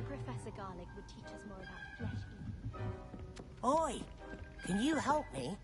Professor Garlic would teach us more about flesh eating. Oi! Can you help me?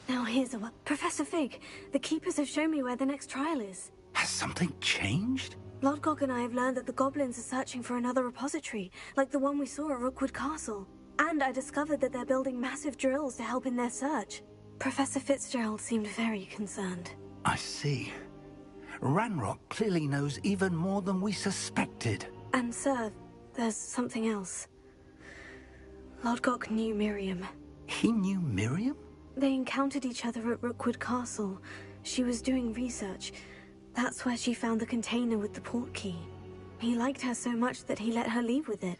Now here's a... Professor Fig, the Keepers have shown me where the next trial is. Has something changed? Lodgok and I have learned that the goblins are searching for another repository, like the one we saw at Rookwood Castle. And I discovered that they're building massive drills to help in their search. Professor Fitzgerald seemed very concerned. I see. Ranrock clearly knows even more than we suspected. And sir, there's something else. Lodgok knew Miriam. He knew Miriam? They encountered each other at Rookwood Castle. She was doing research. That's where she found the container with the port key. He liked her so much that he let her leave with it,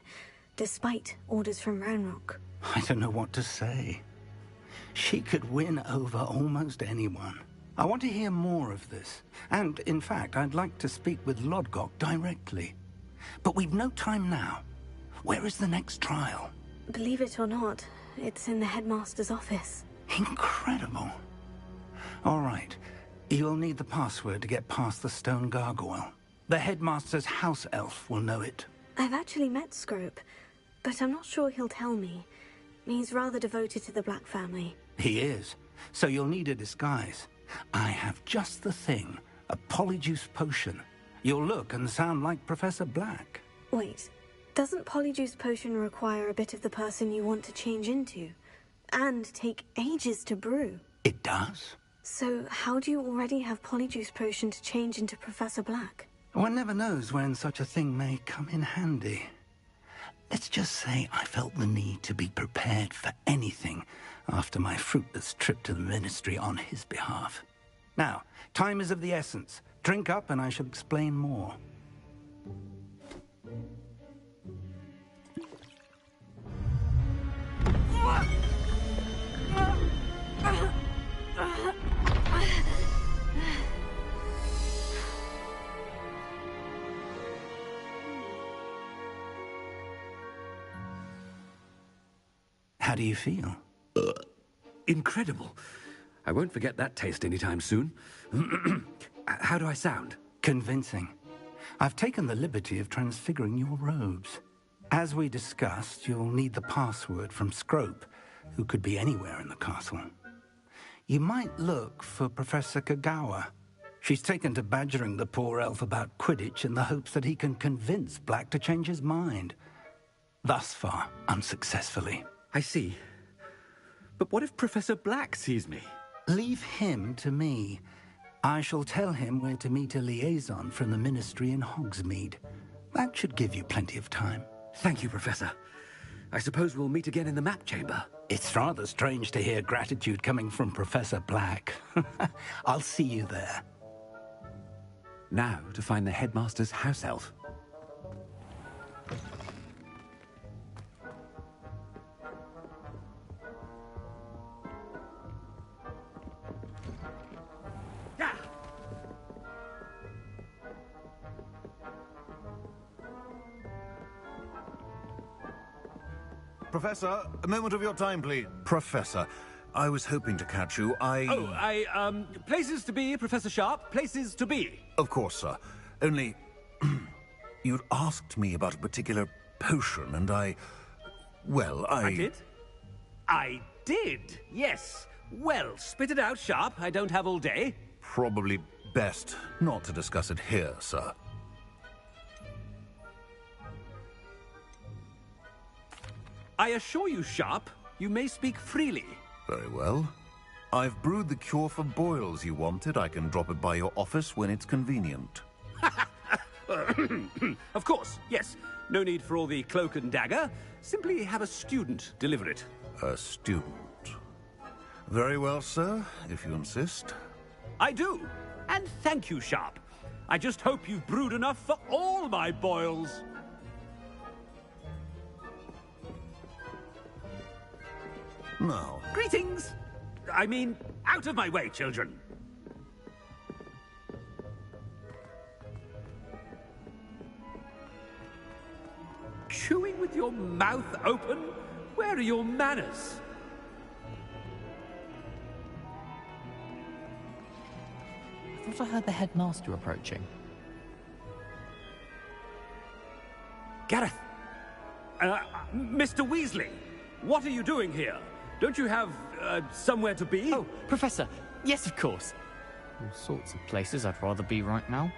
despite orders from Ranrock. I don't know what to say. She could win over almost anyone. I want to hear more of this. And, in fact, I'd like to speak with Lodgok directly. But we've no time now. Where is the next trial? Believe it or not, it's in the headmaster's office. Incredible. All right. You'll need the password to get past the stone gargoyle. The headmaster's house elf will know it. I've actually met Scrope, but I'm not sure he'll tell me. He's rather devoted to the Black family. He is. So you'll need a disguise. I have just the thing. A polyjuice potion. You'll look and sound like Professor Black. Wait. Doesn't polyjuice potion require a bit of the person you want to change into? And take ages to brew? It does. So how do you already have polyjuice potion to change into Professor Black? One never knows when such a thing may come in handy. Let's just say I felt the need to be prepared for anything after my fruitless trip to the Ministry on his behalf. Now, time is of the essence. Drink up and I shall explain more. How do you feel? Incredible. I won't forget that taste anytime soon. How do I sound? Convincing. I've taken the liberty of transfiguring your robes. As we discussed, you'll need the password from Scrope, who could be anywhere in the castle. You might look for Professor Kagawa. She's taken to badgering the poor elf about Quidditch in the hopes that he can convince Black to change his mind. Thus far, unsuccessfully. I see. But what if Professor Black sees me? Leave him to me. I shall tell him where to meet a liaison from the Ministry in Hogsmeade. That should give you plenty of time. Thank you, Professor. I suppose we'll meet again in the map chamber. It's rather strange to hear gratitude coming from Professor Black. I'll see you there. Now to find the headmaster's house elf. Professor, a moment of your time, please. Professor, I was hoping to catch you. Places to be, Professor Sharp. Places to be. Of course, sir. Only, you'd asked me about a particular potion, and I did? I did, yes. Well, spit it out, Sharp. I don't have all day. Probably best not to discuss it here, sir. I assure you, Sharp, you may speak freely. Very well. I've brewed the cure for boils you wanted. I can drop it by your office when it's convenient. Of course, yes. No need for all the cloak and dagger. Simply have a student deliver it. A student. Very well, sir, if you insist. I do. And thank you, Sharp. I just hope you've brewed enough for all my boils. Now, Greetings! I mean, out of my way, children. Chewing with your mouth open? Where are your manners? I thought I heard the headmaster approaching. Gareth! Mr. Weasley, what are you doing here? Don't you have, somewhere to be? Oh, Professor. Yes, of course. All sorts of places I'd rather be right now.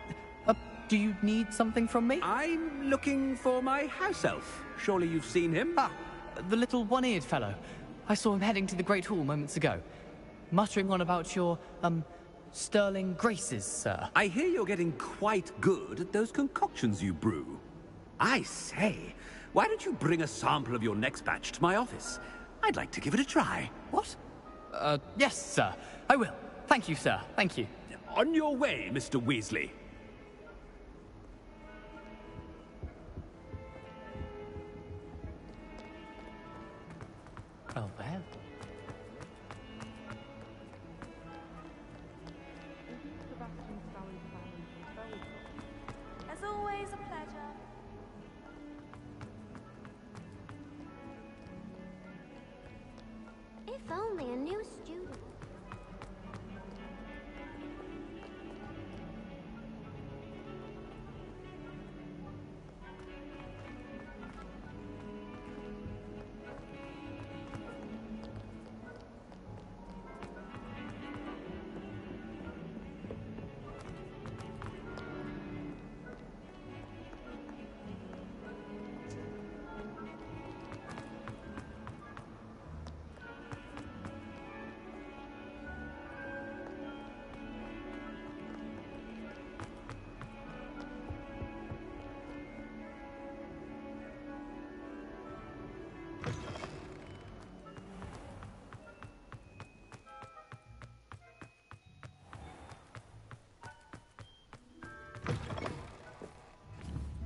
Do you need something from me? I'm looking for my house elf. Surely you've seen him? Ah, the little one-eared fellow. I saw him heading to the Great Hall moments ago. Muttering on about your, sterling graces, sir. I hear you're getting quite good at those concoctions you brew. I say, why don't you bring a sample of your next batch to my office? I'd like to give it a try. What? Yes, sir. I will. Thank you, sir. Thank you. On your way, Mr. Weasley. Well, well. As always, a pleasure. If only a new student.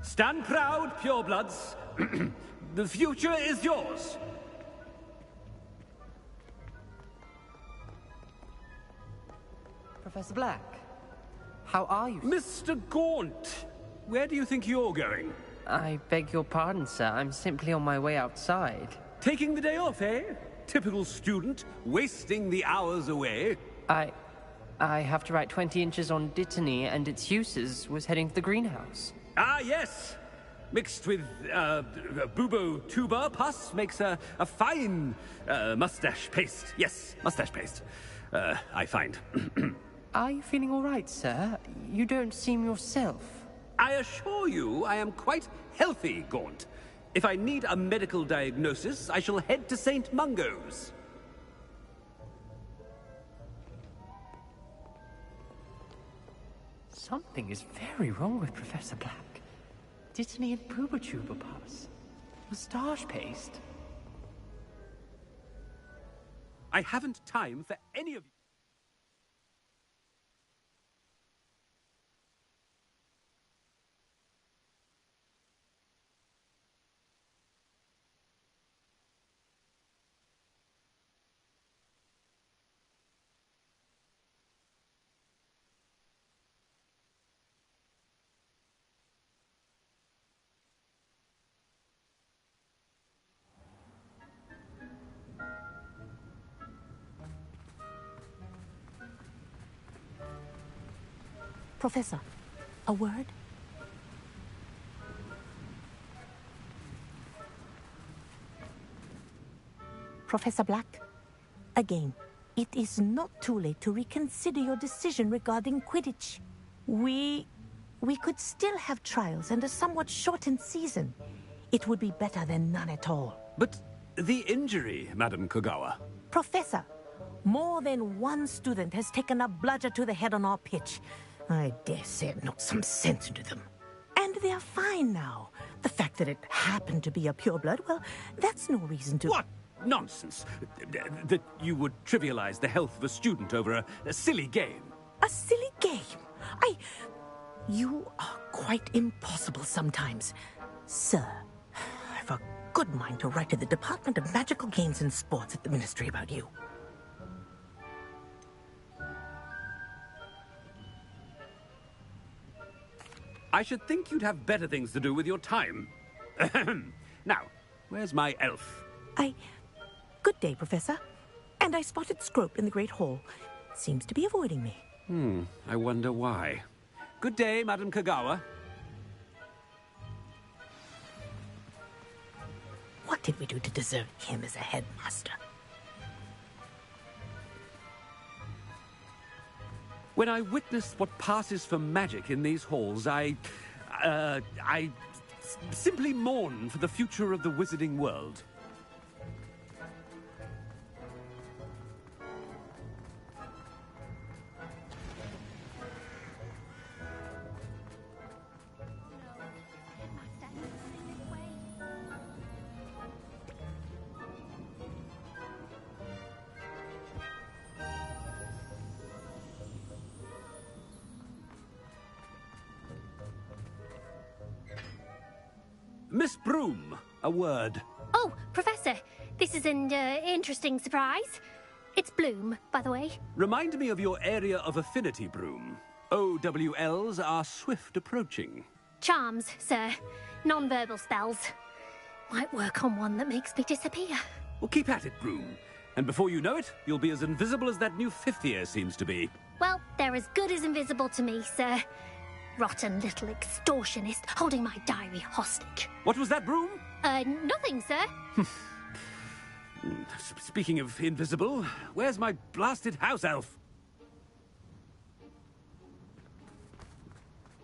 Stand proud, purebloods. The future is yours. Professor Black, how are you? Mr. Gaunt, where do you think you're going? I beg your pardon, sir. I'm simply on my way outside. Taking the day off, eh? Typical student, wasting the hours away. I have to write 20 inches on Dittany and its uses. Was heading to the greenhouse. Ah, yes. Mixed with, bubo tuber pus makes a fine, mustache paste. Yes, mustache paste. I find. Are you feeling all right, sir? You don't seem yourself. I assure you I am quite healthy, Gaunt. If I need a medical diagnosis, I shall head to St. Mungo's. Something is very wrong with Professor Black. Dittany and Pooba pus. Moustache paste. I haven't time for any of you. Professor, a word? Professor Black, again, it is not too late to reconsider your decision regarding Quidditch. We could still have trials and a somewhat shortened season. It would be better than none at all. But the injury, Madam Kogawa. Professor, more than one student has taken a bludger to the head on our pitch. I dare say it knocked some sense into them. And they're fine now. The fact that it happened to be a pureblood, well, that's no reason to... What nonsense! That you would trivialize the health of a student over a silly game. A silly game. You are quite impossible sometimes. Sir, I've a good mind to write to the Department of Magical Games and Sports at the Ministry about you. I should think you'd have better things to do with your time. Now, where's my elf? Good day, Professor. And I spotted Scrope in the Great Hall. Seems to be avoiding me. I wonder why. Good day, Madam Kagawa. What did we do to deserve him as a headmaster? When I witness what passes for magic in these halls, I simply mourn for the future of the wizarding world. Miss Broom, a word. Oh, Professor, this is an interesting surprise. It's Bloom, by the way. Remind me of your area of affinity, Broom. OWLs are swift approaching. Charms, sir. Non-verbal spells. Might work on one that makes me disappear. Well, keep at it, Broom. And before you know it, you'll be as invisible as that new fifth year seems to be. Well, they're as good as invisible to me, sir. Rotten little extortionist holding my diary hostage. What was that, Broom? Nothing, sir. Speaking of invisible, where's my blasted house elf?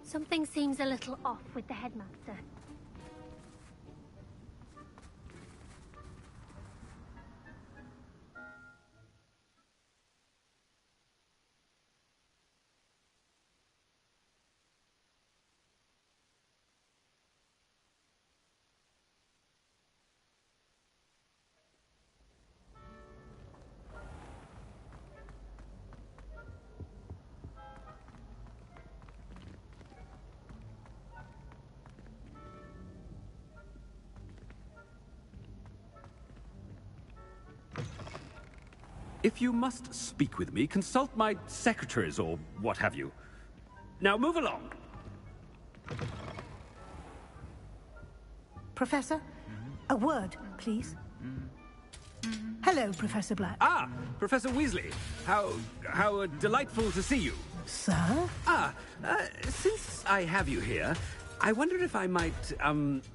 Something seems a little off with the headmaster. If you must speak with me, consult my secretaries or what have you. Now move along. Professor, a word, please. Hello, Professor Black. Ah, Professor Weasley. How delightful to see you. Sir? Since I have you here, I wonder if I might,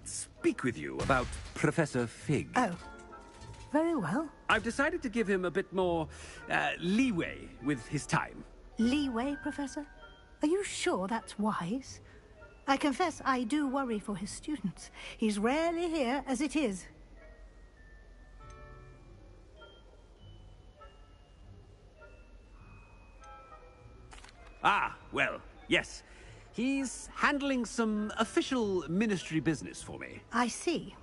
speak with you about Professor Fig. Oh, very well. I've decided to give him a bit more, leeway with his time. Leeway, Professor? Are you sure that's wise? I confess I do worry for his students. He's rarely here as it is. Ah, well, yes. He's handling some official ministry business for me. I see.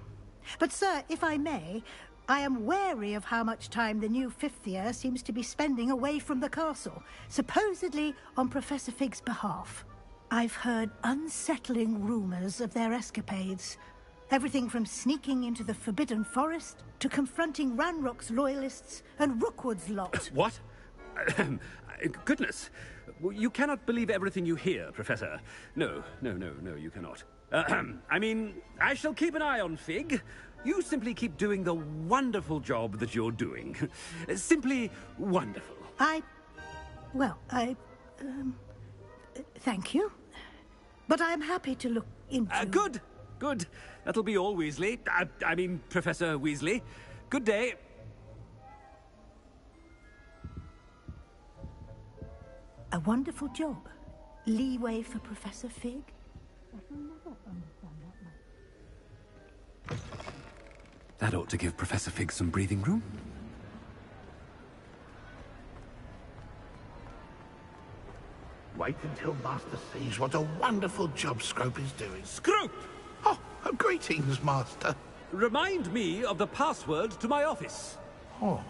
But, sir, if I may, I am wary of how much time the new fifth year seems to be spending away from the castle, supposedly on Professor Fig's behalf. I've heard unsettling rumors of their escapades. Everything from sneaking into the Forbidden Forest to confronting Ranrock's loyalists and Rookwood's lot. What? Goodness. You cannot believe everything you hear, Professor. No, you cannot. I mean, I shall keep an eye on Fig. You simply keep doing the wonderful job that you're doing. Simply wonderful. Thank you. But I'm happy to look into... Good. That'll be all, Weasley. I mean, Professor Weasley. Good day. A wonderful job. Leeway for Professor Fig. I shall never understand that much. That ought to give Professor Fig some breathing room. Wait until Master sees what a wonderful job Scrope is doing. Scrope! Oh, greetings, Master. Remind me of the password to my office. Oh,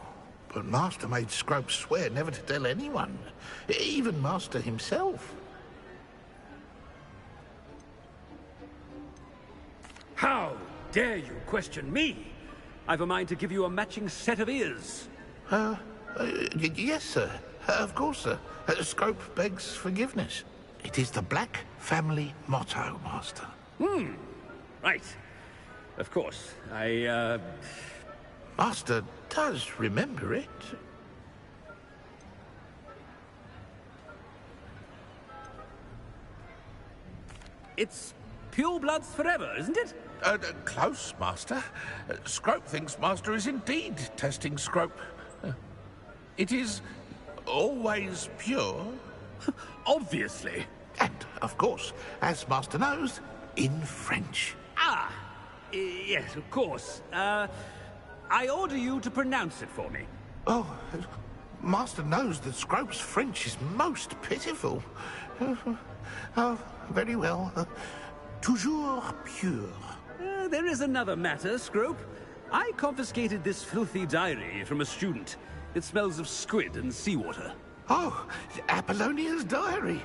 But Master made Scrope swear never to tell anyone, even Master himself. How dare you question me? I've a mind to give you a matching set of ears. Yes, sir. Of course, sir. Scrope begs forgiveness. It is the Black family motto, Master. Right. Of course. Master does remember it. It's pure bloods forever, isn't it? Close, Master. Scrope thinks Master is indeed testing Scrope. It is always pure. Obviously. And, of course, as Master knows, in French. Ah! Yes, of course. I order you to pronounce it for me. Oh, Master knows that Scrope's French is most pitiful. Oh, very well. Toujours pure. There is another matter, Scrope. I confiscated this filthy diary from a student. It smells of squid and seawater. Oh, Apollonia's diary.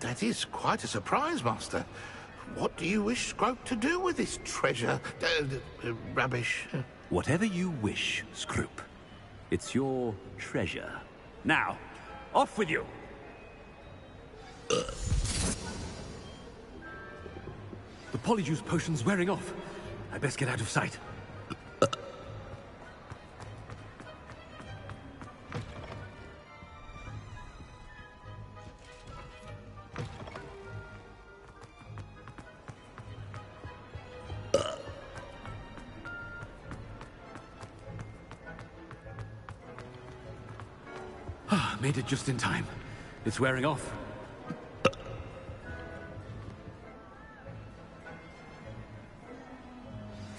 That is quite a surprise, Master. What do you wish Scrope to do with this treasure? Rubbish. Whatever you wish, Scrope. It's your treasure. Now, off with you! The polyjuice potion's wearing off. I best get out of sight. Made it just in time. It's wearing off.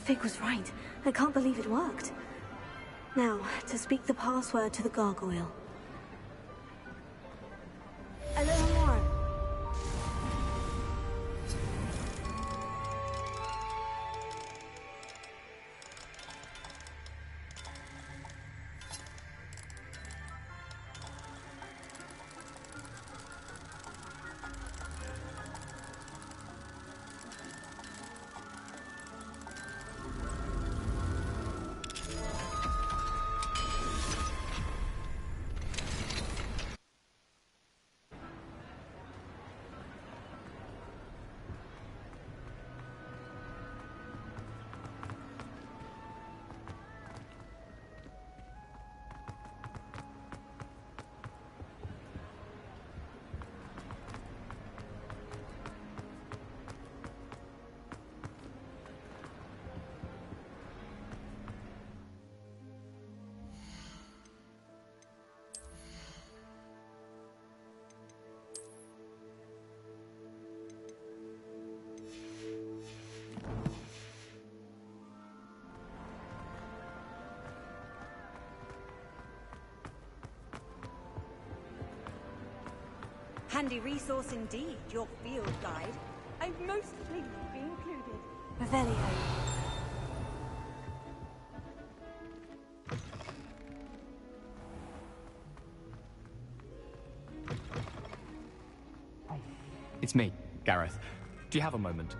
Fig was right. I can't believe it worked. Now, to speak the password to the gargoyle. A little more. Handy resource indeed, your field guide. I'm most pleased to be included. Revelio. It's me, Gareth. Do you have a moment?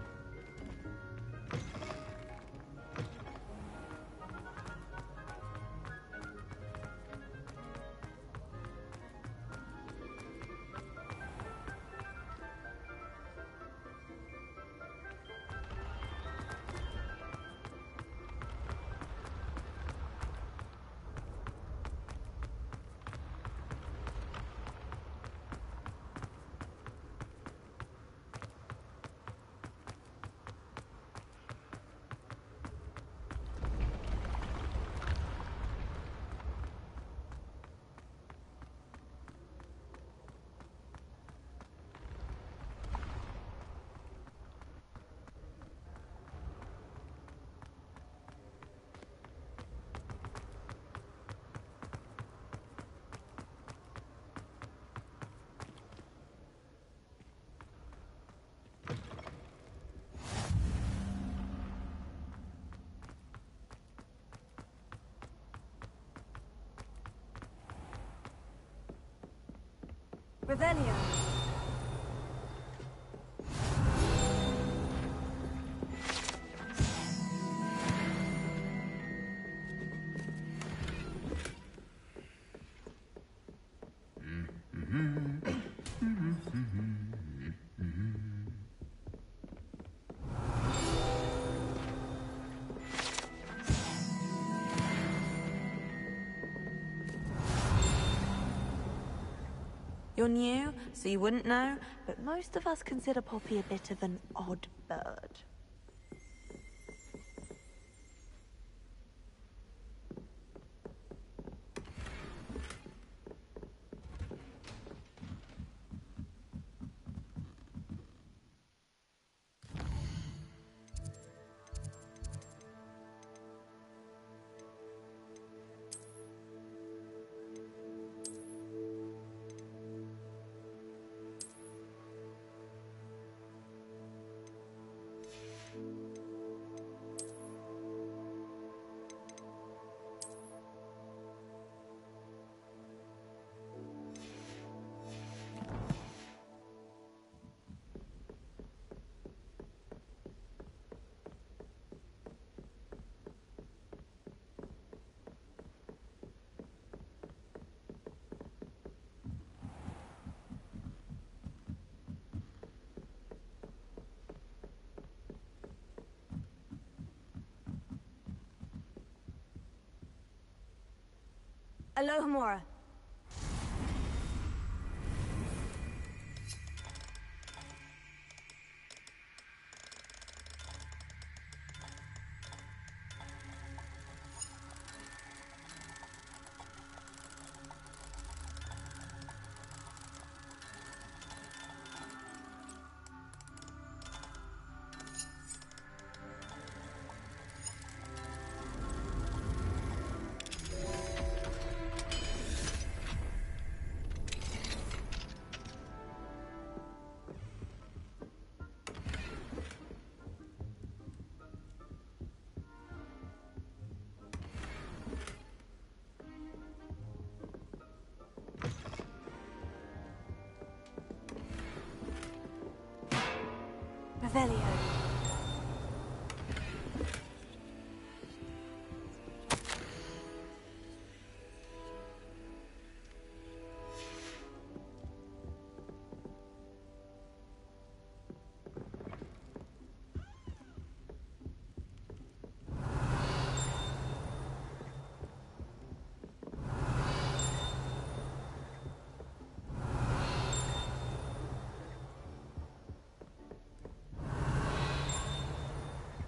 Revelio. You're new, so you wouldn't know, but most of us consider Poppy a bit of an odd bird. Alohomora. Revelio.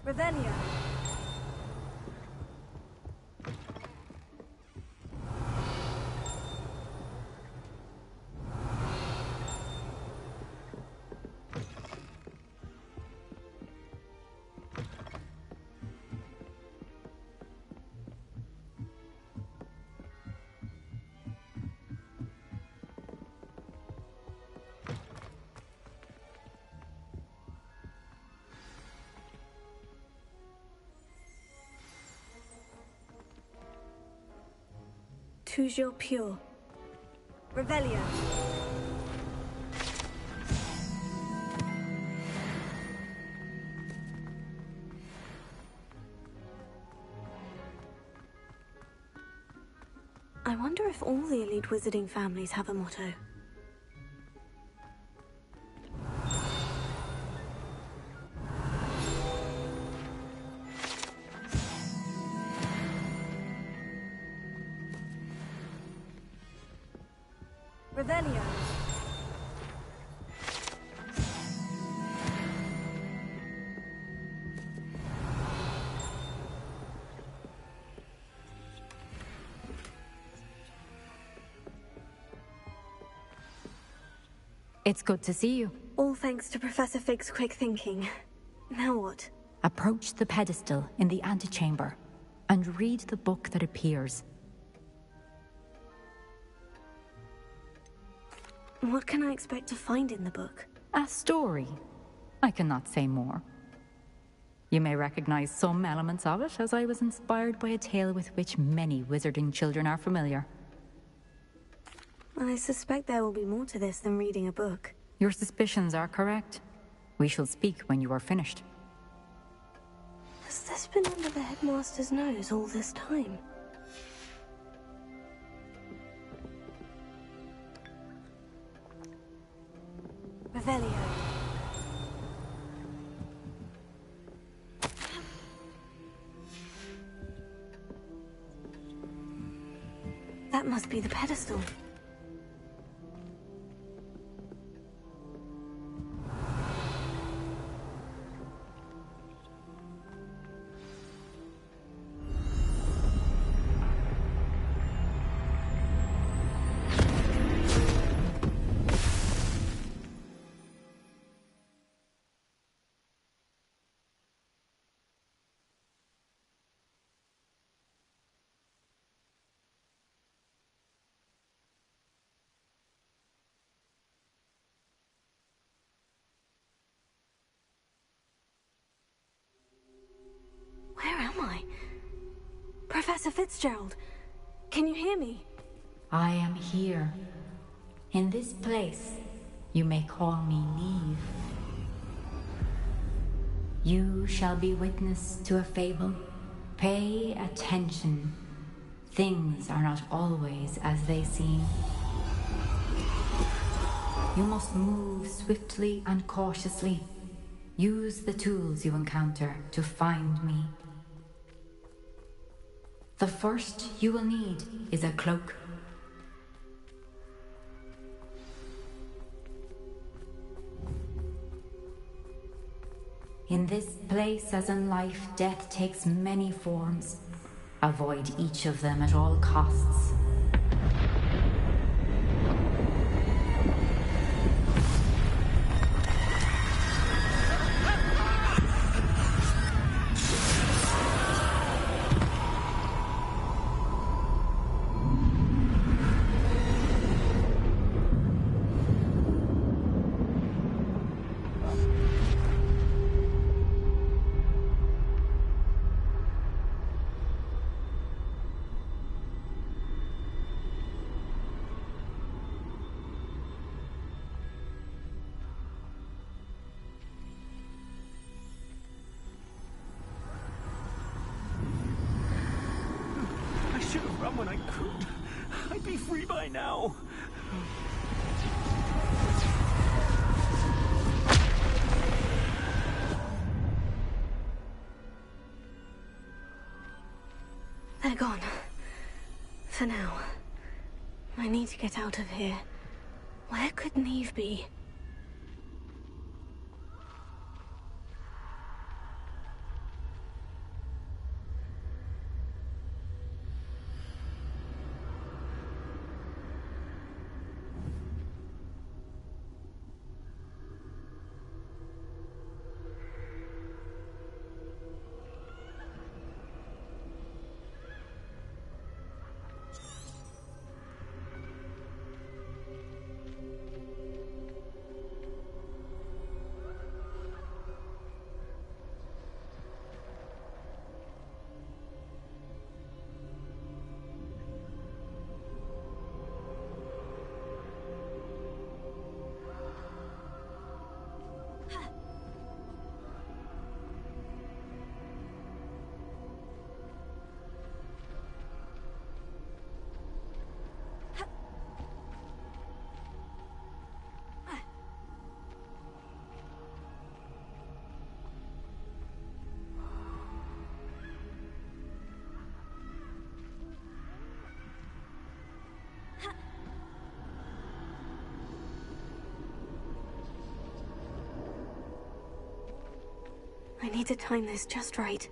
Revelio. Toujours pure. Revelio. I wonder if all the elite wizarding families have a motto. Revelio. It's good to see you. All thanks to Professor Fig's quick thinking. Now what? Approach the pedestal in the antechamber and read the book that appears. What can I expect to find in the book? A story. I cannot say more. You may recognize some elements of it, as I was inspired by a tale with which many wizarding children are familiar. I suspect there will be more to this than reading a book. Your suspicions are correct. We shall speak when you are finished. Has this been under the headmaster's nose all this time? Revelio. That must be the pedestal. Where am I? Professor Fitzgerald, can you hear me? I am here. In this place, you may call me Neve. You shall be witness to a fable. Pay attention. Things are not always as they seem. You must move swiftly and cautiously. Use the tools you encounter to find me. The first you will need is a cloak. In this place, as in life, death takes many forms. Avoid each of them at all costs. When I could, I'd be free by now. They're gone. For now. I need to get out of here. Where could Neve be? I need to time this just right.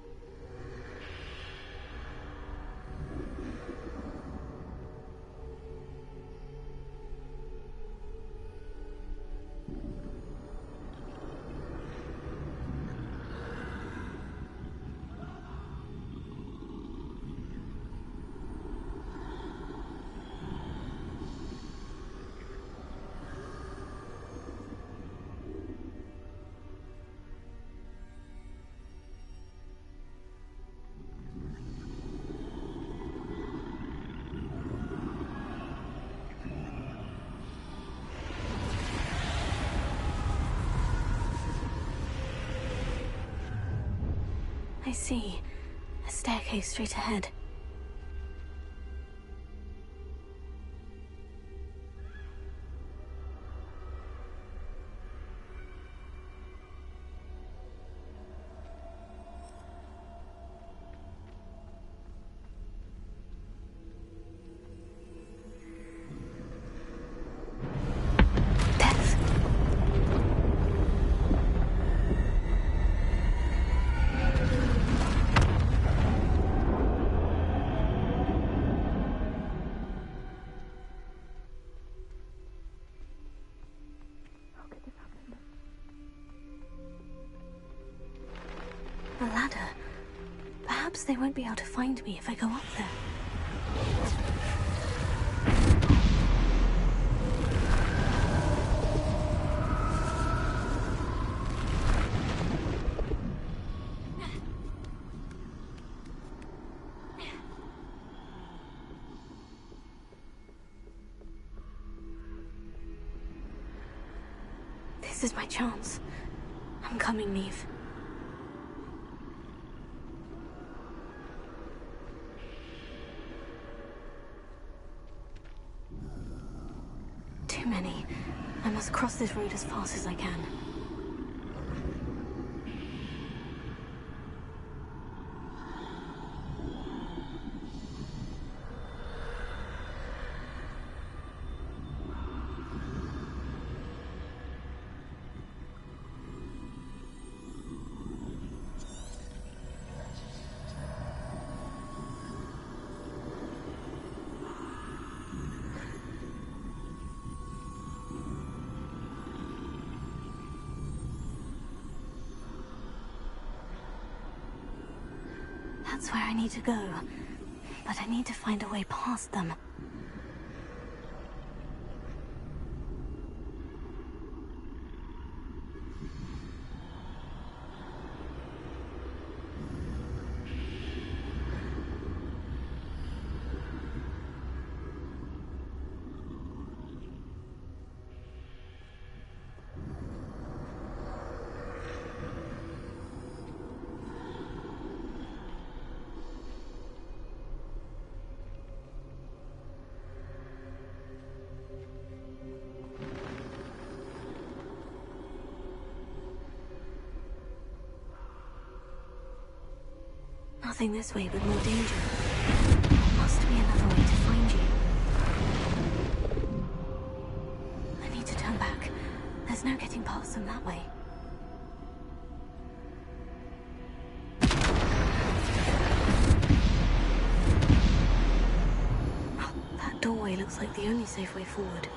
I see. A staircase straight ahead. A ladder. Perhaps they won't be able to find me if I go up there. This is my chance. I'm coming, Neve. Too many. I must cross this road as fast as I can. That's where I need to go, but I need to find a way past them. Nothing this way, but more danger. There must be another way to find you. I need to turn back. There's no getting past them that way. Oh, that doorway looks like the only safe way forward.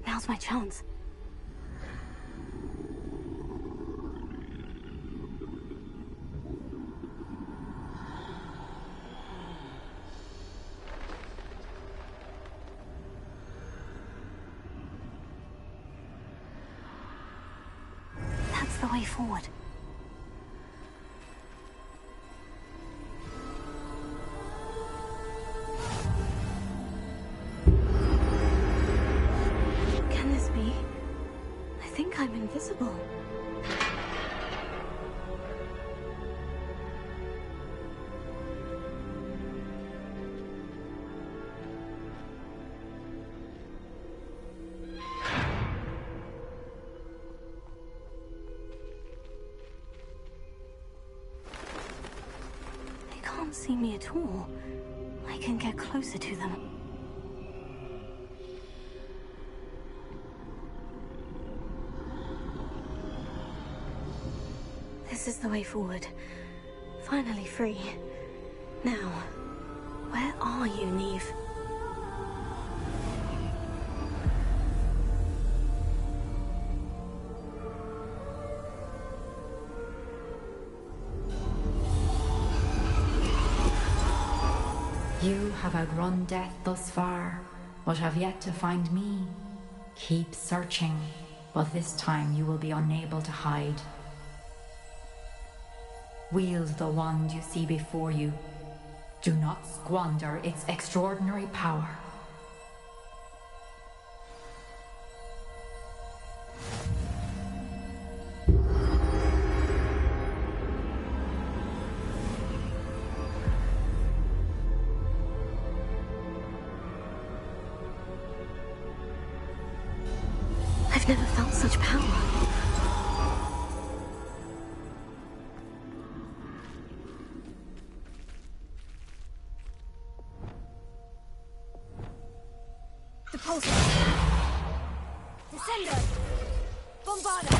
Now's my chance. That's the way forward. I think I'm invisible. They can't see me at all. I can get closer to them. This is the way forward. Finally free. Now, where are you, Neve? You have outrun death thus far, but have yet to find me. Keep searching, but this time you will be unable to hide. Wield the wand you see before you. Do not squander its extraordinary power. I've never felt such power. Depulso! Descendo! Bombarda!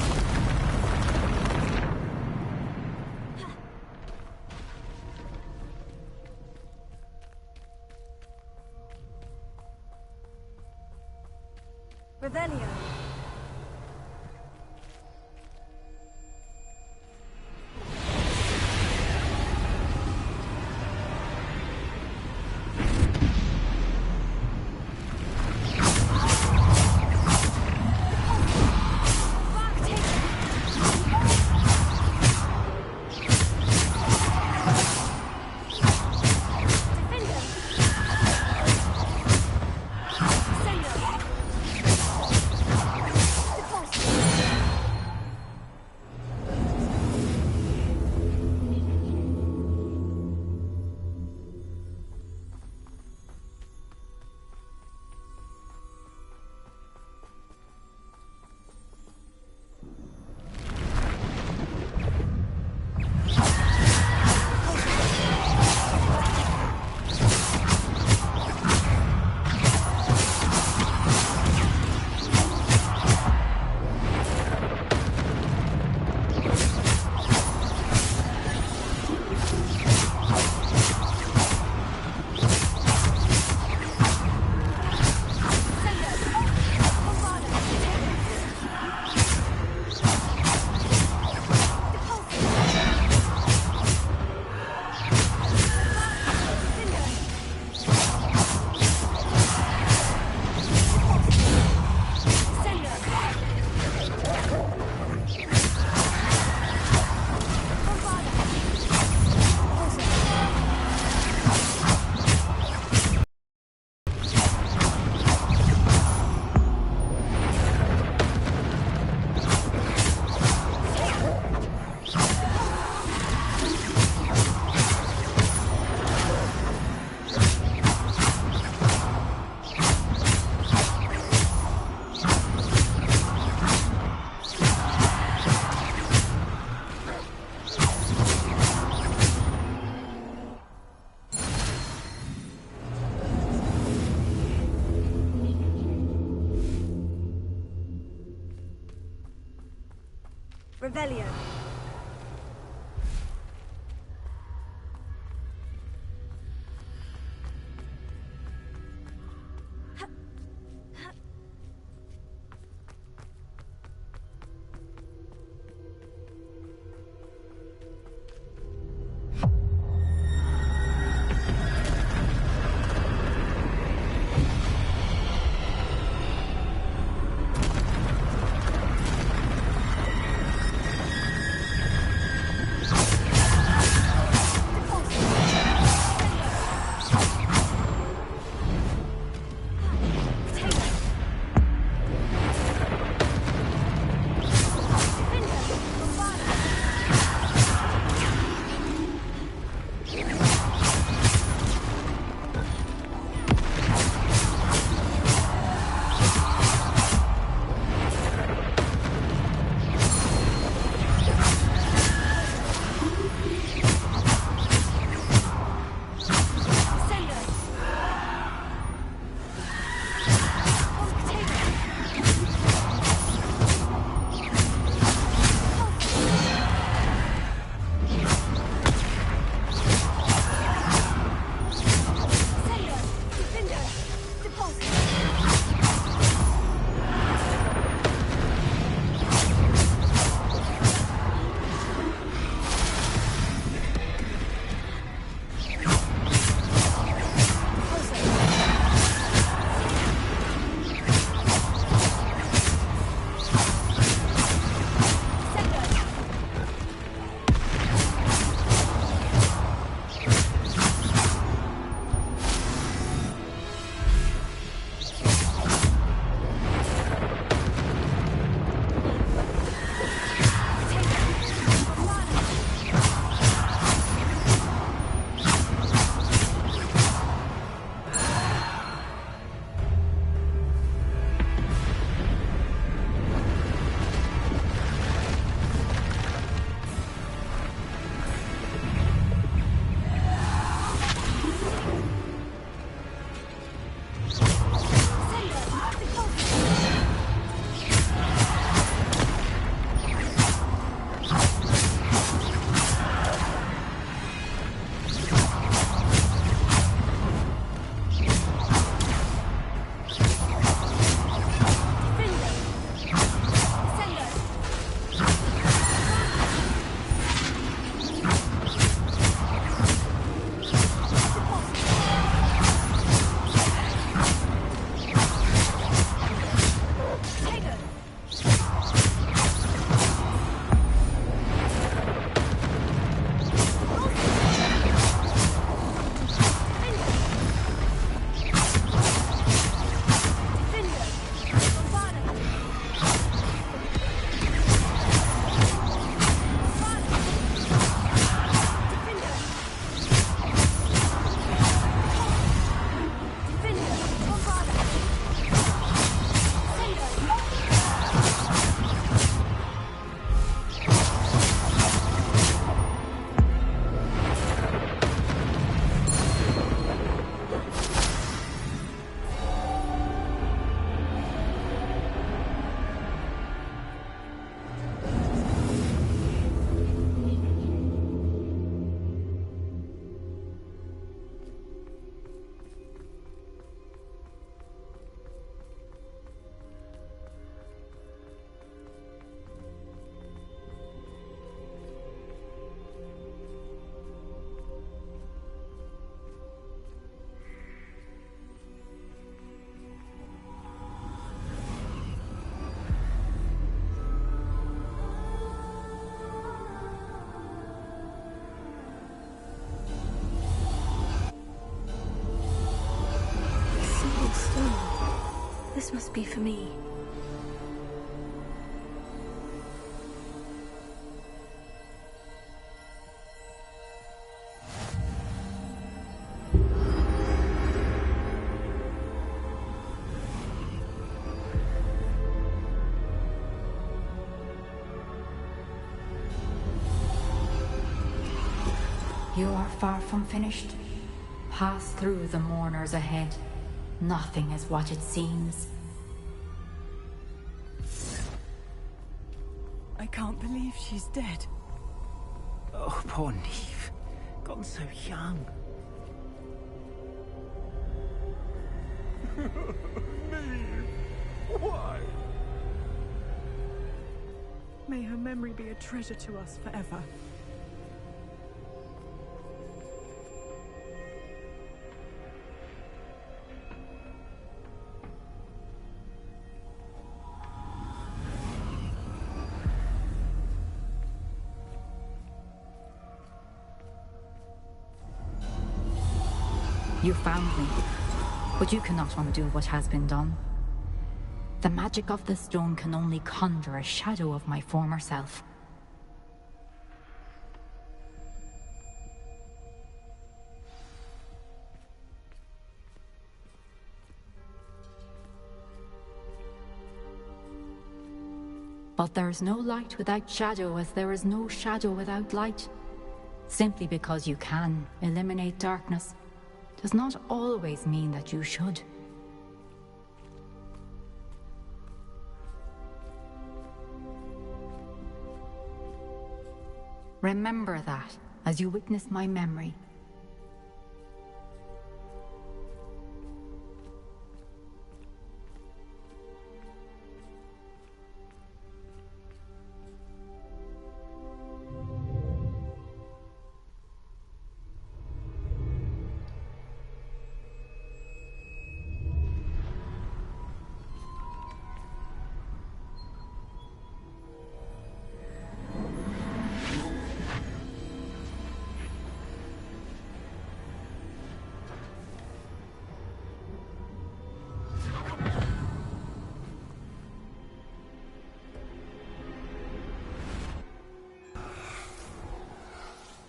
Revelio! Revelio. This must be for me. You are far from finished. Pass through the mourners ahead. Nothing is what it seems. I can't believe she's dead. Oh, poor Neve. Gone so young. Neve! Why? May her memory be a treasure to us forever. You found me, but you cannot undo what has been done. The magic of the stone can only conjure a shadow of my former self. But there is no light without shadow, as there is no shadow without light. Simply because you can eliminate darkness does not always mean that you should. Remember that as you witness my memory.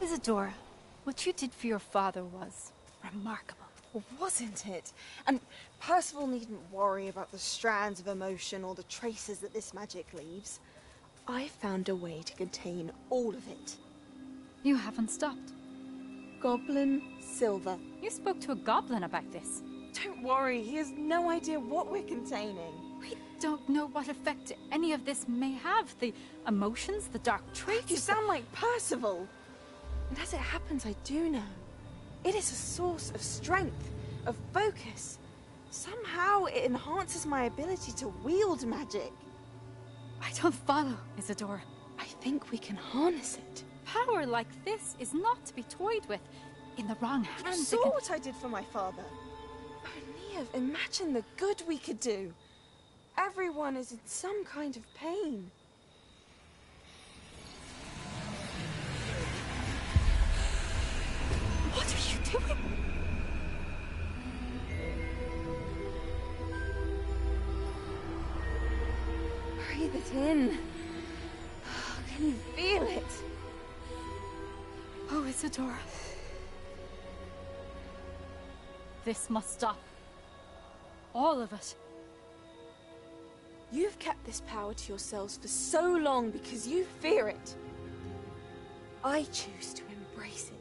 Isadora, what you did for your father was remarkable. Well, wasn't it? And Percival needn't worry about the strands of emotion or the traces that this magic leaves. I found a way to contain all of it. You haven't stopped. Goblin Silver. You spoke to a goblin about this. Don't worry, he has no idea what we're containing. We don't know what effect any of this may have. The emotions, the dark traits. You sound like Percival. And as it happens, I do know. It is a source of strength, of focus. Somehow it enhances my ability to wield magic. I don't follow, Isadora. I think we can harness it. Power like this is not to be toyed with. In the wrong hands, You saw what I did for my father. Oh, Neve, imagine the good we could do. Everyone is in some kind of pain. What are you doing? Breathe it in. Can you feel it? Oh, Isadora. This must stop. All of it. You've kept this power to yourselves for so long because you fear it. I choose to embrace it.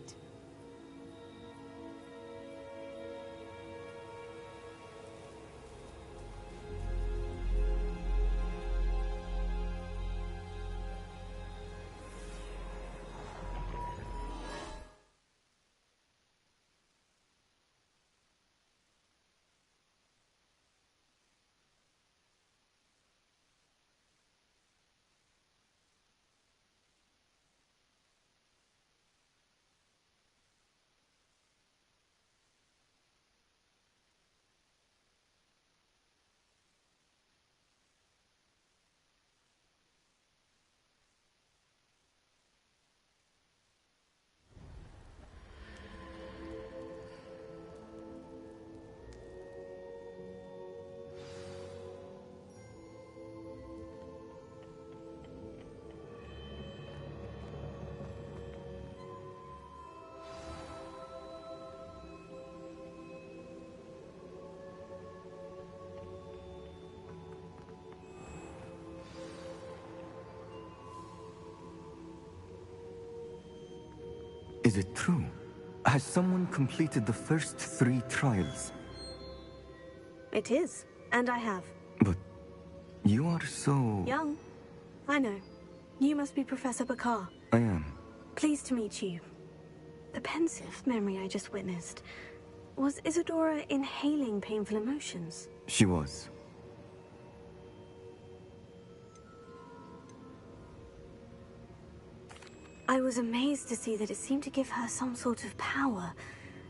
Is it true? Has someone completed the first 3 trials? It is, and I have. But you are so... Young. I know. You must be Professor Bakar. I am. Pleased to meet you. The pensive memory I just witnessed. Was Isadora inhaling painful emotions? She was. I was amazed to see that it seemed to give her some sort of power,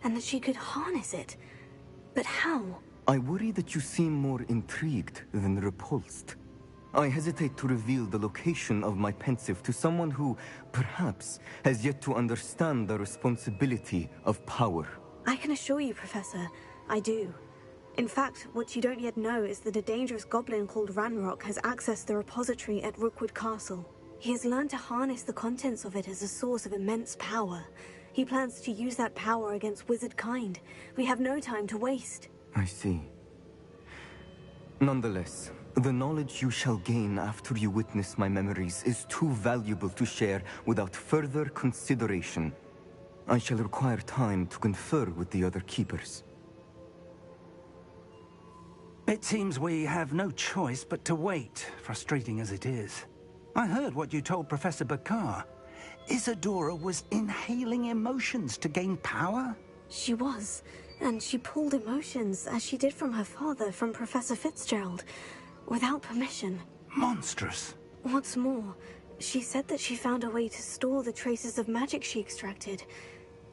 and that she could harness it. But how? I worry that you seem more intrigued than repulsed. I hesitate to reveal the location of my pensive to someone who, perhaps, has yet to understand the responsibility of power. I can assure you, Professor, I do. In fact, what you don't yet know is that a dangerous goblin called Ranrock has accessed the repository at Rookwood Castle. He has learned to harness the contents of it as a source of immense power. He plans to use that power against wizard kind. We have no time to waste. I see. Nonetheless, the knowledge you shall gain after you witness my memories is too valuable to share without further consideration. I shall require time to confer with the other keepers. It seems we have no choice but to wait, frustrating as it is. I heard what you told Professor Bakar. Isadora was inhaling emotions to gain power? She was, and she pulled emotions, as she did from her father, from Professor Fitzgerald, without permission. Monstrous. What's more, she said that she found a way to store the traces of magic she extracted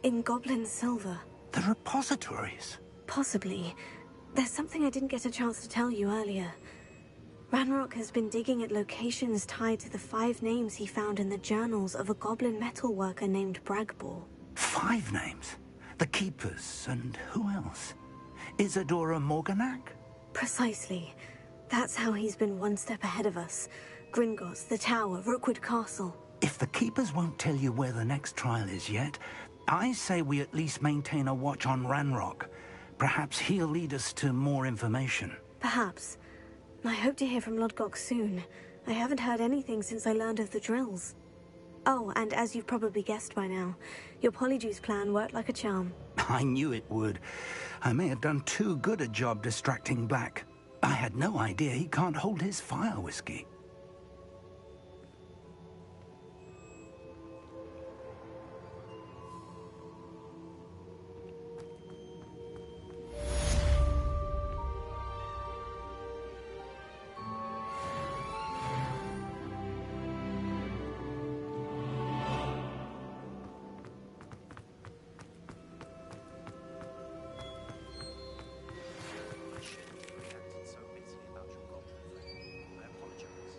in goblin silver. The repositories? Possibly. There's something I didn't get a chance to tell you earlier. Ranrock has been digging at locations tied to the 5 names he found in the journals of a goblin metalworker named Bragbor. 5 names? The Keepers, and who else? Isadora Morganac? Precisely. That's how he's been one step ahead of us. Gringotts, the Tower, Rookwood Castle. If the Keepers won't tell you where the next trial is yet, I say we at least maintain a watch on Ranrock. Perhaps he'll lead us to more information. Perhaps. I hope to hear from Lodgok soon. I haven't heard anything since I learned of the drills. Oh, and as you've probably guessed by now, your Polyjuice plan worked like a charm. I knew it would. I may have done too good a job distracting Black. I had no idea he can't hold his fire whiskey. So busy about your goblin friend. I apologize.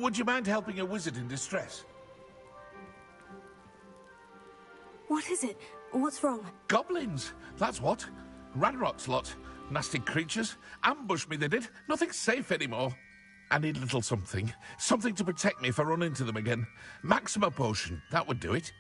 Would you mind helping a wizard in distress? What is it? What's wrong? Goblins, that's what. Ranrock's lot. Nasty creatures. Ambushed me, they did. Nothing's safe anymore. I need a little something. Something to protect me if I run into them again. Maxima potion, that would do it.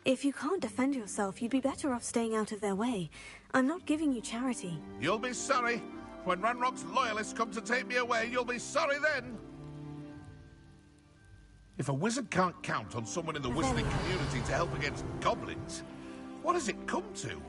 If you can't defend yourself, you'd be better off staying out of their way. I'm not giving you charity. You'll be sorry. When Ranrock's loyalists come to take me away, you'll be sorry then. If a wizard can't count on someone in the wizarding community to help against goblins, what has it come to?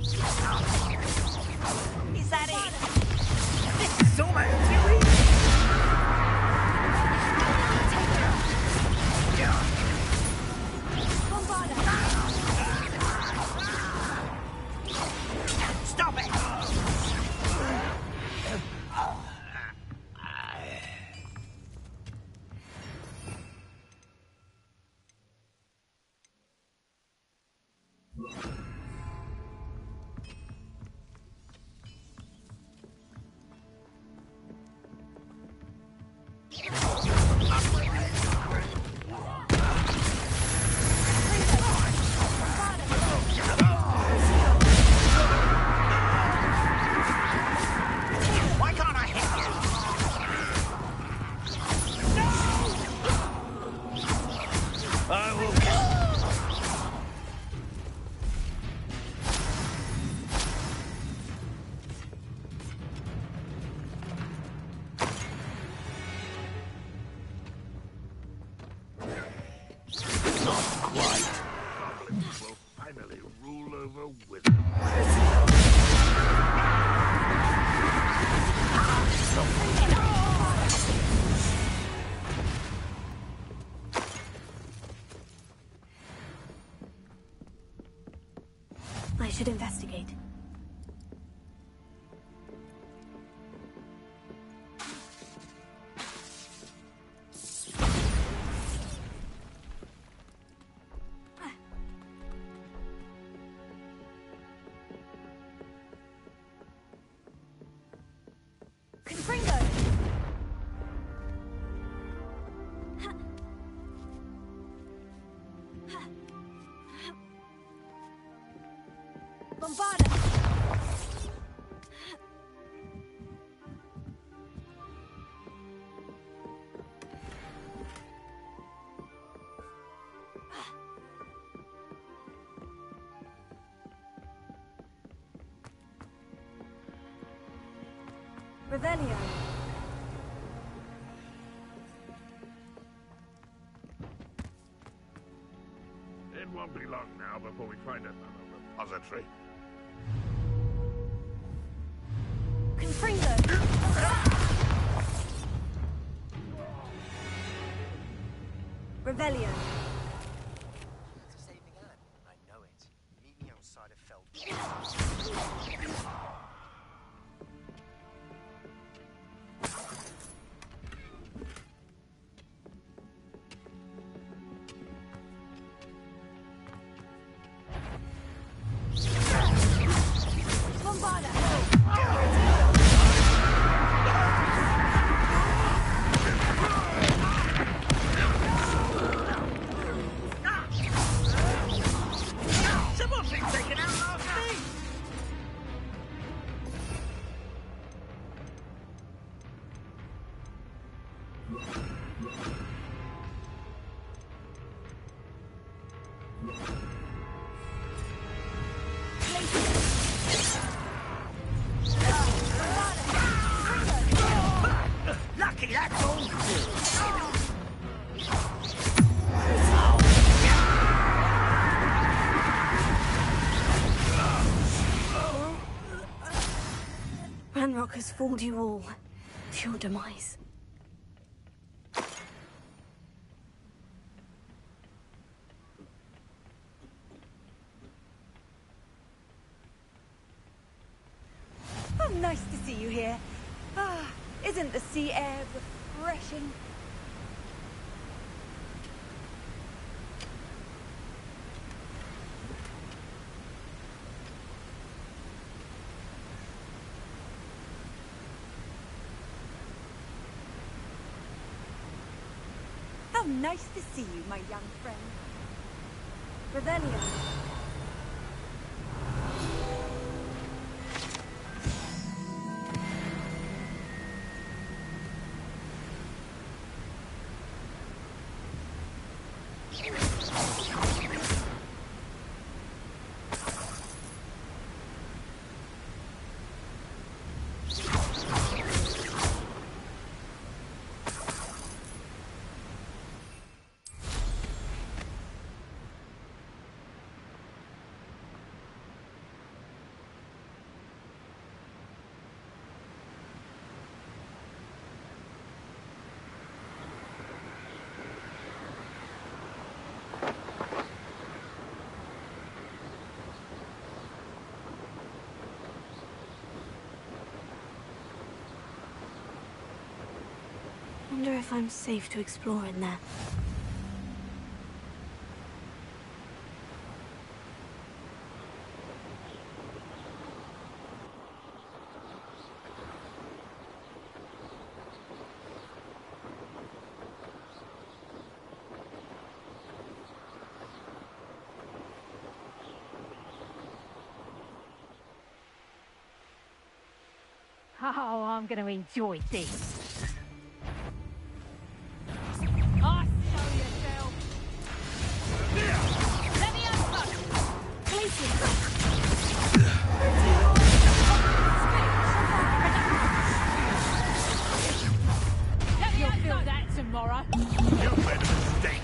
Is that it? This is almost too Stop it! Why can't I hit you? No! I will. Bombarda! Revelio. It won't be long now before we find another repository. Confringo! Revelio. Saving Anne. I know it. Meet me outside of Feld. Lucky that's all. Ranrock has fooled you all to your demise. Oh, nice to see you here. Ah, isn't the sea air refreshing? How nice to see you, my young friend. Revelio. Wonder if I'm safe to explore in there. Oh, I'm going to enjoy this. Tomorrow. You've made a mistake.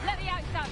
Let me out, son.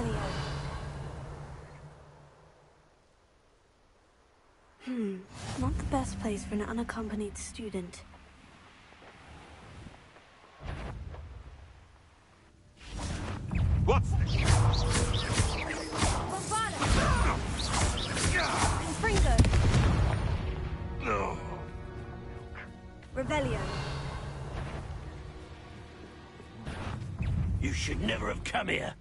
Revelio. Not the best place for an unaccompanied student. What's this? Confringo. No. Revelio. You should never have come here.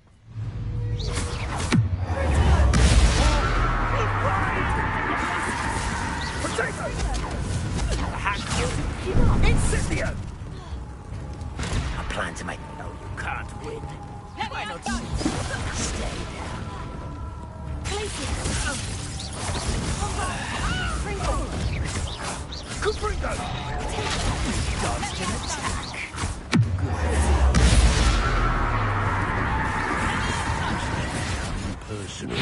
Potato! Incendio! I plan to make no, you can't win. Why not stay down? Confringo! Dodged an attack. Personal.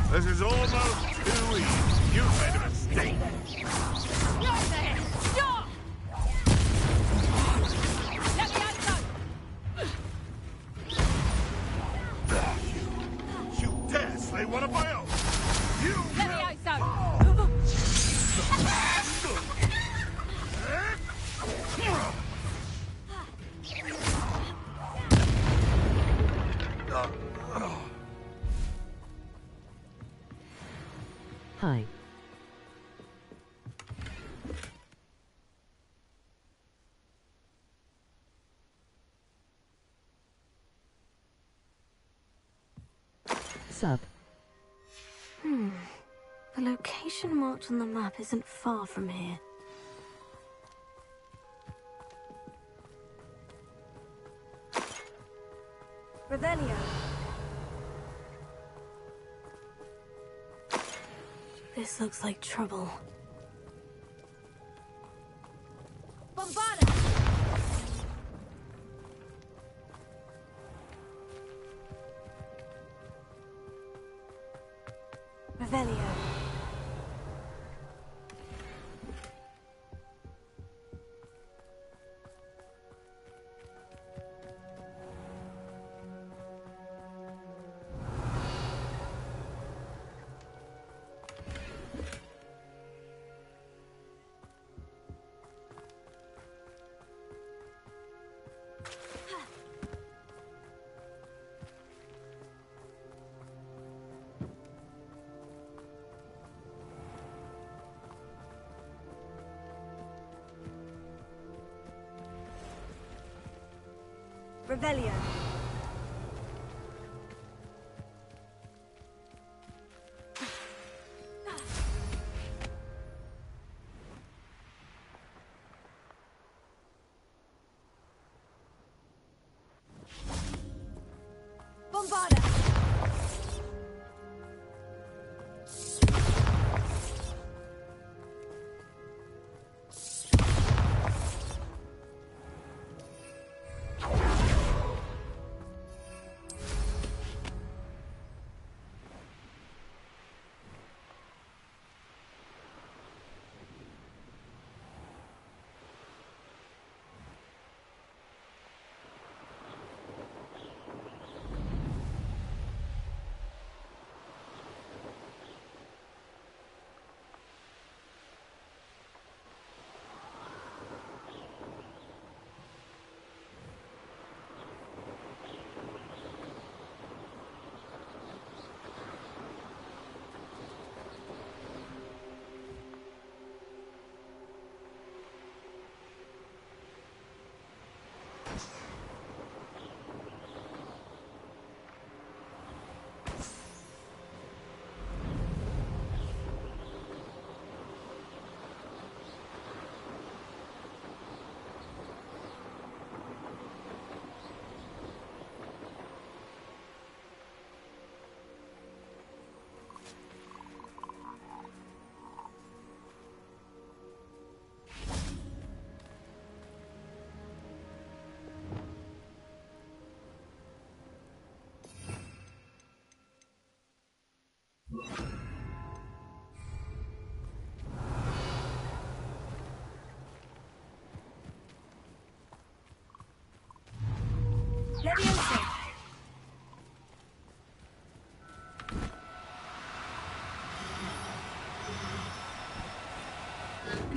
This is almost too easy. You've made a mistake. Right there! Stop! Let me out! You dare slay one of my own? You Let me out! Hi. Sub. The location marked on the map isn't far from here. Revelio. This looks like trouble. Bombarda! Revelio. Revelio. Bombarda.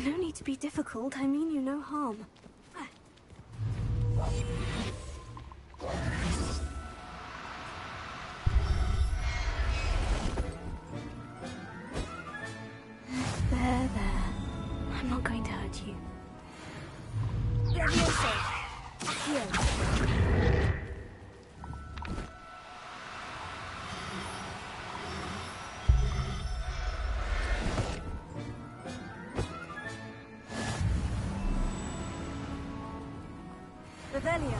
No need to be difficult. I mean you no harm. There. I'm not going to hurt you. Leviosa! Here. Revelio.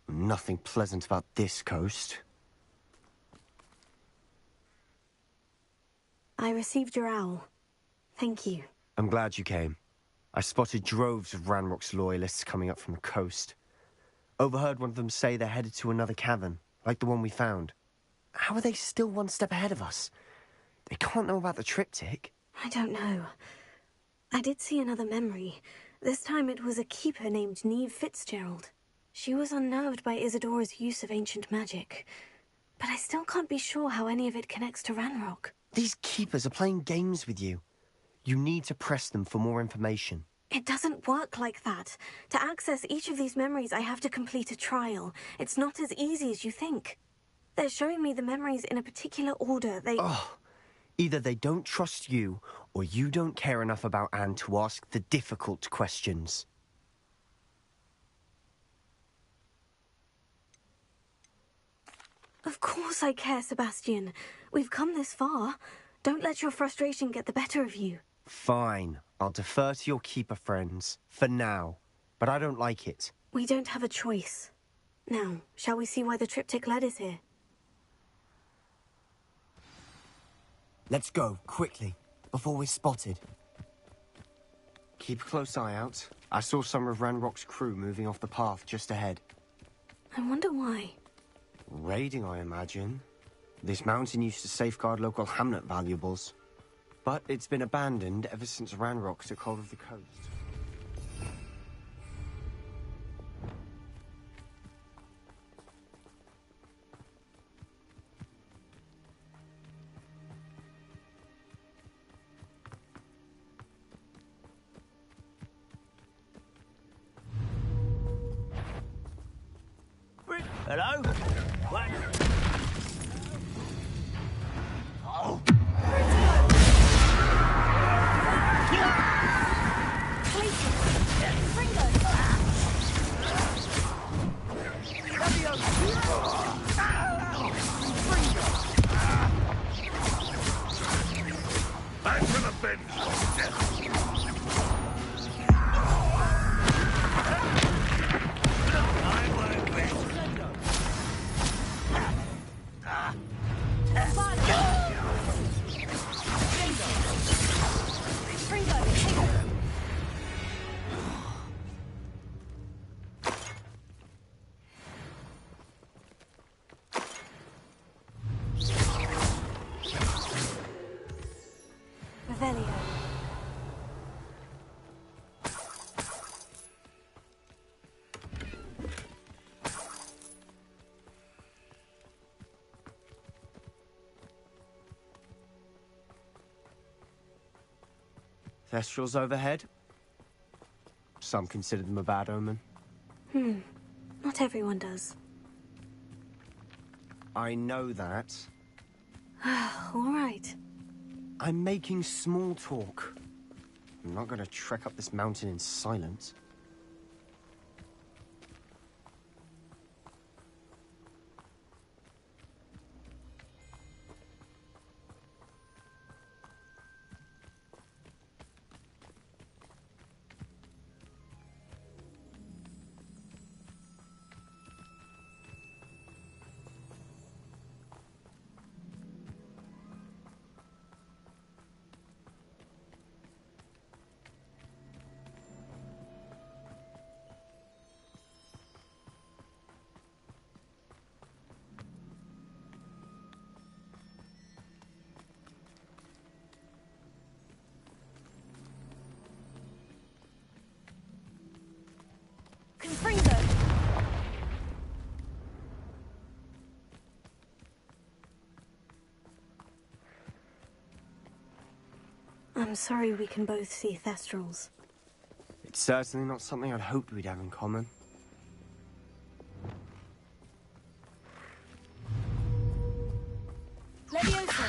Nothing pleasant about this coast. I received your owl. Thank you. I'm glad you came. I spotted droves of Ranrock's loyalists coming up from the coast. Overheard one of them say they're headed to another cavern, like the one we found. How are they still one step ahead of us? They can't know about the triptych. I don't know. I did see another memory. This time it was a keeper named Neve Fitzgerald. She was unnerved by Isadora's use of ancient magic. But I still can't be sure how any of it connects to Ranrock. These keepers are playing games with you. You need to press them for more information. It doesn't work like that. To access each of these memories, I have to complete a trial. It's not as easy as you think. They're showing me the memories in a particular order. Either they don't trust you, or you don't care enough about Anne to ask the difficult questions. Of course I care, Sebastian. We've come this far. Don't let your frustration get the better of you. Fine. I'll defer to your keeper friends. For now. But I don't like it. We don't have a choice. Now, shall we see why the triptych led is here? Let's go, quickly, before we're spotted. Keep a close eye out. I saw some of Ranrock's crew moving off the path just ahead. I wonder why. Raiding, I imagine. This mountain used to safeguard local hamlet valuables. But it's been abandoned ever since Ranrock took hold of the coast. Hello? What? Oh. Back to the bench. Thestrals overhead. Some consider them a bad omen. Not everyone does. I know that. All right. I'm making small talk. I'm not going to trek up this mountain in silence. I'm sorry we can both see Thestrals. It's certainly not something I'd hoped we'd have in common. Leviosa!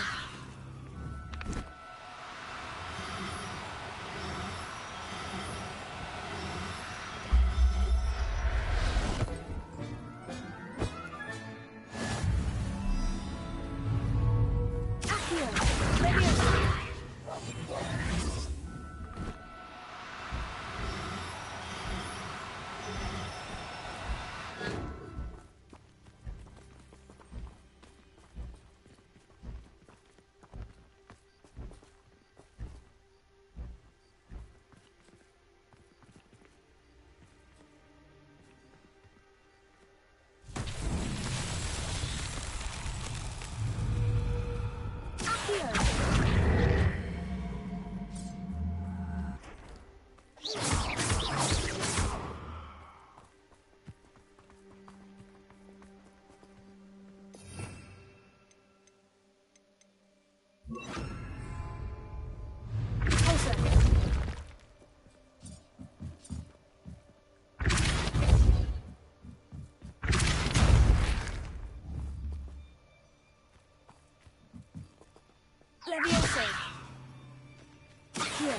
Leviosa! Here.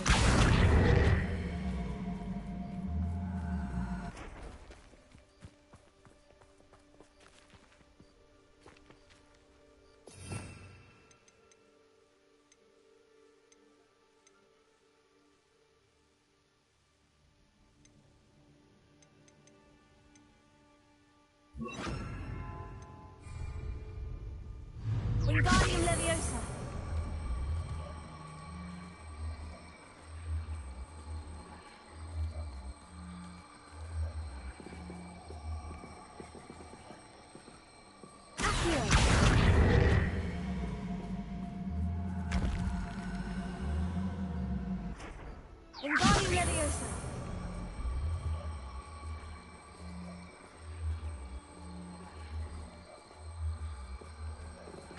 Wingardium Leviosa.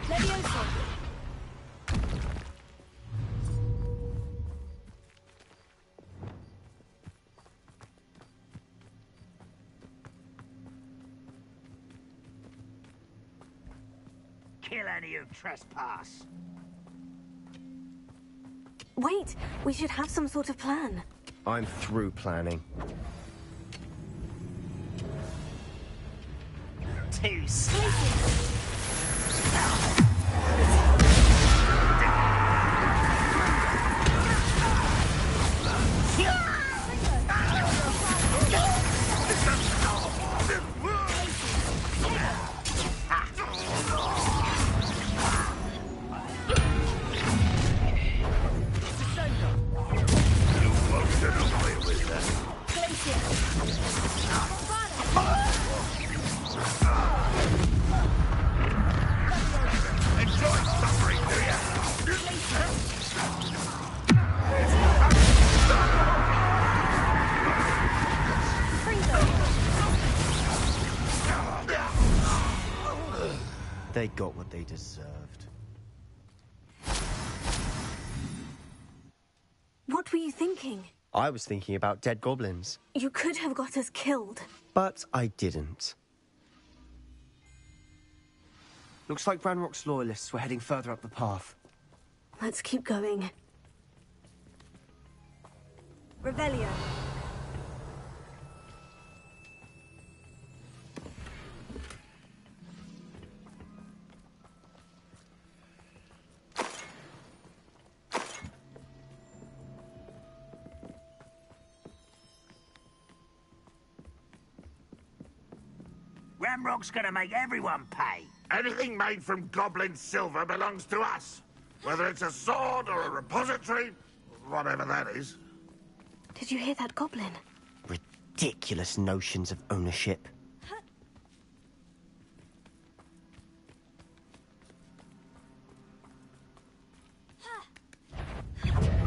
Leviosa. Kill any who trespass. Wait, we should have some sort of plan. I'm through planning. Too slow. They got what they deserved. What were you thinking? I was thinking about dead goblins. You could have got us killed. But I didn't. Looks like Ranrock's loyalists were heading further up the path. Let's keep going. Revelio. Ramrock's gonna make everyone pay. Anything made from goblin silver belongs to us. Whether it's a sword or a repository, whatever that is. Did you hear that goblin? Ridiculous notions of ownership.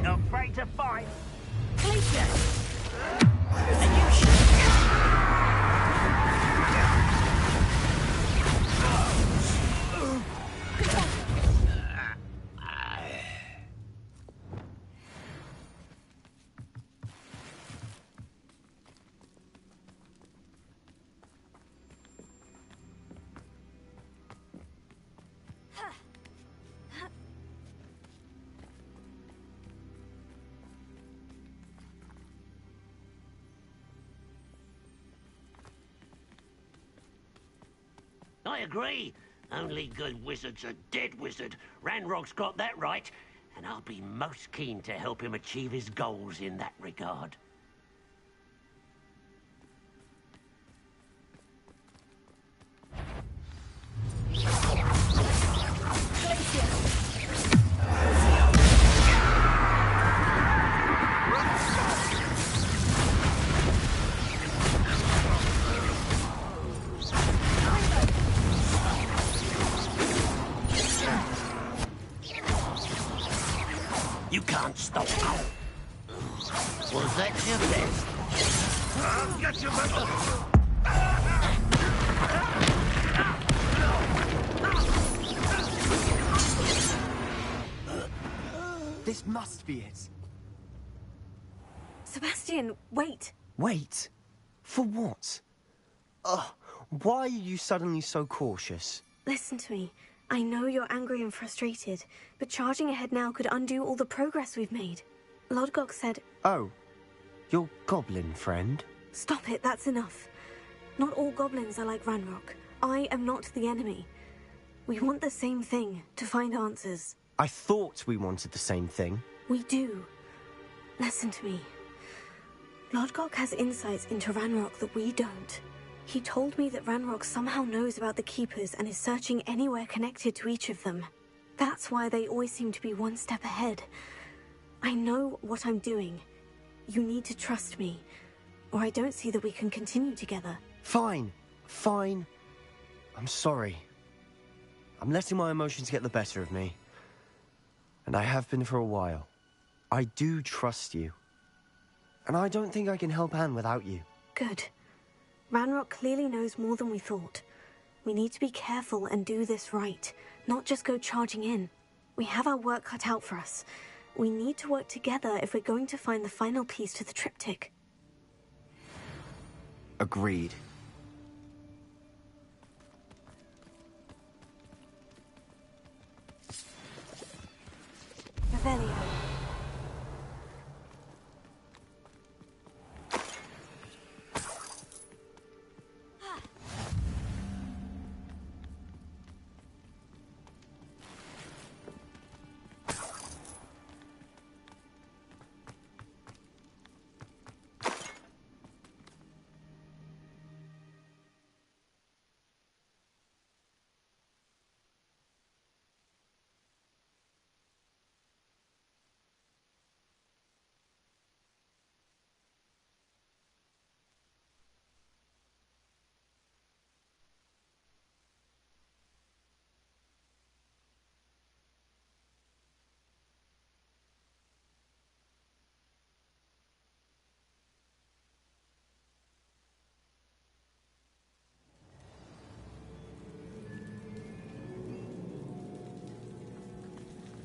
Not afraid to fight. I agree. Only good wizard's a dead wizard. Ranrock's got that right, and I'll be most keen to help him achieve his goals in that regard. You can't stop me. Was that your best? I'll get you back. This must be it. Sebastian, wait. Wait? For what? Ugh, why are you suddenly so cautious? Listen to me. I know you're angry and frustrated, but charging ahead now could undo all the progress we've made. Lodgok said... Oh, your goblin friend? Stop it, that's enough. Not all goblins are like Ranrock. I am not the enemy. We want the same thing, to find answers. I thought we wanted the same thing. We do. Listen to me. Lodgok has insights into Ranrock that we don't. He told me that Ranrock somehow knows about the Keepers and is searching anywhere connected to each of them. That's why they always seem to be one step ahead. I know what I'm doing. You need to trust me, or I don't see that we can continue together. Fine. Fine. I'm sorry. I'm letting my emotions get the better of me. And I have been for a while. I do trust you. And I don't think I can help Anne without you. Good. Ranrock clearly knows more than we thought. We need to be careful and do this right, not just go charging in. We have our work cut out for us. We need to work together if we're going to find the final piece to the triptych. Agreed. Revelio.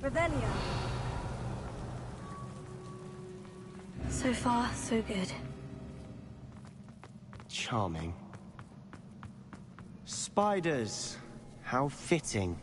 Revelio. So far, so good. Charming. Spiders. How fitting.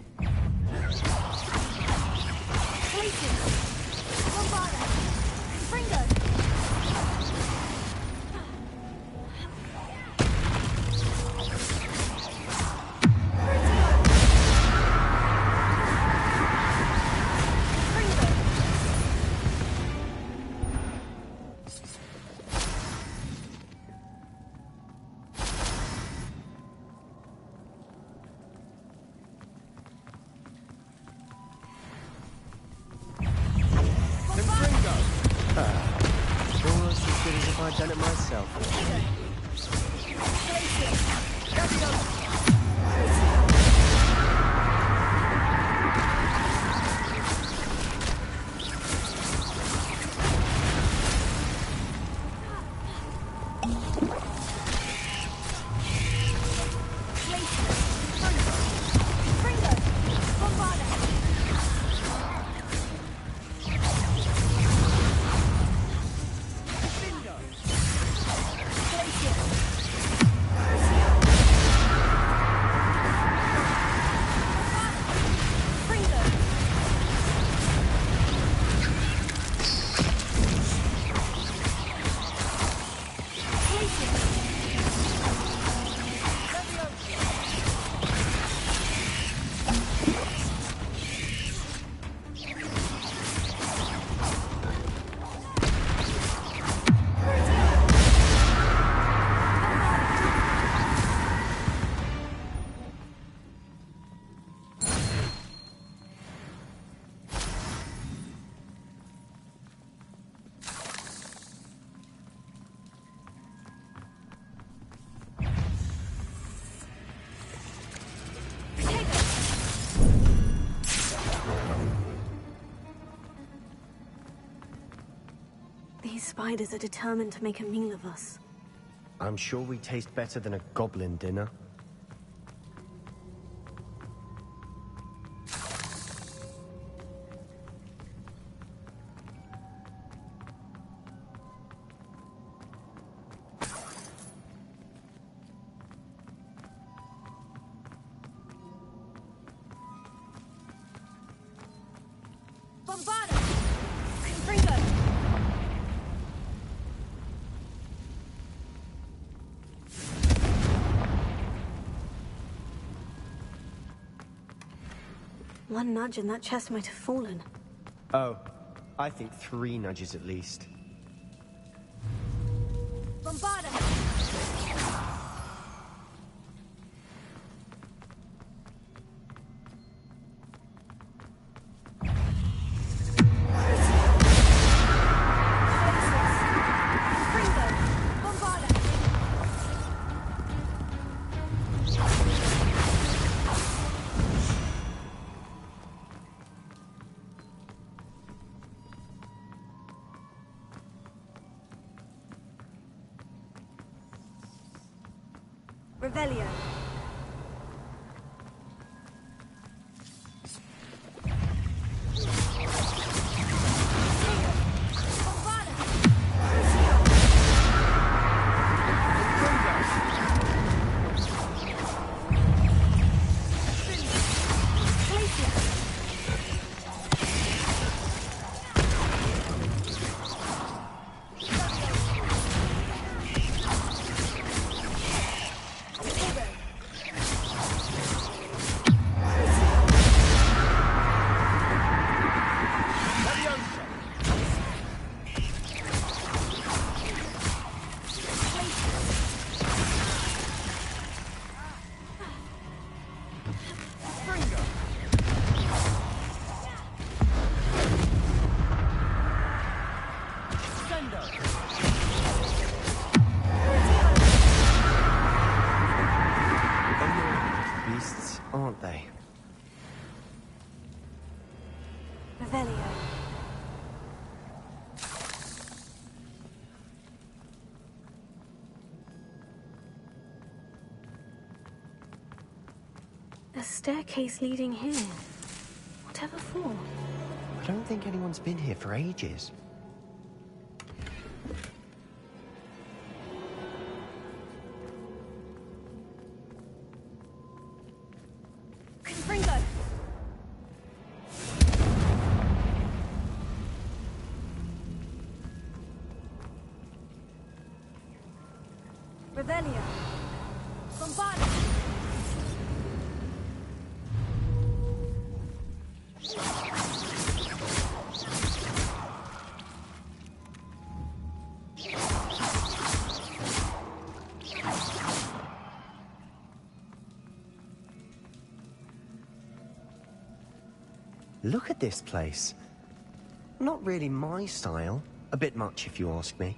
Almost as good as if I'd done it myself. These spiders are determined to make a meal of us. I'm sure we taste better than a goblin dinner. One nudge and that chest might have fallen. Oh, I think 3 nudges at least. Revelio. Beasts, aren't they? Revelio. A staircase leading here. Whatever for? I don't think anyone's been here for ages. Confringo! Revelio. Bombarda! Look at this place. Not really my style. A bit much, if you ask me.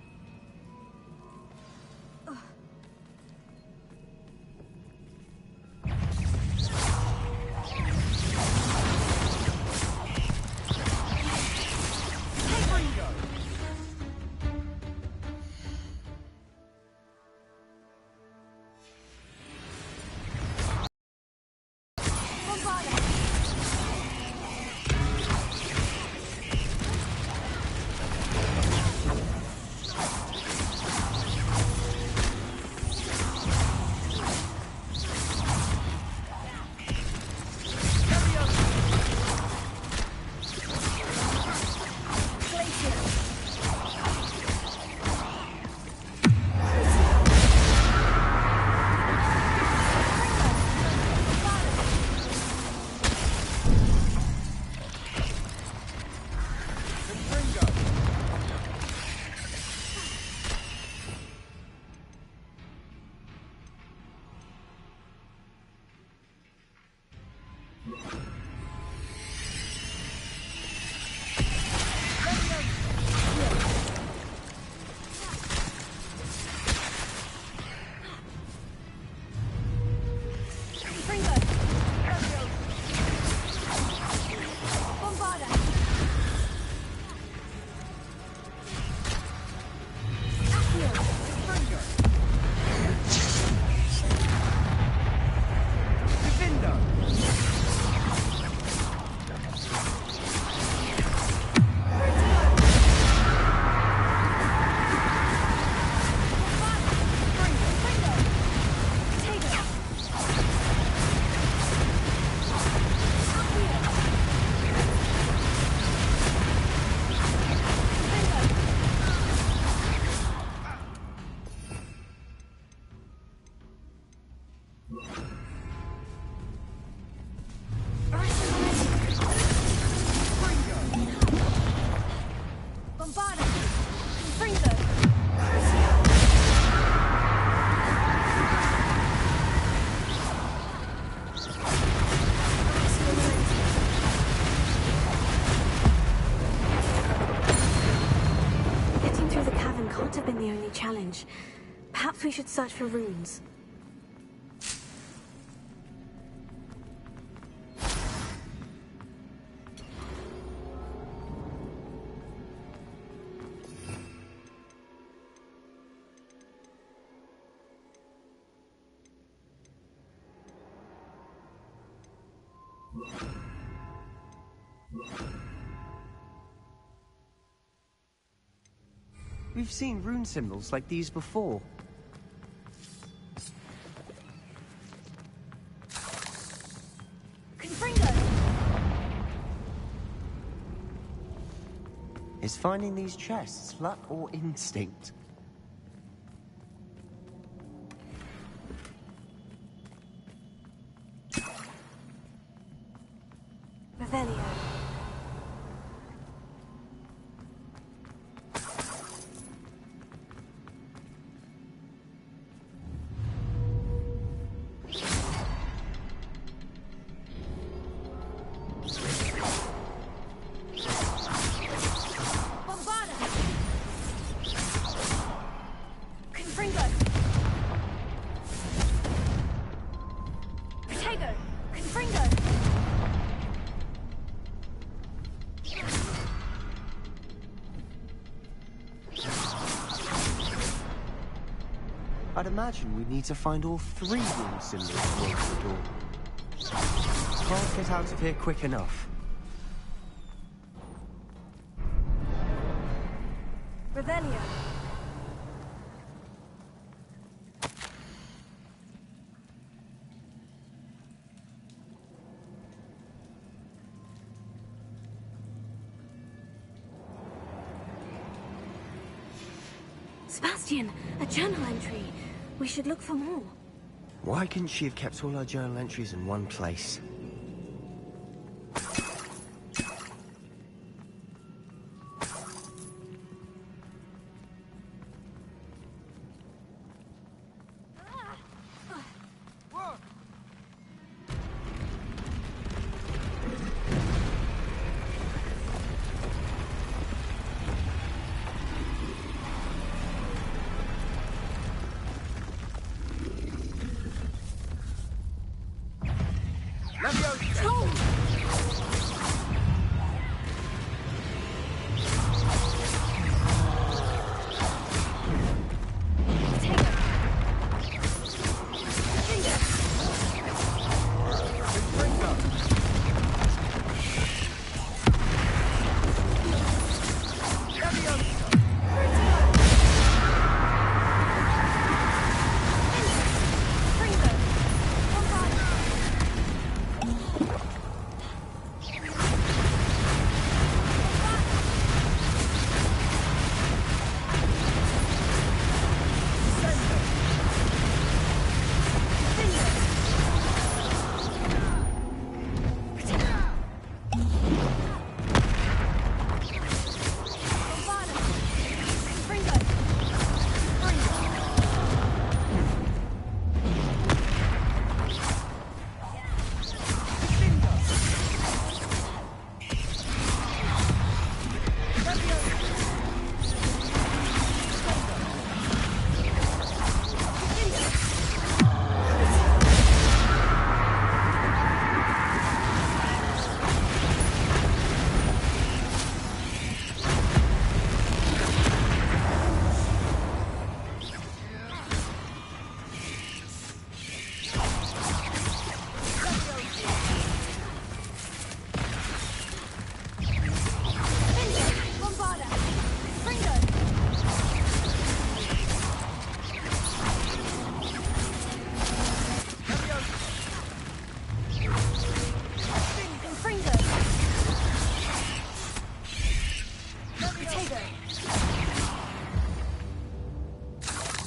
challenge. Perhaps we should search for runes. We've seen rune symbols like these before. Confringo! Is finding these chests luck or instinct? Revelio. I'd imagine we'd need to find all 3 rune symbols to open the door. Can't get out of here quick enough. Revelio. Sebastian, a journal entry. We should look for more. Why couldn't she have kept all her journal entries in one place?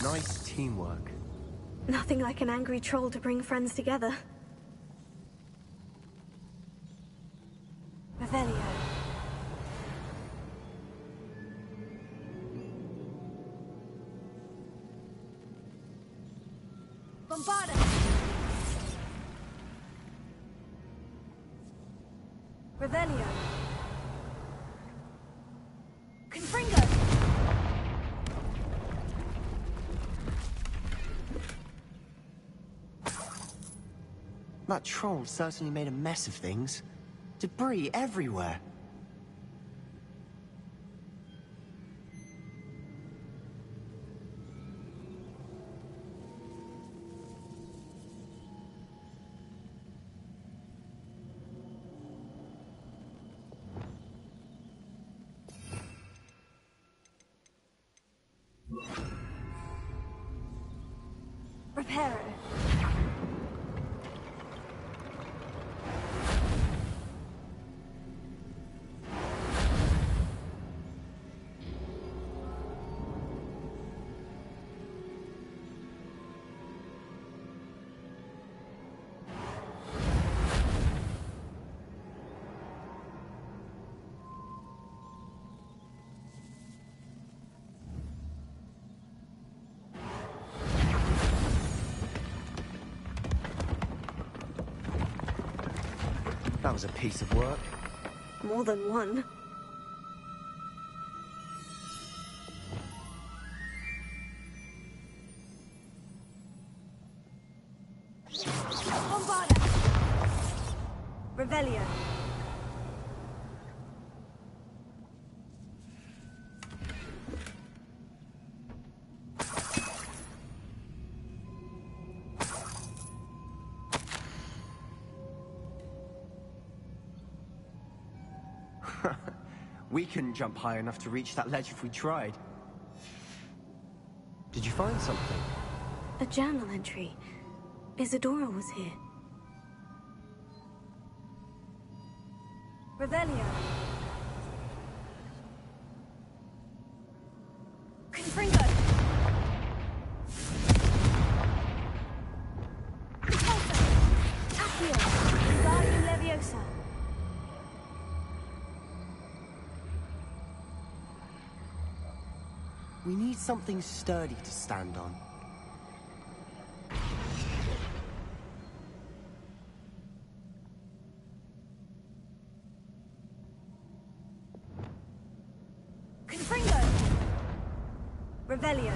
Nice teamwork. Nothing like an angry troll to bring friends together. Revelio. Bombarda! Revelio. Confringo! That troll certainly made a mess of things. Debris everywhere. Reparo. That was a piece of work. More than one. Bombarda! Revelio. We couldn't jump high enough to reach that ledge if we tried. Did you find something? A journal entry. Isadora was here. Revelio. Confringo. Repulsor. Accio. Wingardium Leviosa. We need something sturdy to stand on. Confringo. Revelio.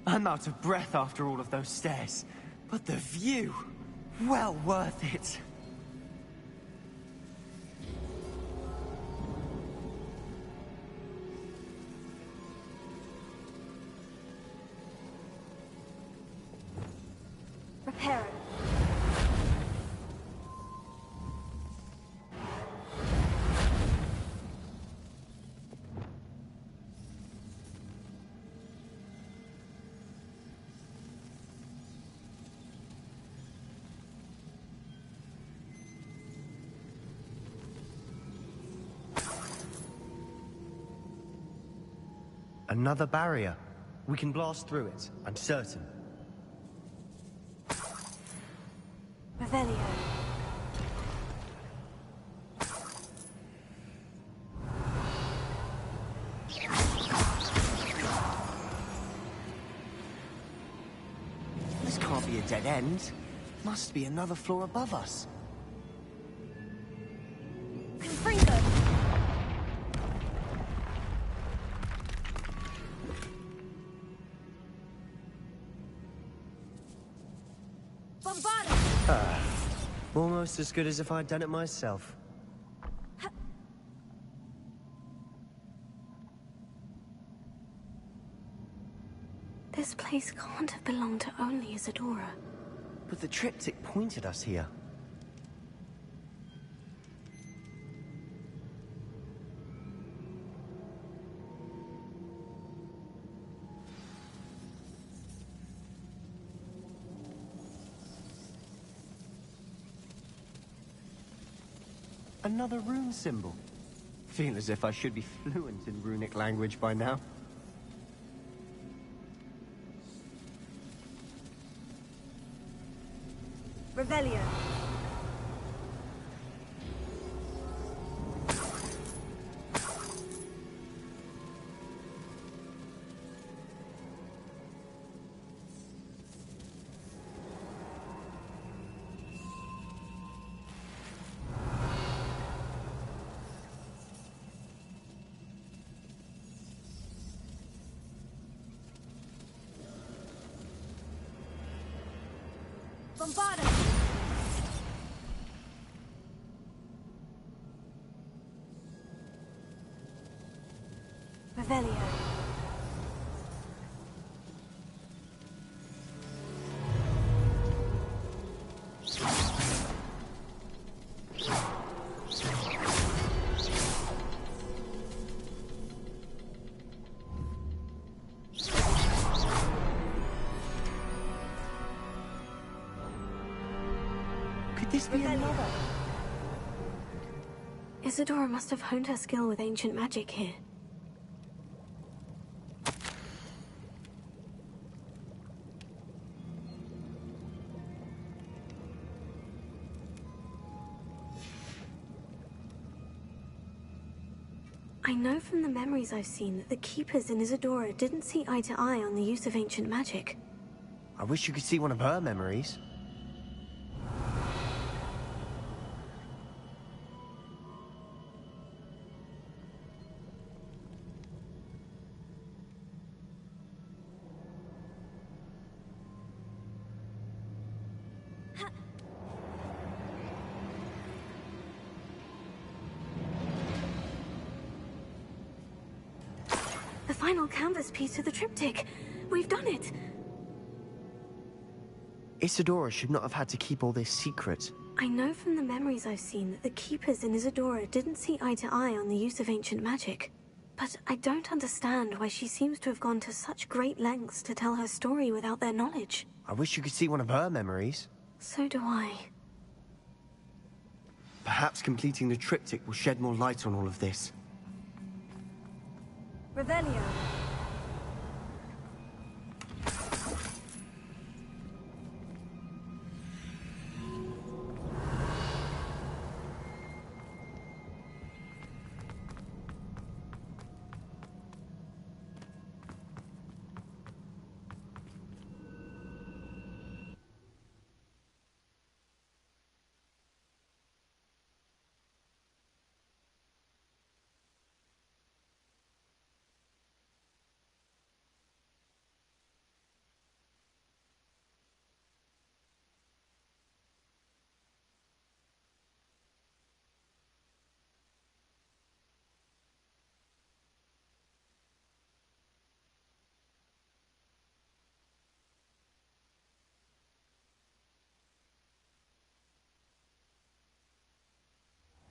I'm out of breath after all of those stairs. But the view! Well worth it. Reparo. Another barrier. We can blast through it, I'm certain. Revelio. This can't be a dead end. Must be another floor above us. Confringo. Bombarda. Almost as good as if I'd done it myself. This place can't have belonged to only Isadora. But the triptych pointed us here. Another rune symbol. Feel as if I should be fluent in runic language by now. Revelio. Bombarda! Revelio. Could this be another? Isadora must have honed her skill with ancient magic here. I know from the memories I've seen that the Keepers in Isadora didn't see eye to eye on the use of ancient magic. I wish you could see one of her memories. The final canvas piece to the triptych. We've done it. Isadora should not have had to keep all this secret. I know from the memories I've seen that the Keepers in Isadora didn't see eye to eye on the use of ancient magic. But I don't understand why she seems to have gone to such great lengths to tell her story without their knowledge. I wish you could see one of her memories. So do I. Perhaps completing the triptych will shed more light on all of this. Revelio.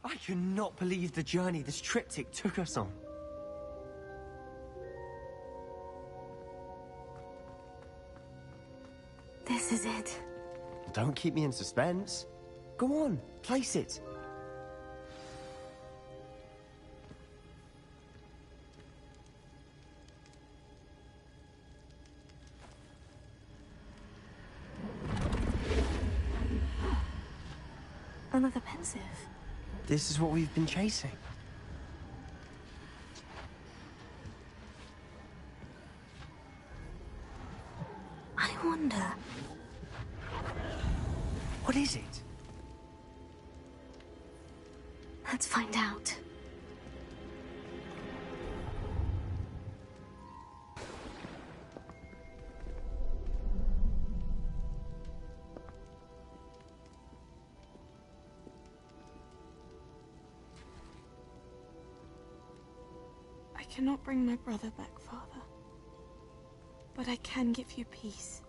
I cannot believe the journey this triptych took us on. This is it. Don't keep me in suspense. Go on, place it. Another pensive. This is what we've been chasing. I wonder. What is it? Let's find out. I cannot bring my brother back, Father. But I can give you peace.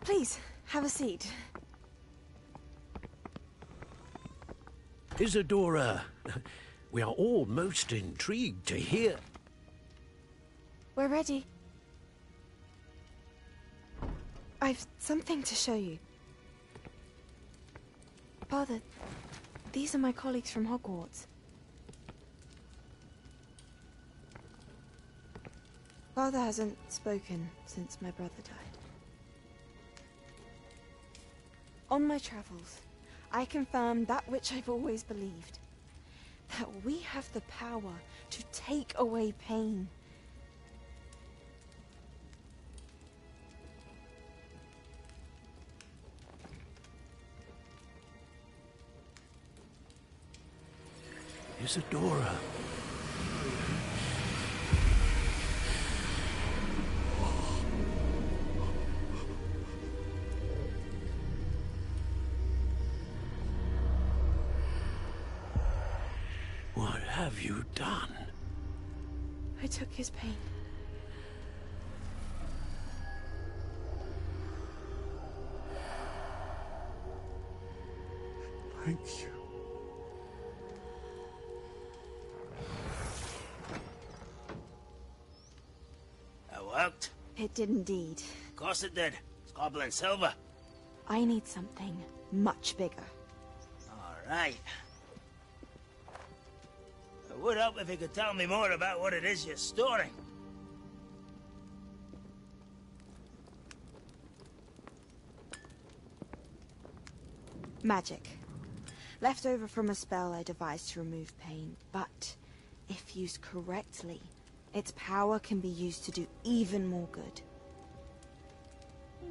Please, have a seat. Isadora, we are all most intrigued to hear. We're ready. I've something to show you. Father, these are my colleagues from Hogwarts. Father hasn't spoken since my brother died. On my travels, I confirmed that which I've always believed. That we have the power to take away pain. Isadora. What have you done? I took his pain. Thank you. That worked? It did indeed. Of course it did. It's goblin silver. I need something much bigger. All right. It would help if you could tell me more about what it is you're storing. Magic. Left over from a spell I devised to remove pain, but if used correctly, its power can be used to do even more good.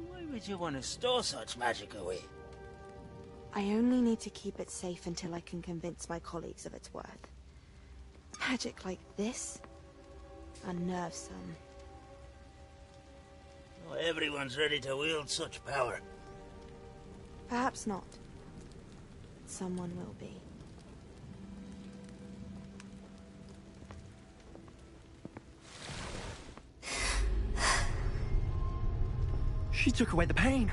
Why would you want to store such magic away? I only need to keep it safe until I can convince my colleagues of its worth. Magic like this unnerves some. Not everyone's ready to wield such power. Perhaps not. Someone will be. She took away the pain.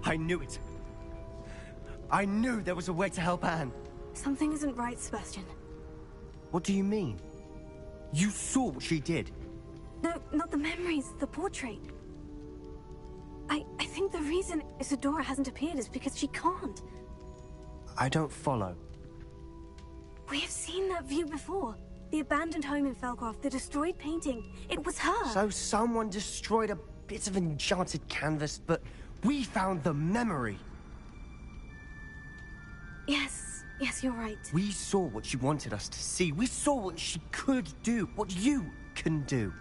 I knew it. I knew there was a way to help Anne. Something isn't right, Sebastian. What do you mean? You saw what she did. No, not the memories, the portrait. I think the reason Isadora hasn't appeared is because she can't. I don't follow. We have seen that view before. The abandoned home in Felcroft, the destroyed painting. It was her. So someone destroyed a bit of enchanted canvas, but we found the memory. Yes, you're right. We saw what she wanted us to see. We saw what she could do, what you can do.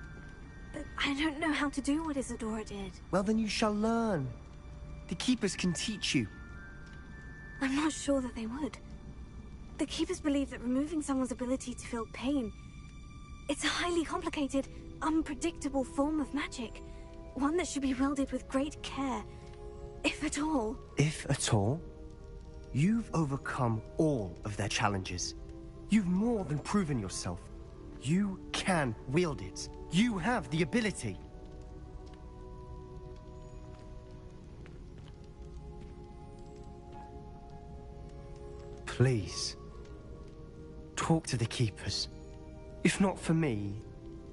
But I don't know how to do what Isadora did. Well, then you shall learn. The Keepers can teach you. I'm not sure that they would. The Keepers believe that removing someone's ability to feel pain, it's a highly complicated, unpredictable form of magic. One that should be wielded with great care, if at all. If at all? You've overcome all of their challenges. You've more than proven yourself. You can wield it. You have the ability. Please, talk to the Keepers. If not for me,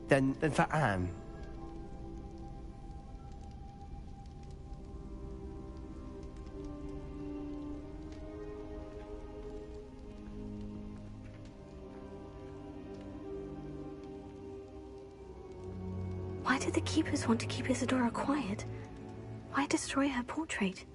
then for Anne. Why did the Keepers want to keep Isadora quiet? Why destroy her portrait?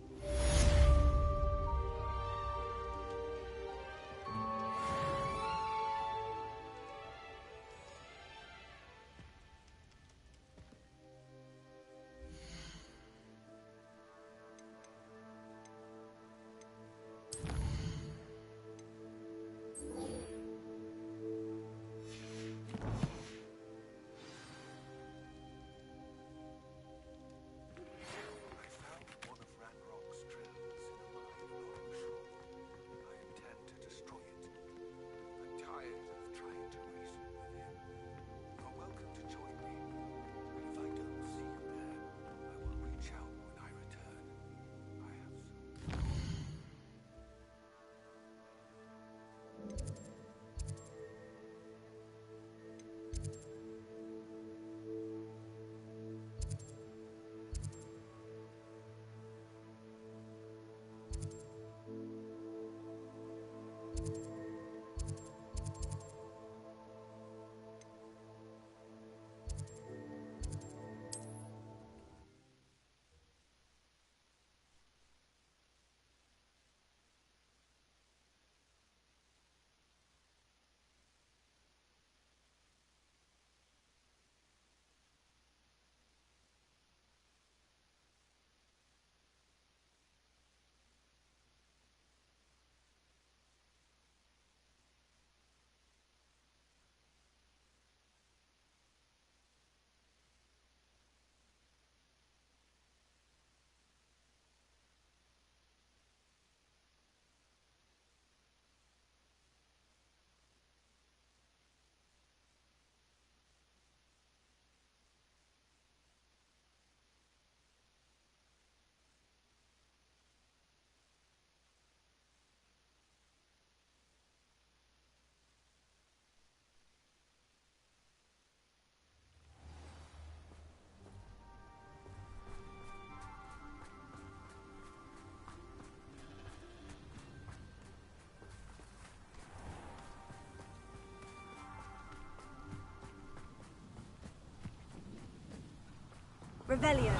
Revelio.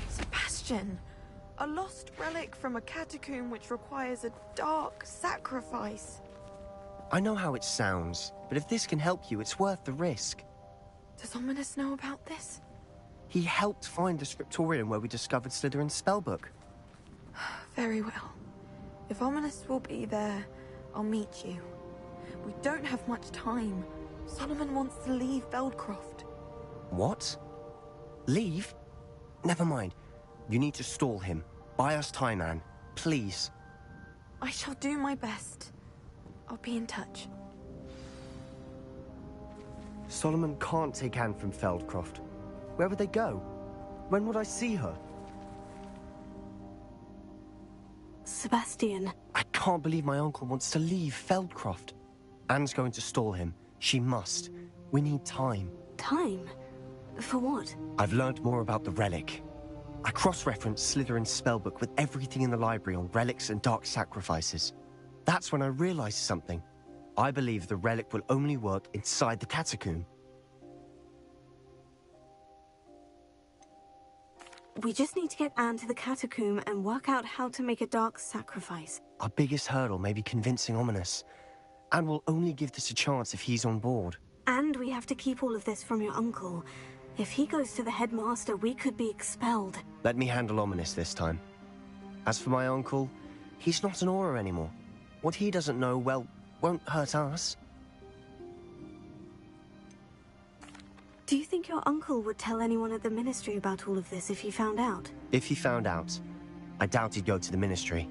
Sebastian, a lost relic from a catacomb which requires a dark sacrifice. I know how it sounds, but if this can help you, it's worth the risk. Does Ominous know about this? He helped find the scriptorium where we discovered Slytherin's spellbook. Very well. If Ominous will be there, I'll meet you. We don't have much time. Solomon wants to leave Feldcroft. What? Leave? Never mind. You need to stall him. Buy us time, Anne. Please. I shall do my best. I'll be in touch. Solomon can't take Anne from Feldcroft. Where would they go? When would I see her? Sebastian. I can't believe my uncle wants to leave Feldcroft. Anne's going to stall him. She must. We need time. Time? For what? I've learned more about the relic. I cross-referenced Slytherin's spellbook with everything in the library on relics and dark sacrifices. That's when I realized something. I believe the relic will only work inside the catacomb. We just need to get Anne to the catacomb and work out how to make a dark sacrifice. Our biggest hurdle may be convincing Ominous. And we'll only give this a chance if he's on board. And we have to keep all of this from your uncle. If he goes to the headmaster, we could be expelled. Let me handle Ominous this time. As for my uncle, he's not an Auror anymore. What he doesn't know, well, won't hurt us. Do you think your uncle would tell anyone at the Ministry about all of this if he found out? If he found out, I doubt he'd go to the Ministry.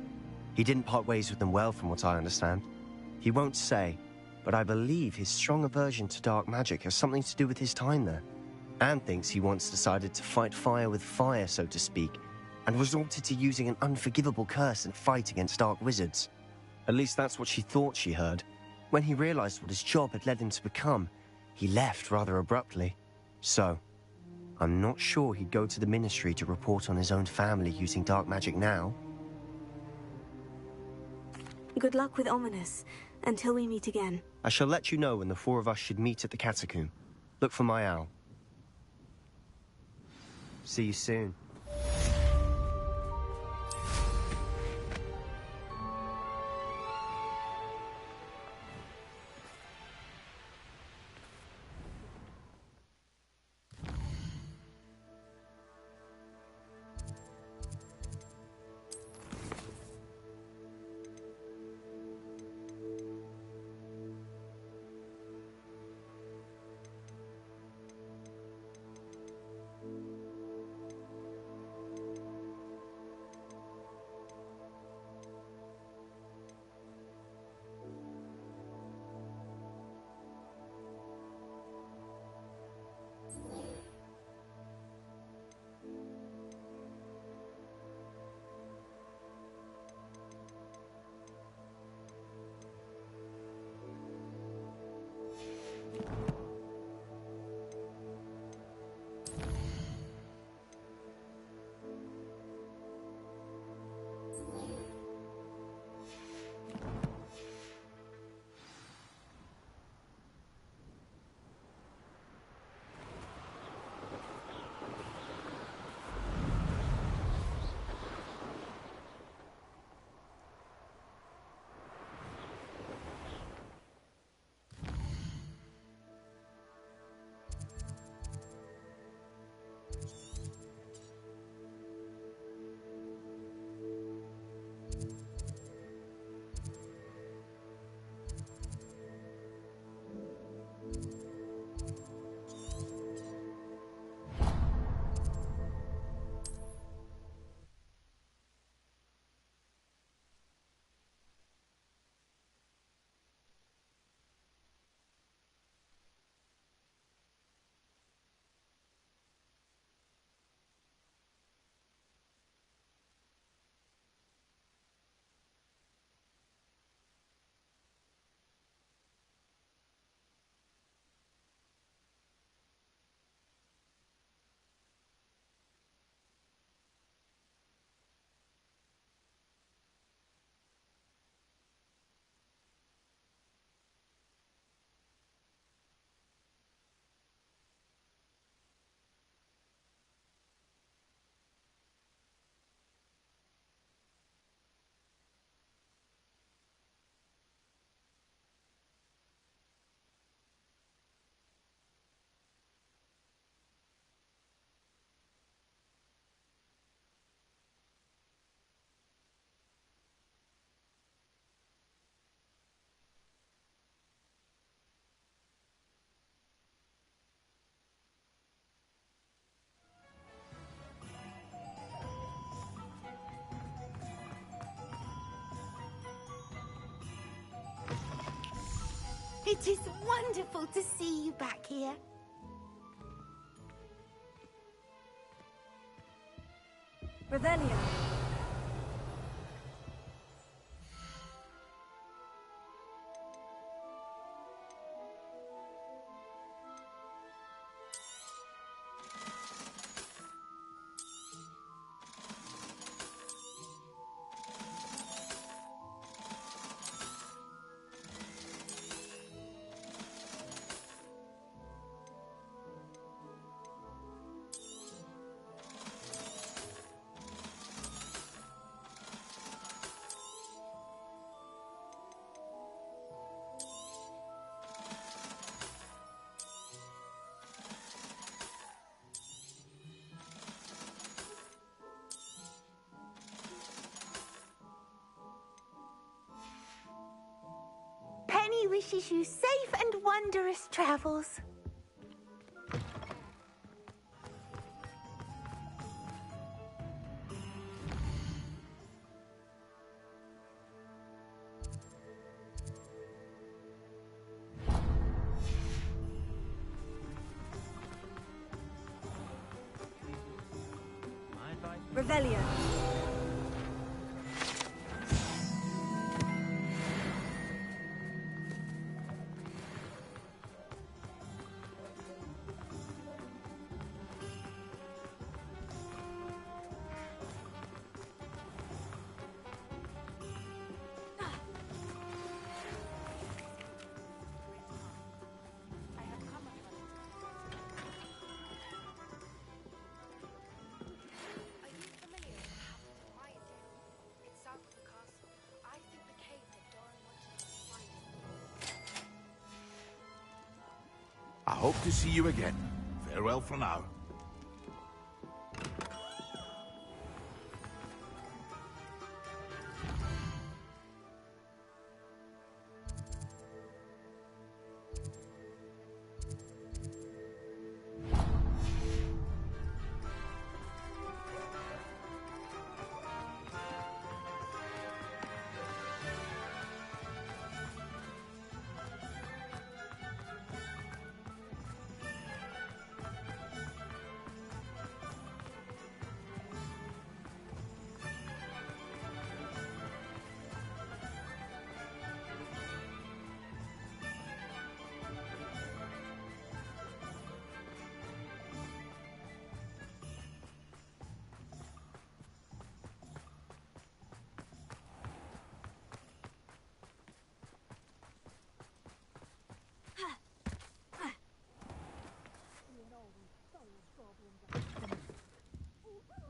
He didn't part ways with them well, from what I understand. He won't say, but I believe his strong aversion to dark magic has something to do with his time there. Anne thinks he once decided to fight fire with fire, so to speak, and resorted to using an unforgivable curse and fight against dark wizards. At least that's what she thought she heard. When he realized what his job had led him to become, he left rather abruptly. So, I'm not sure he'd go to the Ministry to report on his own family using dark magic now. Good luck with Ominous, until we meet again. I shall let you know when the four of us should meet at the catacomb. Look for my owl. See you soon. It is wonderful to see you back here. Revelio. Penny wishes you safe and wondrous travels. Revelio. I hope to see you again. Farewell for now.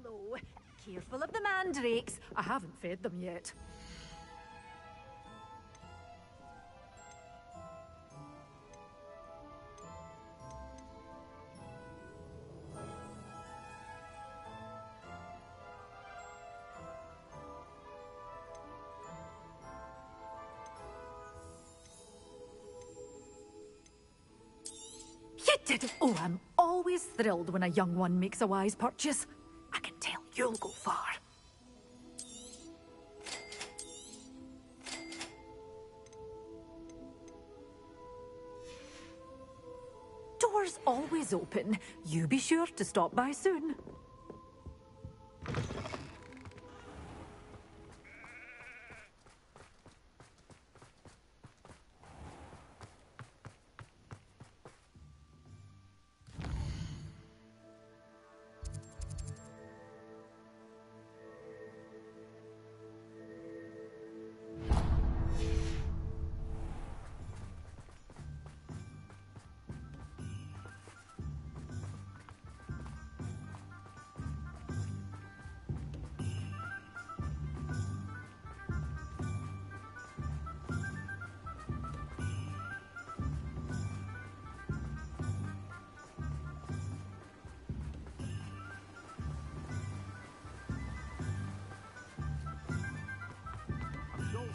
Hello. Careful of the mandrakes. I haven't fed them yet. You did it! Oh, I'm always thrilled when a young one makes a wise purchase. I can tell you'll go far. Doors always open. You be sure to stop by soon.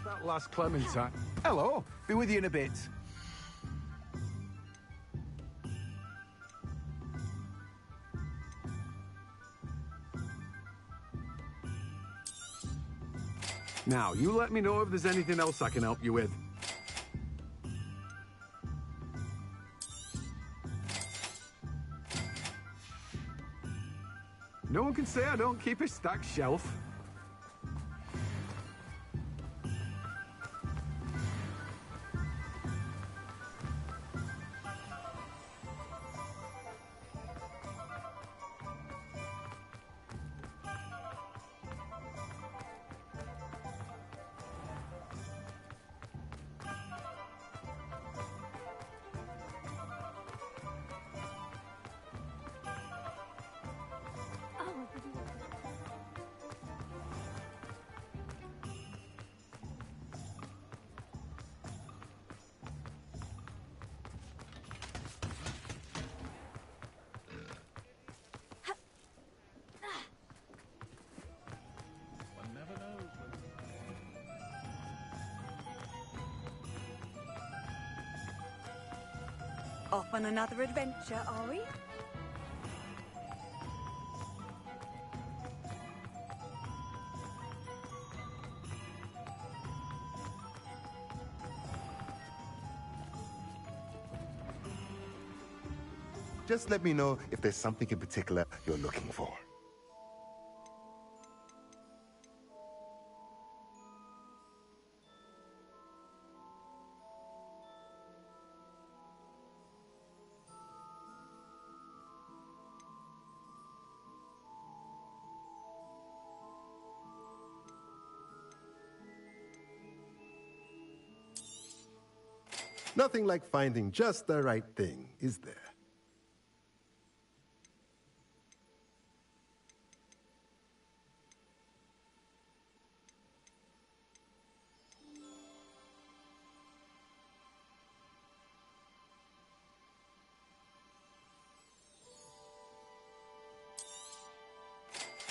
That last Clementine. Hello, be with you in a bit. Now, you let me know if there's anything else I can help you with. No one can say I don't keep a stacked shelf. Off on another adventure, are we? Just let me know if there's something in particular you're looking for. Nothing like finding just the right thing, is there?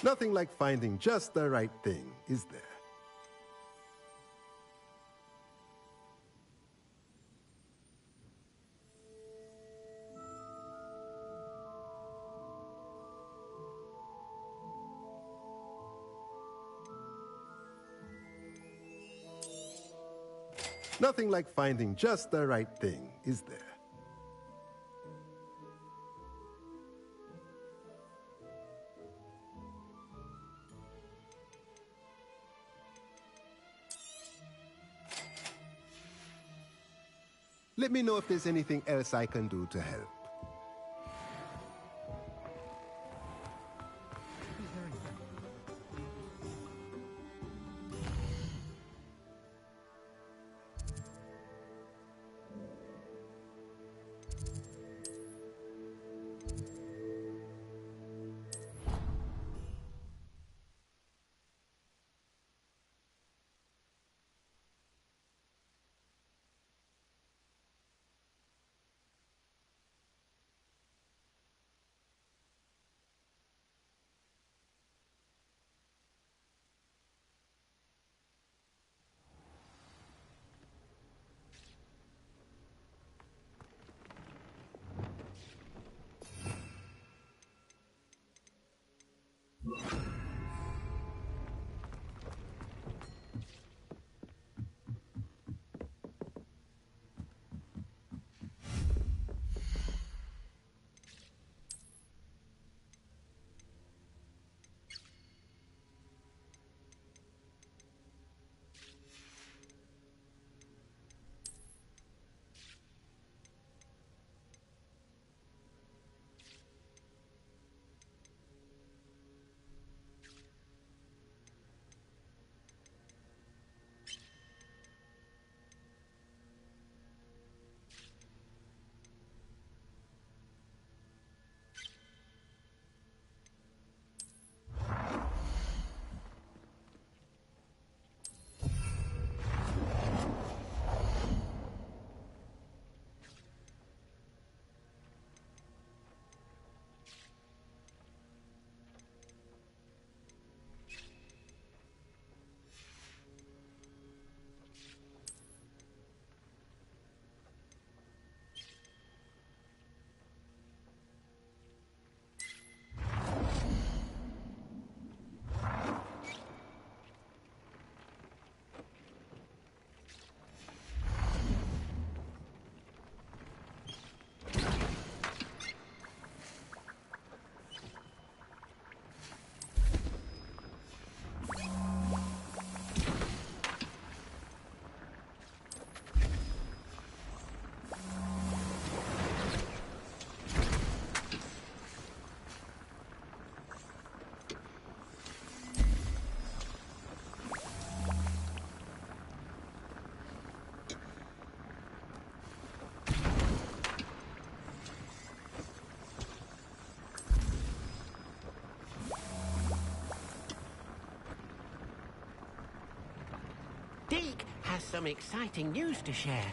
Nothing like finding just the right thing, is there? Nothing like finding just the right thing, is there? Let me know if there's anything else I can do to help. has some exciting news to share.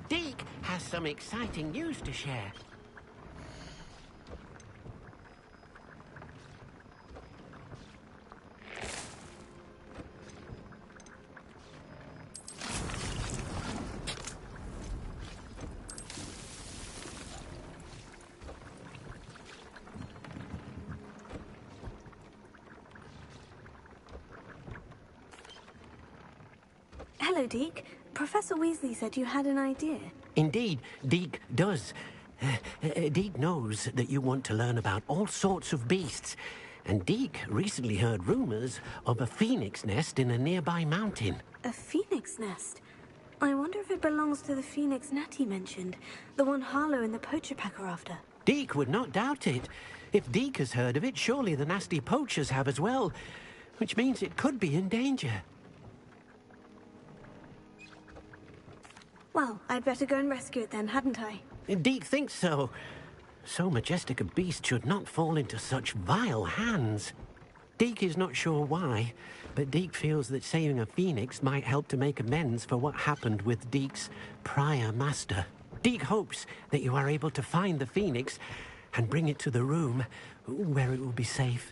Deke has some exciting news to share. Hello, Deke. Professor Weasley said you had an idea. Indeed, Deke does. Deke knows that you want to learn about all sorts of beasts, and Deke recently heard rumors of a phoenix nest in a nearby mountain. A phoenix nest? I wonder if it belongs to the phoenix Natty mentioned, the one Harlow and the poacher pack are after. Deke would not doubt it. If Deke has heard of it, surely the nasty poachers have as well, which means it could be in danger. Well, I'd better go and rescue it then, hadn't I? Deke thinks so. So majestic a beast should not fall into such vile hands. Deke is not sure why, but Deke feels that saving a phoenix might help to make amends for what happened with Deke's prior master. Deke hopes that you are able to find the phoenix and bring it to the room where it will be safe.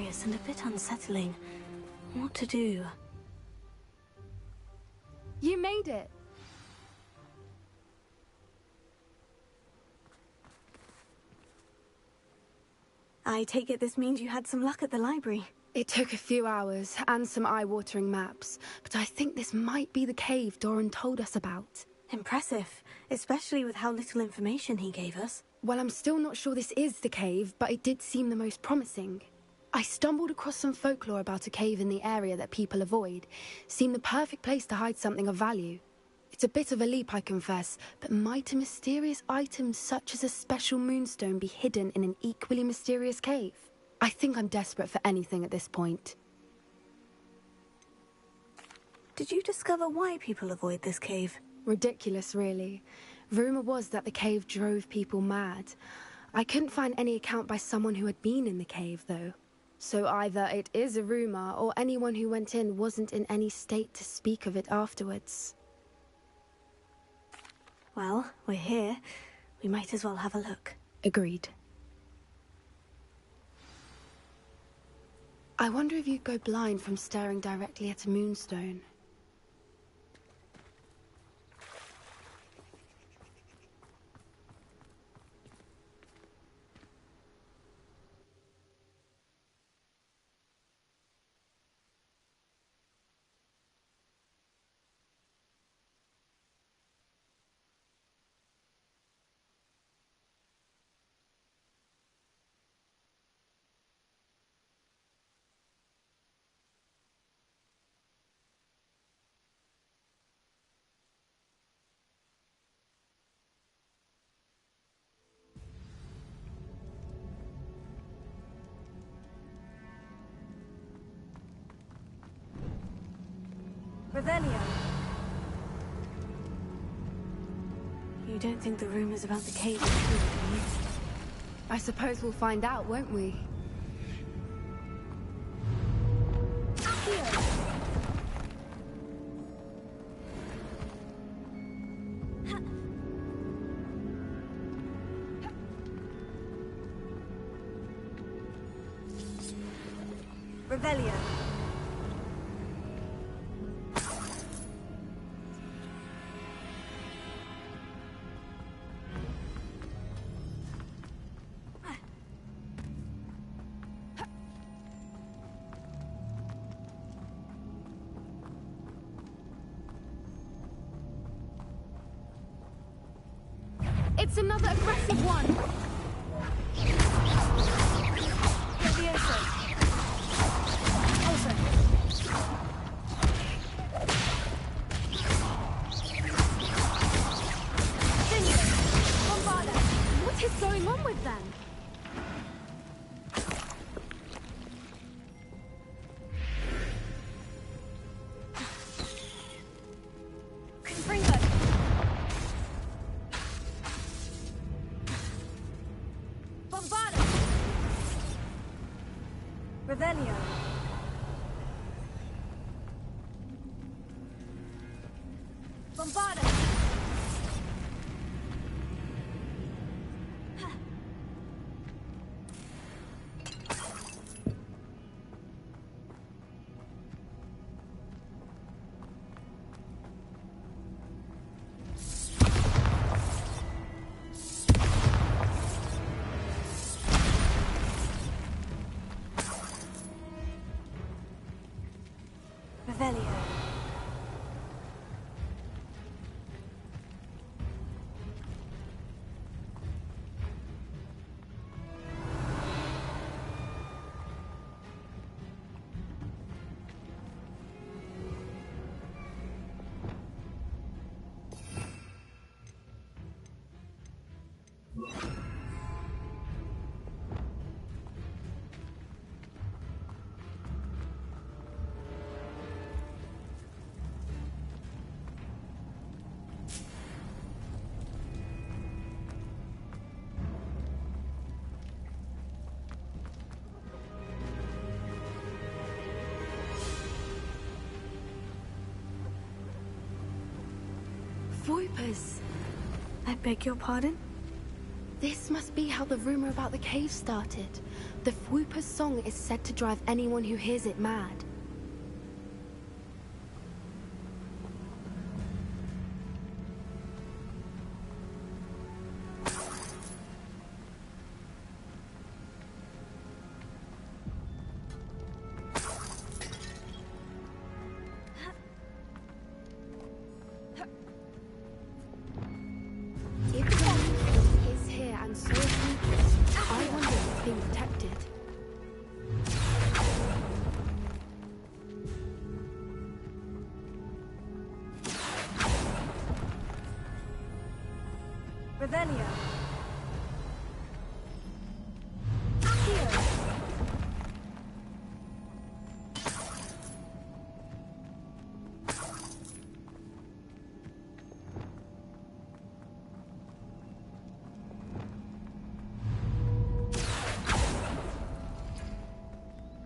mysterious and a bit unsettling. What to do? You made it. I take it this means you had some luck at the library. It took a few hours and some eye-watering maps, but I think this might be the cave Doran told us about. Impressive, especially with how little information he gave us. Well, I'm still not sure this is the cave, but it did seem the most promising. I stumbled across some folklore about a cave in the area that people avoid. Seemed the perfect place to hide something of value. It's a bit of a leap, I confess, but might a mysterious item such as a special moonstone be hidden in an equally mysterious cave? I think I'm desperate for anything at this point. Did you discover why people avoid this cave? Ridiculous, really. Rumor was that the cave drove people mad. I couldn't find any account by someone who had been in the cave, though. So either it is a rumor, or anyone who went in wasn't in any state to speak of it afterwards. Well, we're here. We might as well have a look. Agreed. I wonder if you'd go blind from staring directly at a moonstone. Revelio. You don't think the rumors about the cave are true, do you? I suppose we'll find out, won't we? Revelio. It's another aggressive one! What is going on with them? Revelio. Bombarda! Revelio. Voipers. I beg your pardon? This must be how the rumor about the cave started. The Fwooper's song is said to drive anyone who hears it mad. Revelio.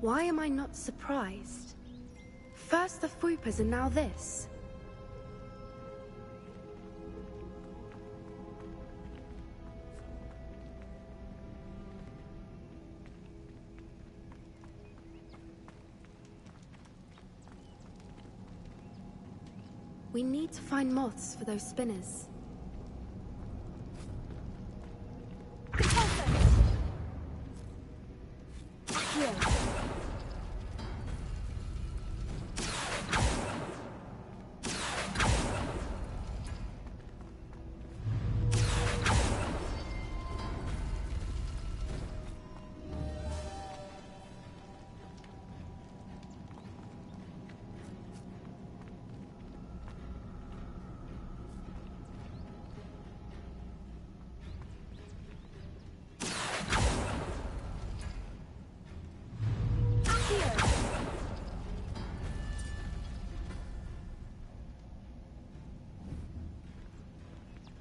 Why am I not surprised? First the Fwoopers and now this. We need to find moths for those spinners.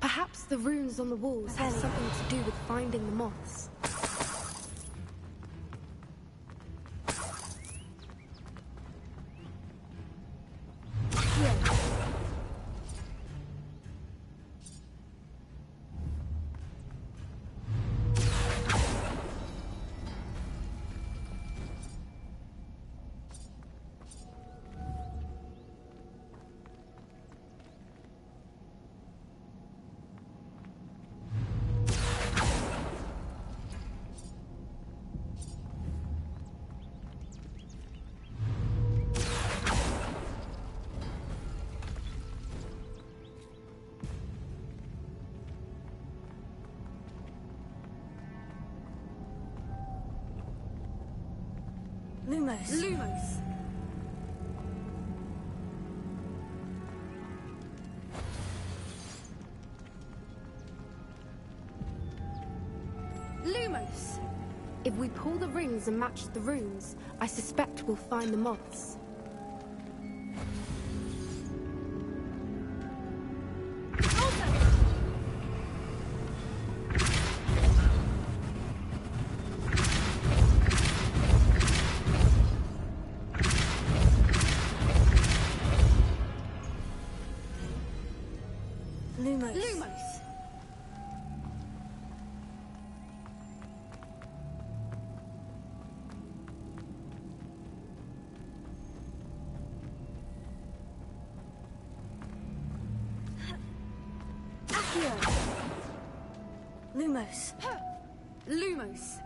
Perhaps the runes on the walls have something to do with finding the moths. Lumos. Lumos. Lumos! If we pull the rings and match the runes, I suspect we'll find the moths. Lumos. Lumos! Lumos. Lumos!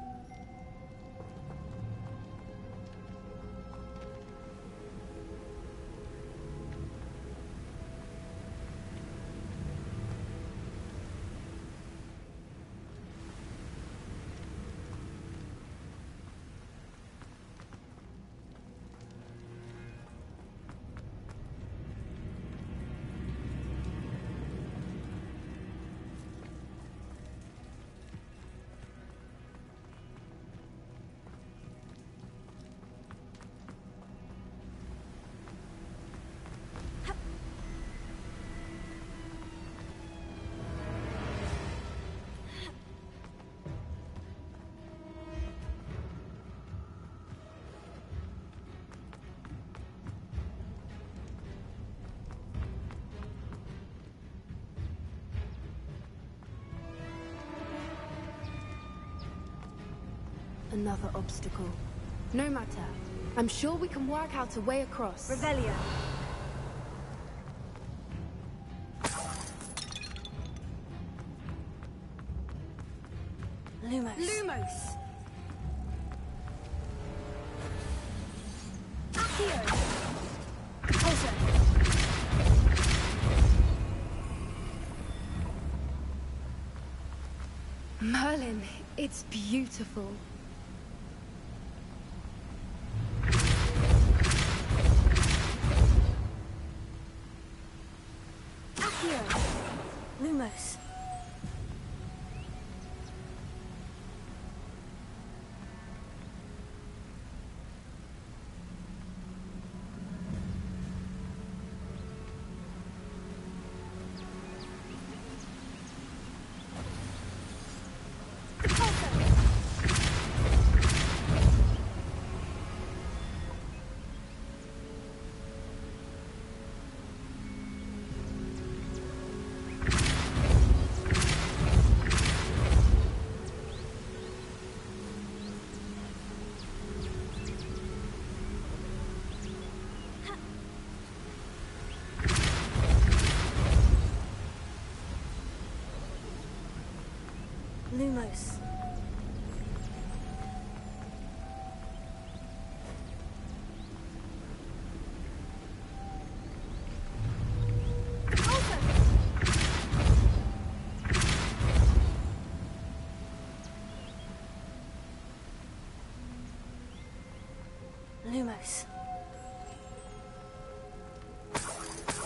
another obstacle. No matter. I'm sure we can work out a way across. Revelio. Lumos. Lumos! Accio. Pulsar. Merlin, it's beautiful. Accio. Lumos. Lumos. Lumos.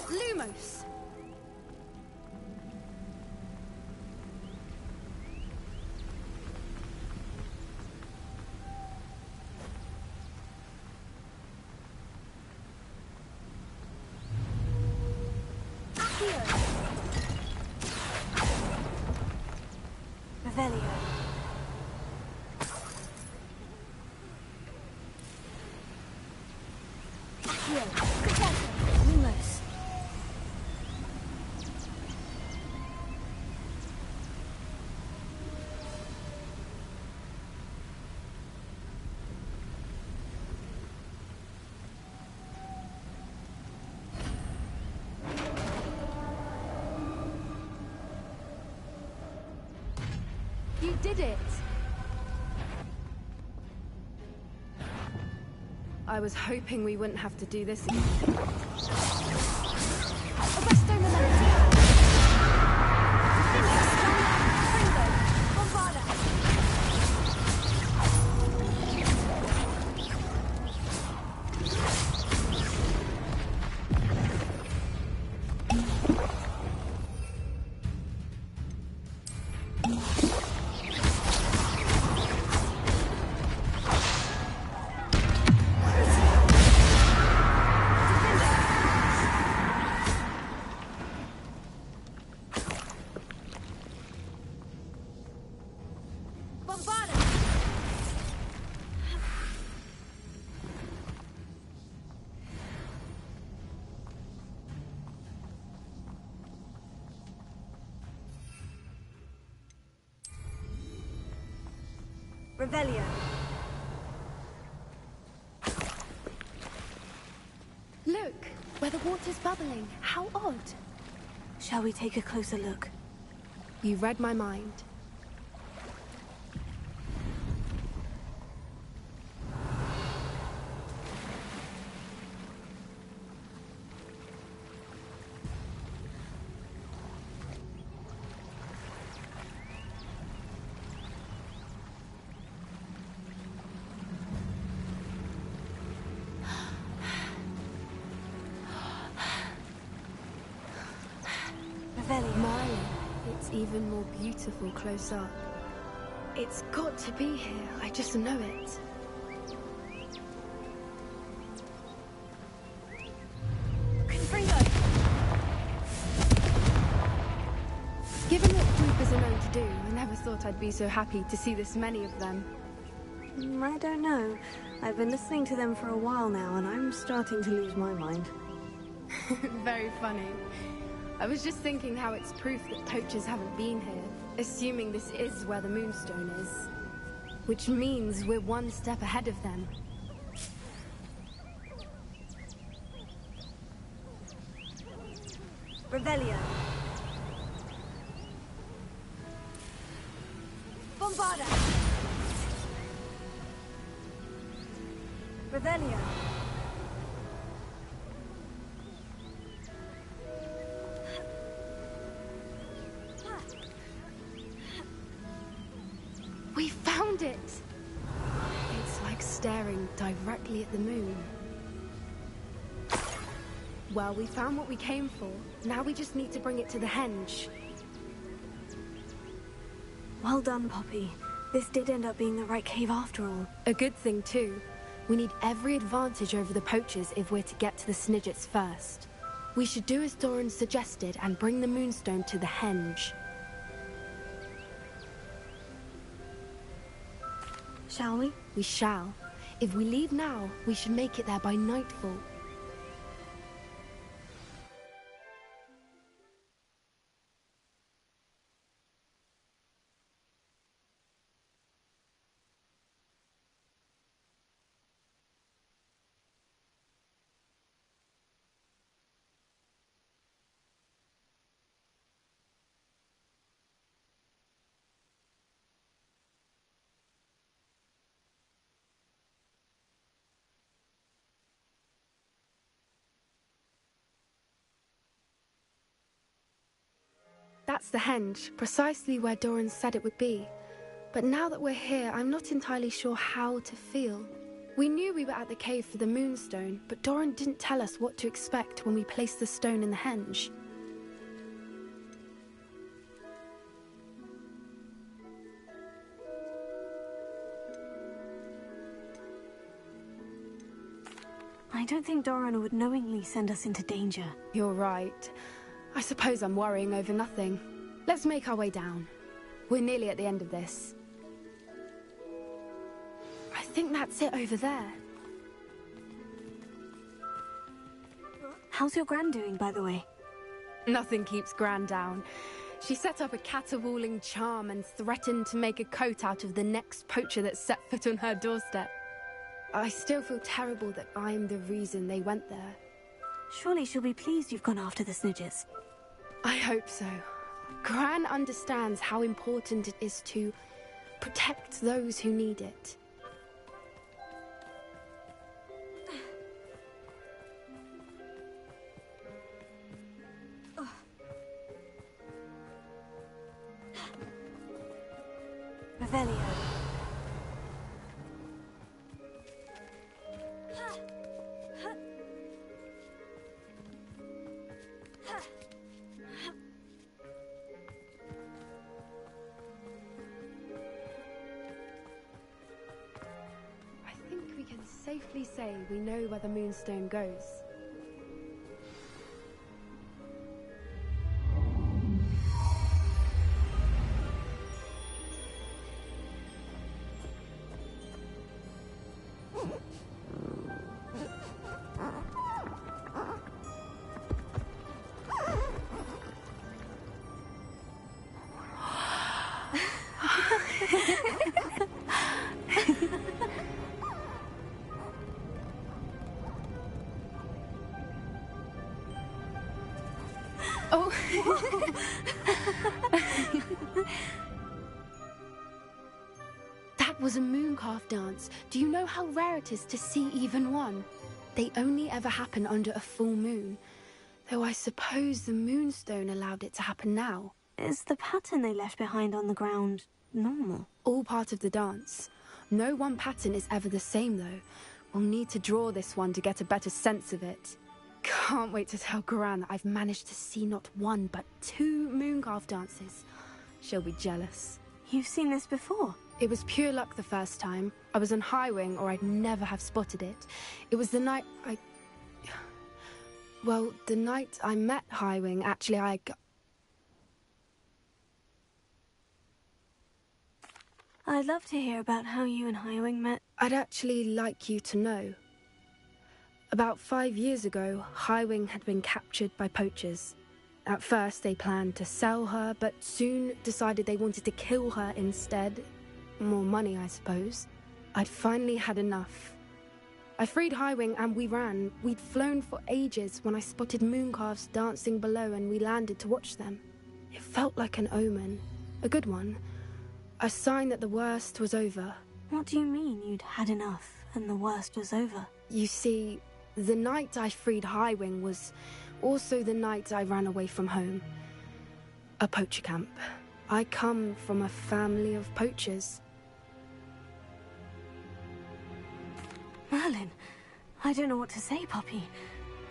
Lumos! Revelio. Accio. Lumos. You did it! I was hoping we wouldn't have to do this again. Arresto Memento! Bombarda! Revelio. Look, where the water's bubbling. How odd. Shall we take a closer look? You read my mind. Marley, it's even more beautiful close up. It's got to be here, I just know it. Confringo! Given what creepers are known to do, I never thought I'd be so happy to see this many of them. I don't know. I've been listening to them for a while now, and I'm starting to lose my mind. Very funny. I was just thinking how it's proof that poachers haven't been here, assuming this is where the Moonstone is. which means we're one step ahead of them. Revelio. Bombarda. Revelio. We found it! It's like staring directly at the moon. Well, we found what we came for. Now we just need to bring it to the henge. Well done, Poppy. This did end up being the right cave after all. A good thing, too. We need every advantage over the poachers if we're to get to the Snidgets first. We should do as Doran suggested and bring the moonstone to the henge. Shall we? We shall. If we leave now, we should make it there by nightfall. That's the henge, precisely where Doran said it would be. But now that we're here, I'm not entirely sure how to feel. We knew we were at the cave for the moonstone, but Doran didn't tell us what to expect when we placed the stone in the henge. I don't think Doran would knowingly send us into danger. You're right. I suppose I'm worrying over nothing. Let's make our way down. We're nearly at the end of this. I think that's it over there. How's your Gran doing, by the way? Nothing keeps Gran down. She set up a caterwauling charm and threatened to make a coat out of the next poacher that set foot on her doorstep. I still feel terrible that I'm the reason they went there. Surely she'll be pleased you've gone after the Snidgets. I hope so. Gran understands how important it is to protect those who need it. Revelio. I think we can safely say we know where the moonstone goes. Oh. That was a mooncalf dance. Do you know how rare it is to see even one? They only ever happen under a full moon. Though I suppose the moonstone allowed it to happen now. Is the pattern they left behind on the ground normal? All part of the dance. No one pattern is ever the same, though. We'll need to draw this one to get a better sense of it. Can't wait to tell Gran that I've managed to see not one, but 2 mooncalf dances. She'll be jealous. You've seen this before? It was pure luck the first time. I was on Highwing, or I'd never have spotted it. It was the night Well, the night I met Highwing, actually, I'd love to hear about how you and Highwing met. I'd actually like you to know. About 5 years ago, Highwing had been captured by poachers. At first, they planned to sell her, but soon decided they wanted to kill her instead. More money, I suppose. I'd finally had enough. I freed Highwing and we ran. We'd flown for ages when I spotted mooncalves dancing below and we landed to watch them. It felt like an omen. A good one. A sign that the worst was over. What do you mean you'd had enough and the worst was over? You see, the night I freed Highwing was also the night I ran away from home. A poacher camp. I come from a family of poachers. Merlin, I don't know what to say, Poppy.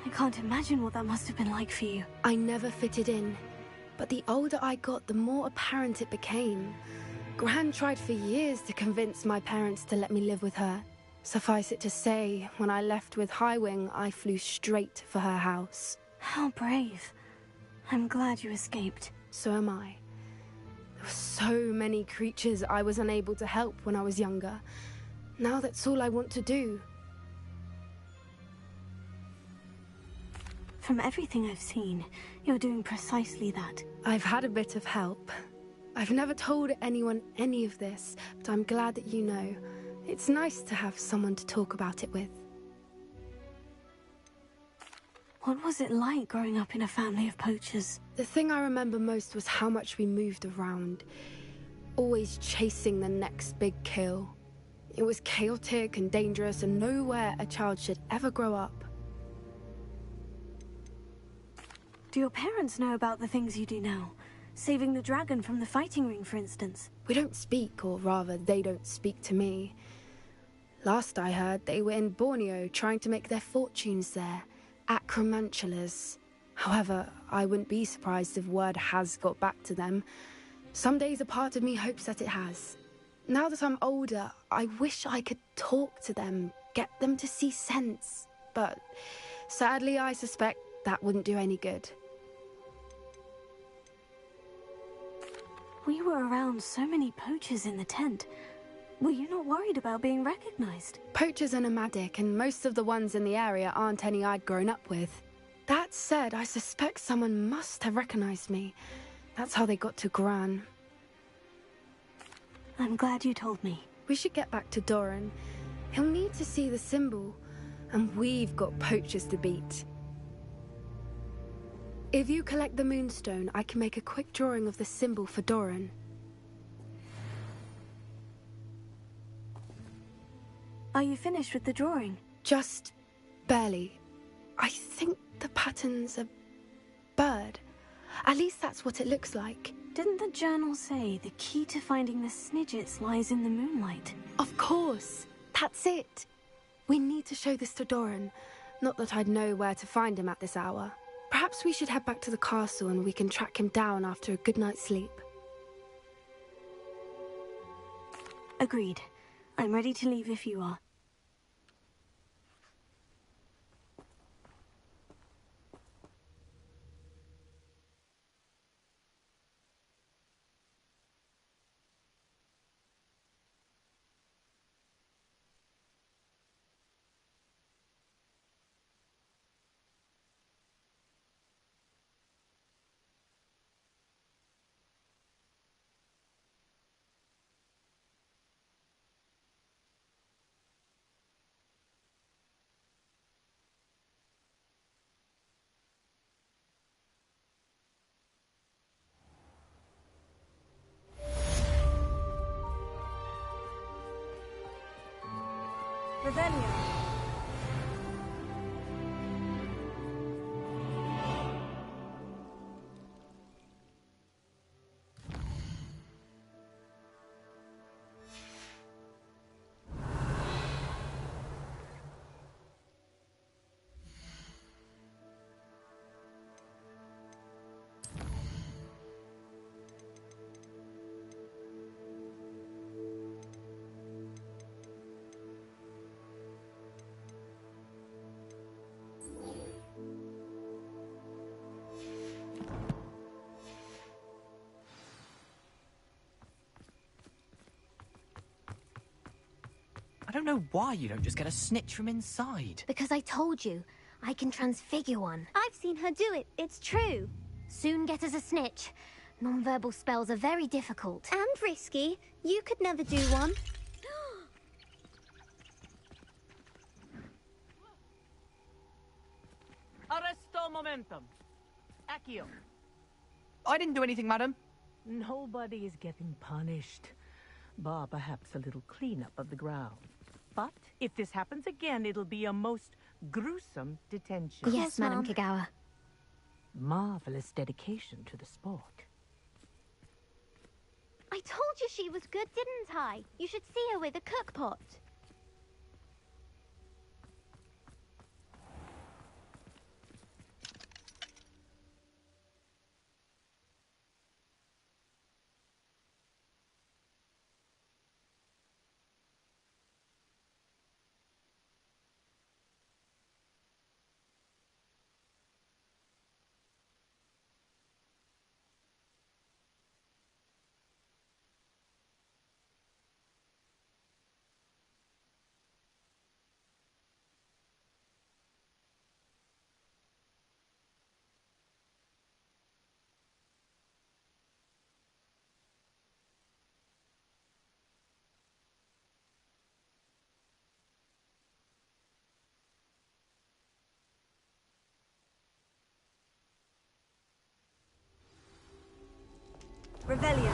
I can't imagine what that must have been like for you. I never fitted in, but the older I got, the more apparent it became. Gran tried for years to convince my parents to let me live with her. Suffice it to say, when I left with Highwing, I flew straight for her house. How brave. I'm glad you escaped. So am I. There were so many creatures I was unable to help when I was younger. Now that's all I want to do. From everything I've seen, you're doing precisely that. I've had a bit of help. I've never told anyone any of this, but I'm glad that you know. It's nice to have someone to talk about it with. What was it like growing up in a family of poachers? The thing I remember most was how much we moved around. Always chasing the next big kill. It was chaotic and dangerous and nowhere a child should ever grow up. Do your parents know about the things you do now? Saving the dragon from the fighting ring, for instance? We don't speak, or rather, they don't speak to me. Last I heard, they were in Borneo trying to make their fortunes there. Acromantulas. However, I wouldn't be surprised if word has got back to them. Some days a part of me hopes that it has. Now that I'm older, I wish I could talk to them, get them to see sense. But sadly, I suspect that wouldn't do any good. We were around so many poachers in the tent. Were you not worried about being recognized? Poachers are nomadic, and most of the ones in the area aren't any I'd grown up with. That said, I suspect someone must have recognized me. That's how they got to Gran. I'm glad you told me. We should get back to Doran. He'll need to see the symbol, and we've got poachers to beat. If you collect the moonstone, I can make a quick drawing of the symbol for Doran. Are you finished with the drawing? Just barely. I think the pattern's a bird. At least that's what it looks like. Didn't the journal say the key to finding the Snidgets lies in the moonlight? Of course. That's it. We need to show this to Doran. Not that I'd know where to find him at this hour. Perhaps we should head back to the castle and we can track him down after a good night's sleep. Agreed. I'm ready to leave if you are. Revelio. I don't know why you don't just get a snitch from inside. Because I told you, I can transfigure one. I've seen her do it, it's true. Soon get us a snitch. Non-verbal spells are very difficult. And risky. You could never do one. Arresto momentum. Accio. I didn't do anything, madam. Nobody is getting punished. Bar perhaps a little cleanup of the ground. But if this happens again, it'll be a most gruesome detention. Yes, Madam Kagawa. Marvelous dedication to the sport. I told you she was good, didn't I? You should see her with a cook pot. Revelio.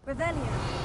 Revelio.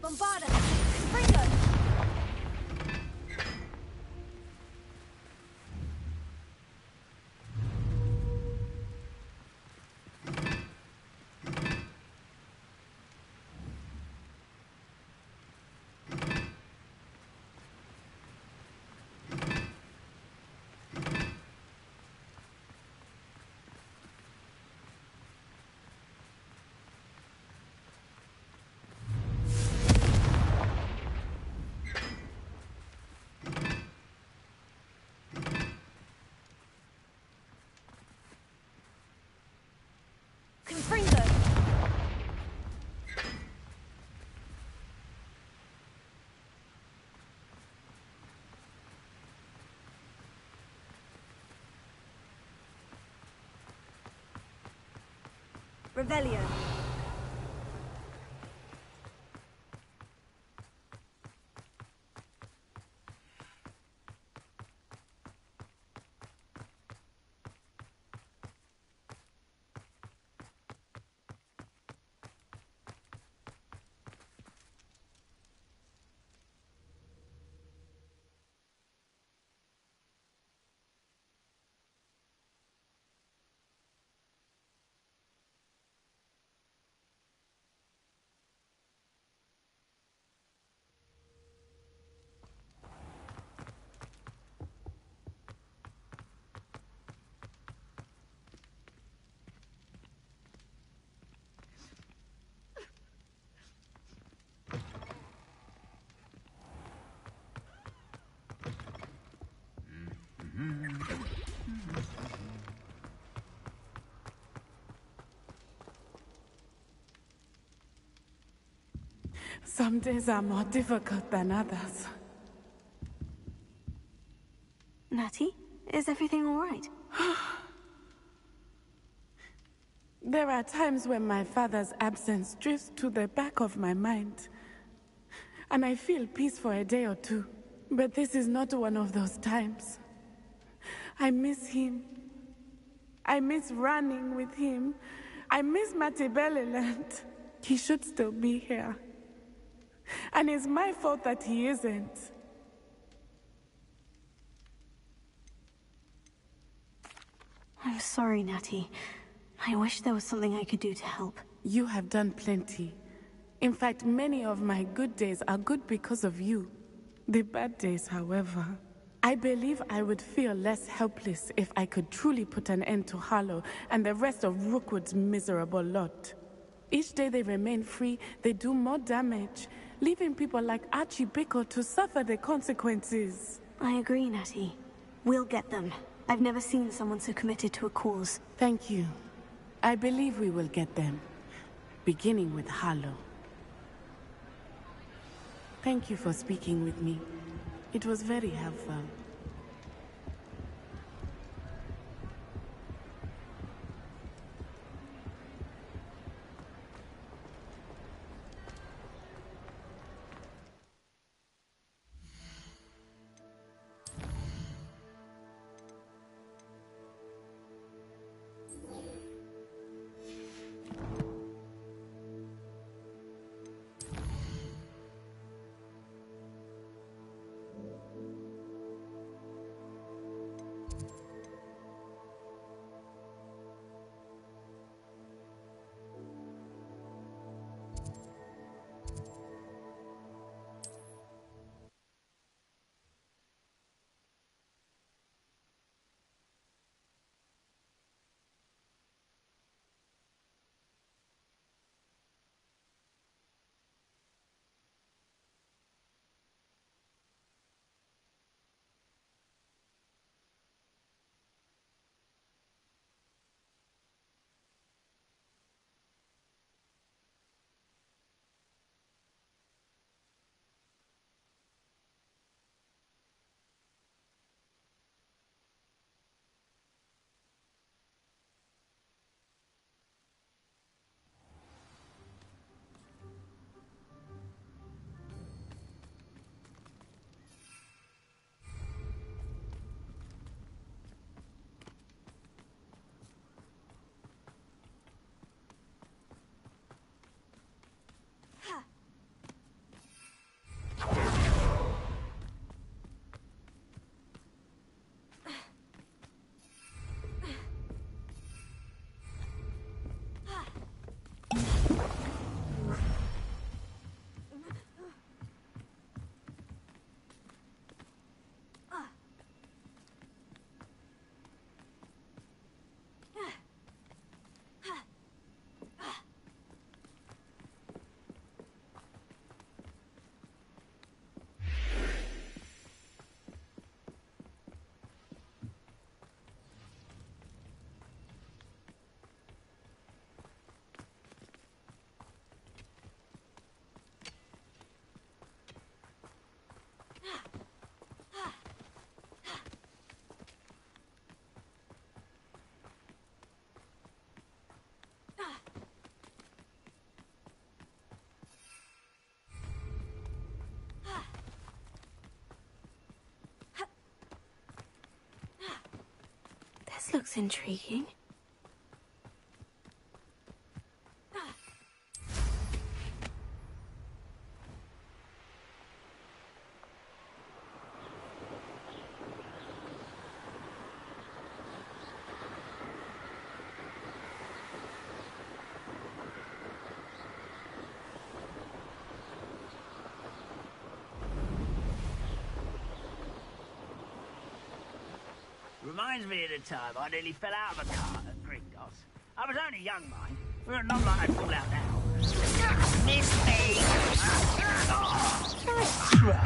Bombarda! Springo! Revelio. Some days are more difficult than others. Natty, is everything all right? There are times when my father's absence drifts to the back of my mind, and I feel peace for a day or two. But this is not one of those times. I miss him. I miss running with him. I miss Matibeleland. He should still be here. And it's my fault that he isn't. I'm sorry, Natty. I wish there was something I could do to help. You have done plenty. In fact, many of my good days are good because of you. The bad days, however, I believe I would feel less helpless if I could truly put an end to Harlow and the rest of Rookwood's miserable lot. Each day they remain free, they do more damage, leaving people like Archie Bickle to suffer the consequences. I agree, Natty. We'll get them. I've never seen someone so committed to a cause. Thank you. I believe we will get them, beginning with Harlow. Thank you for speaking with me. It was very helpful. looks intriguing. Reminds me of the time I nearly fell out of a cart at Gringotts. I was only young, mind. Well, not like I'd fall out now. Miss me! Nice try.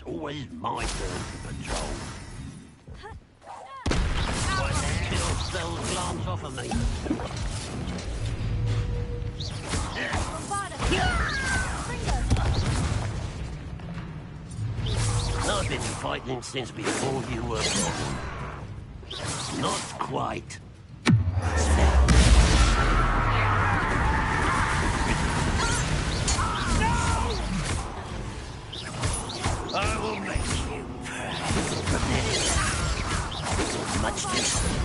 Always my turn to patrol. Why the kill spells glance off of me? I've been fighting since before you were born. Not quite. I will make you proud. Much different.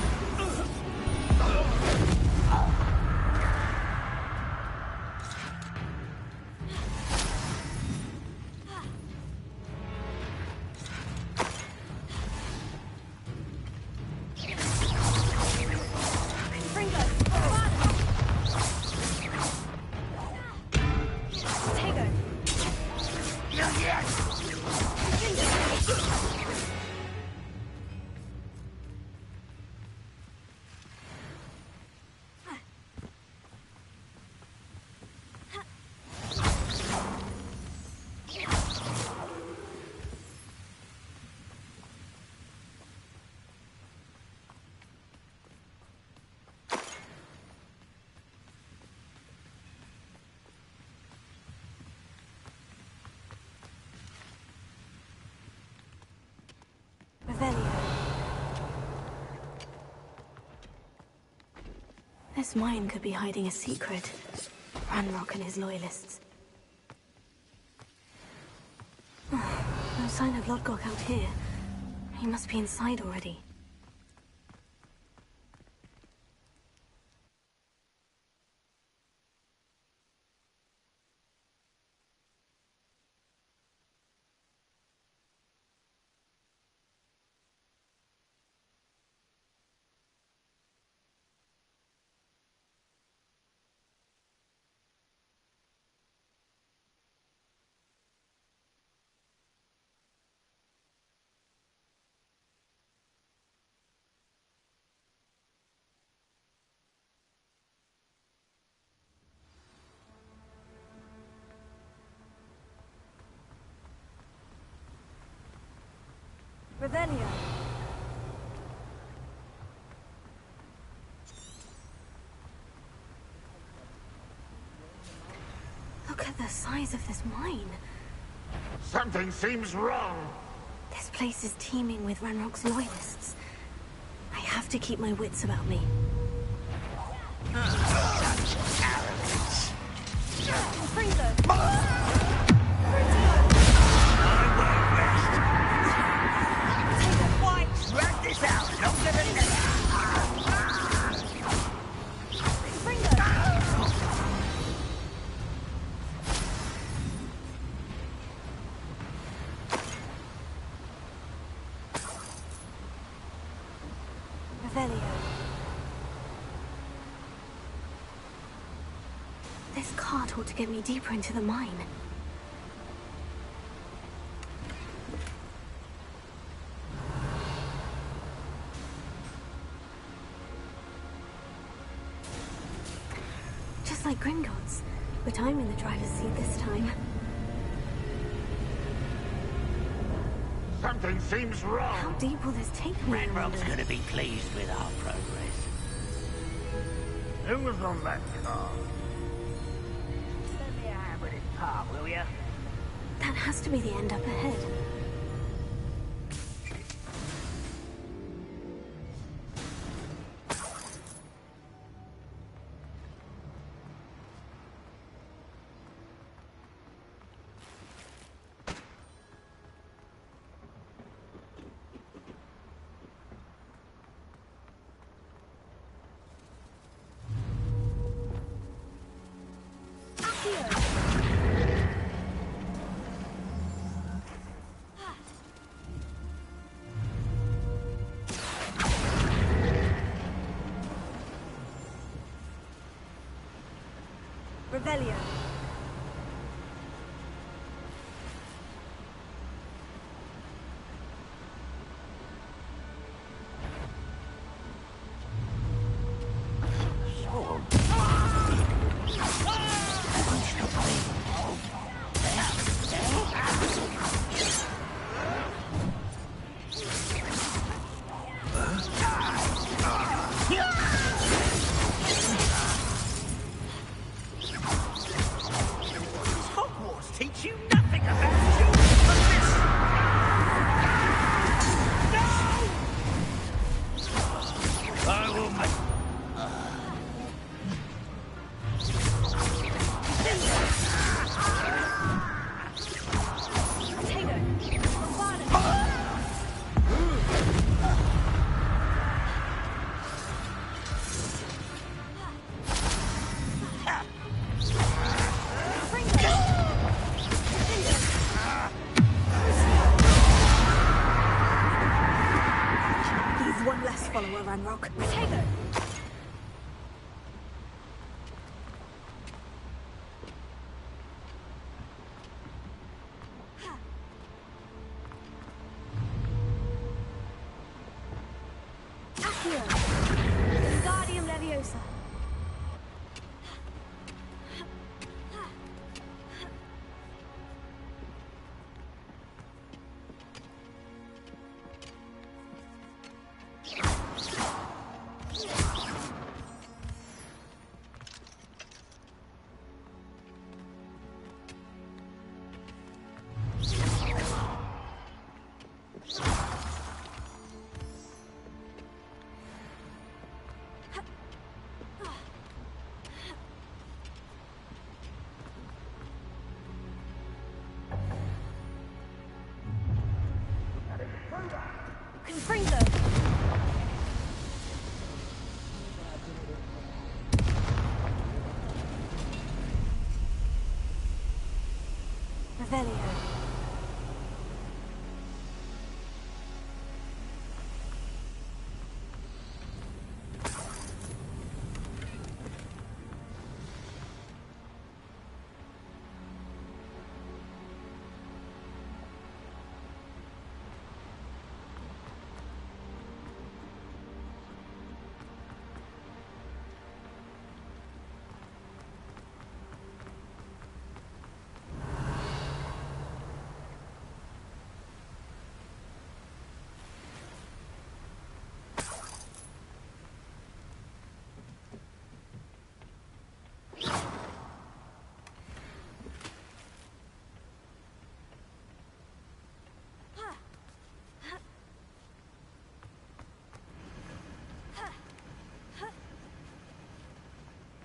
This mine could be hiding a secret. Ranrock and his loyalists. No sign of Lodgok out here. He must be inside already. Revelio. Look at the size of this mine. Something seems wrong. This place is teeming with Ranrock's loyalists. I have to keep my wits about me. I Revelio. This cart ought to get me deeper into the mine. Just like Gringotts, but I'm in the driver's seat this time. Something seems wrong. How deep will this take me? Ranrock's going to be pleased with our progress. Who was on that car? Lend me a hand with his part, will you? That has to be the end up ahead. Revelio. Hogwarts teach you nothing about children from this. No! I will make... He's one less follower, Ranrock. Potato! Accio! Wingardium Leviosa! Confringo! Revelio.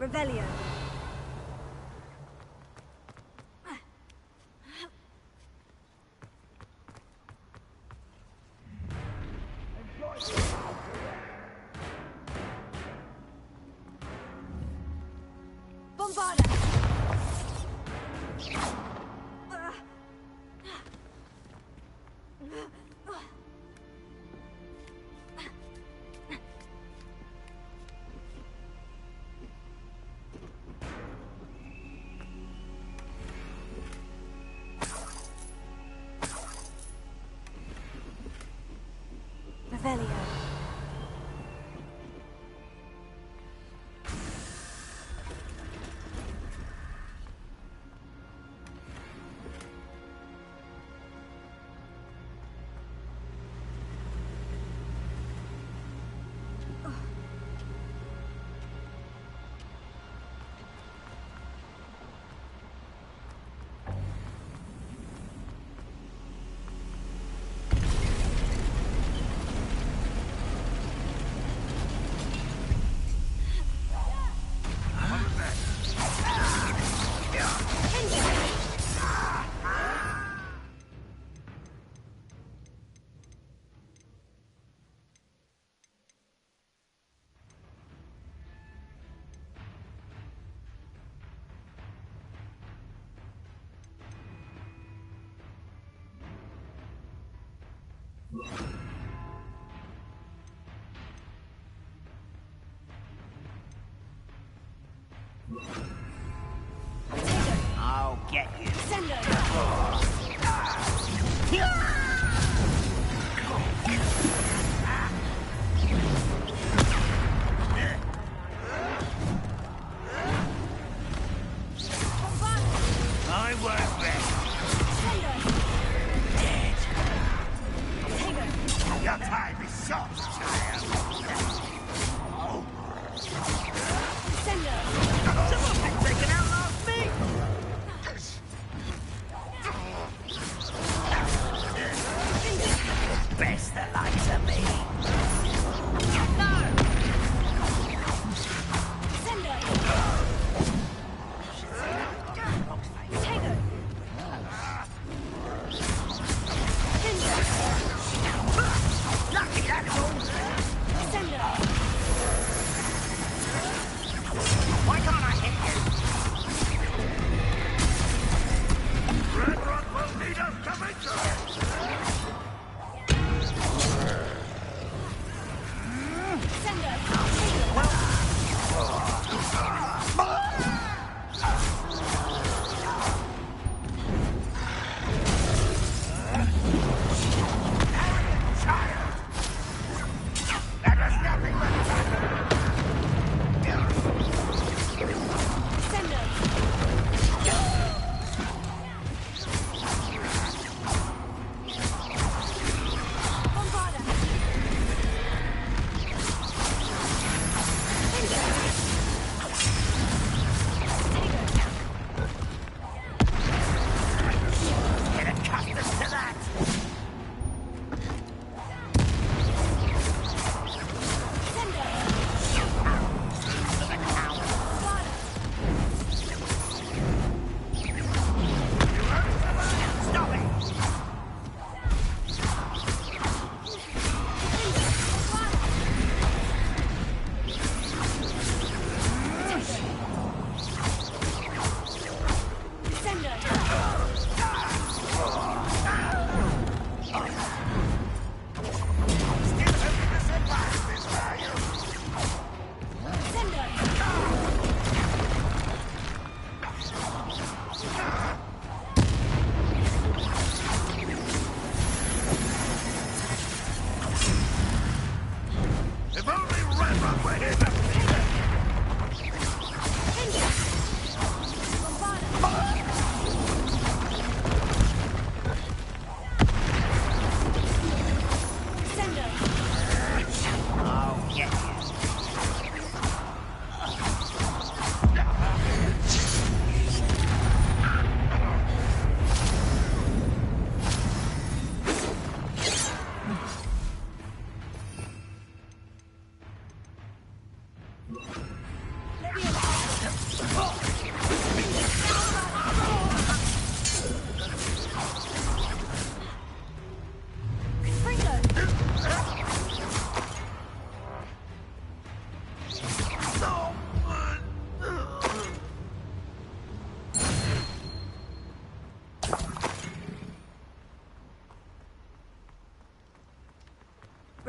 Revelio. Bombarda. Revelio. I'll get you. I won't rest. Dead. Your time is short, child. Someone's been taken out last week. Best the likes of me. No! Lucky animal! Why can't I hit you? Red Rock will need us to victory!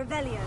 Revelio.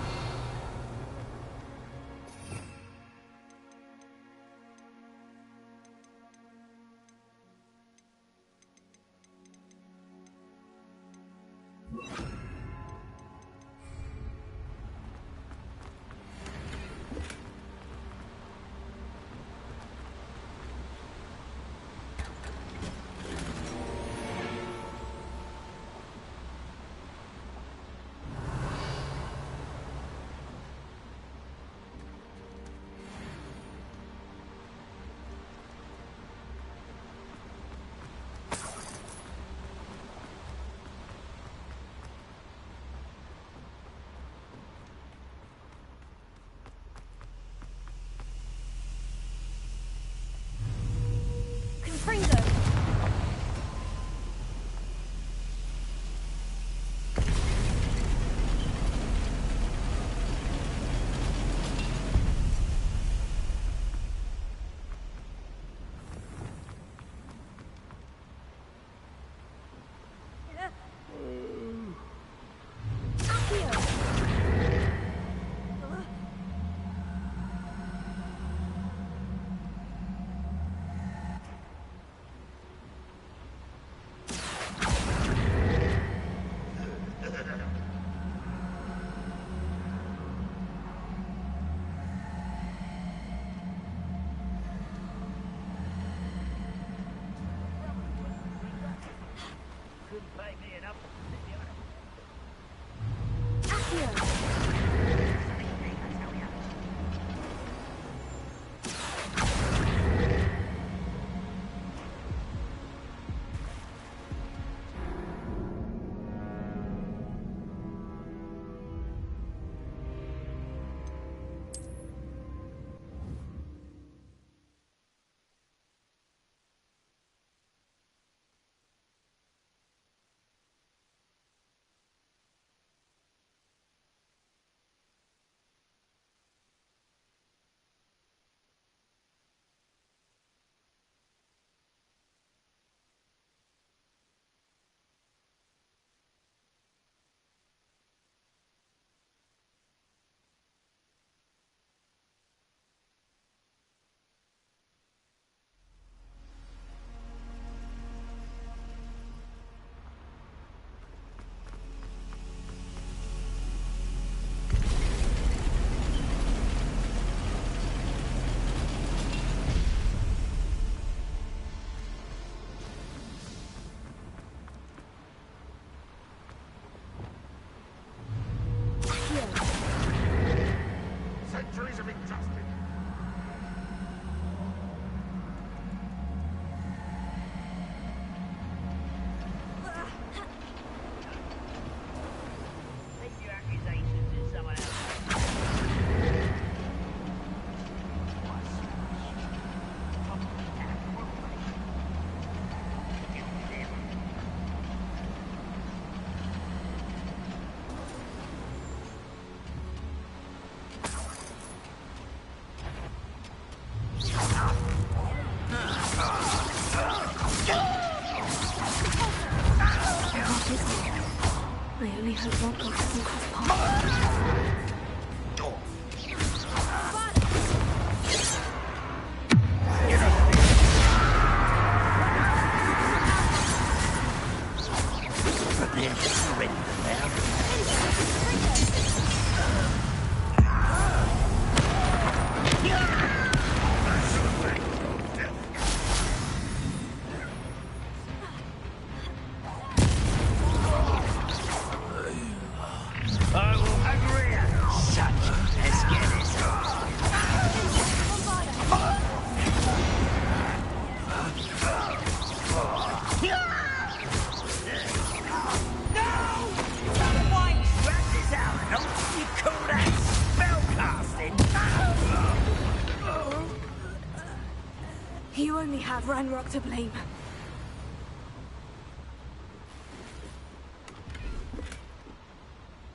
only have Ranrock to blame.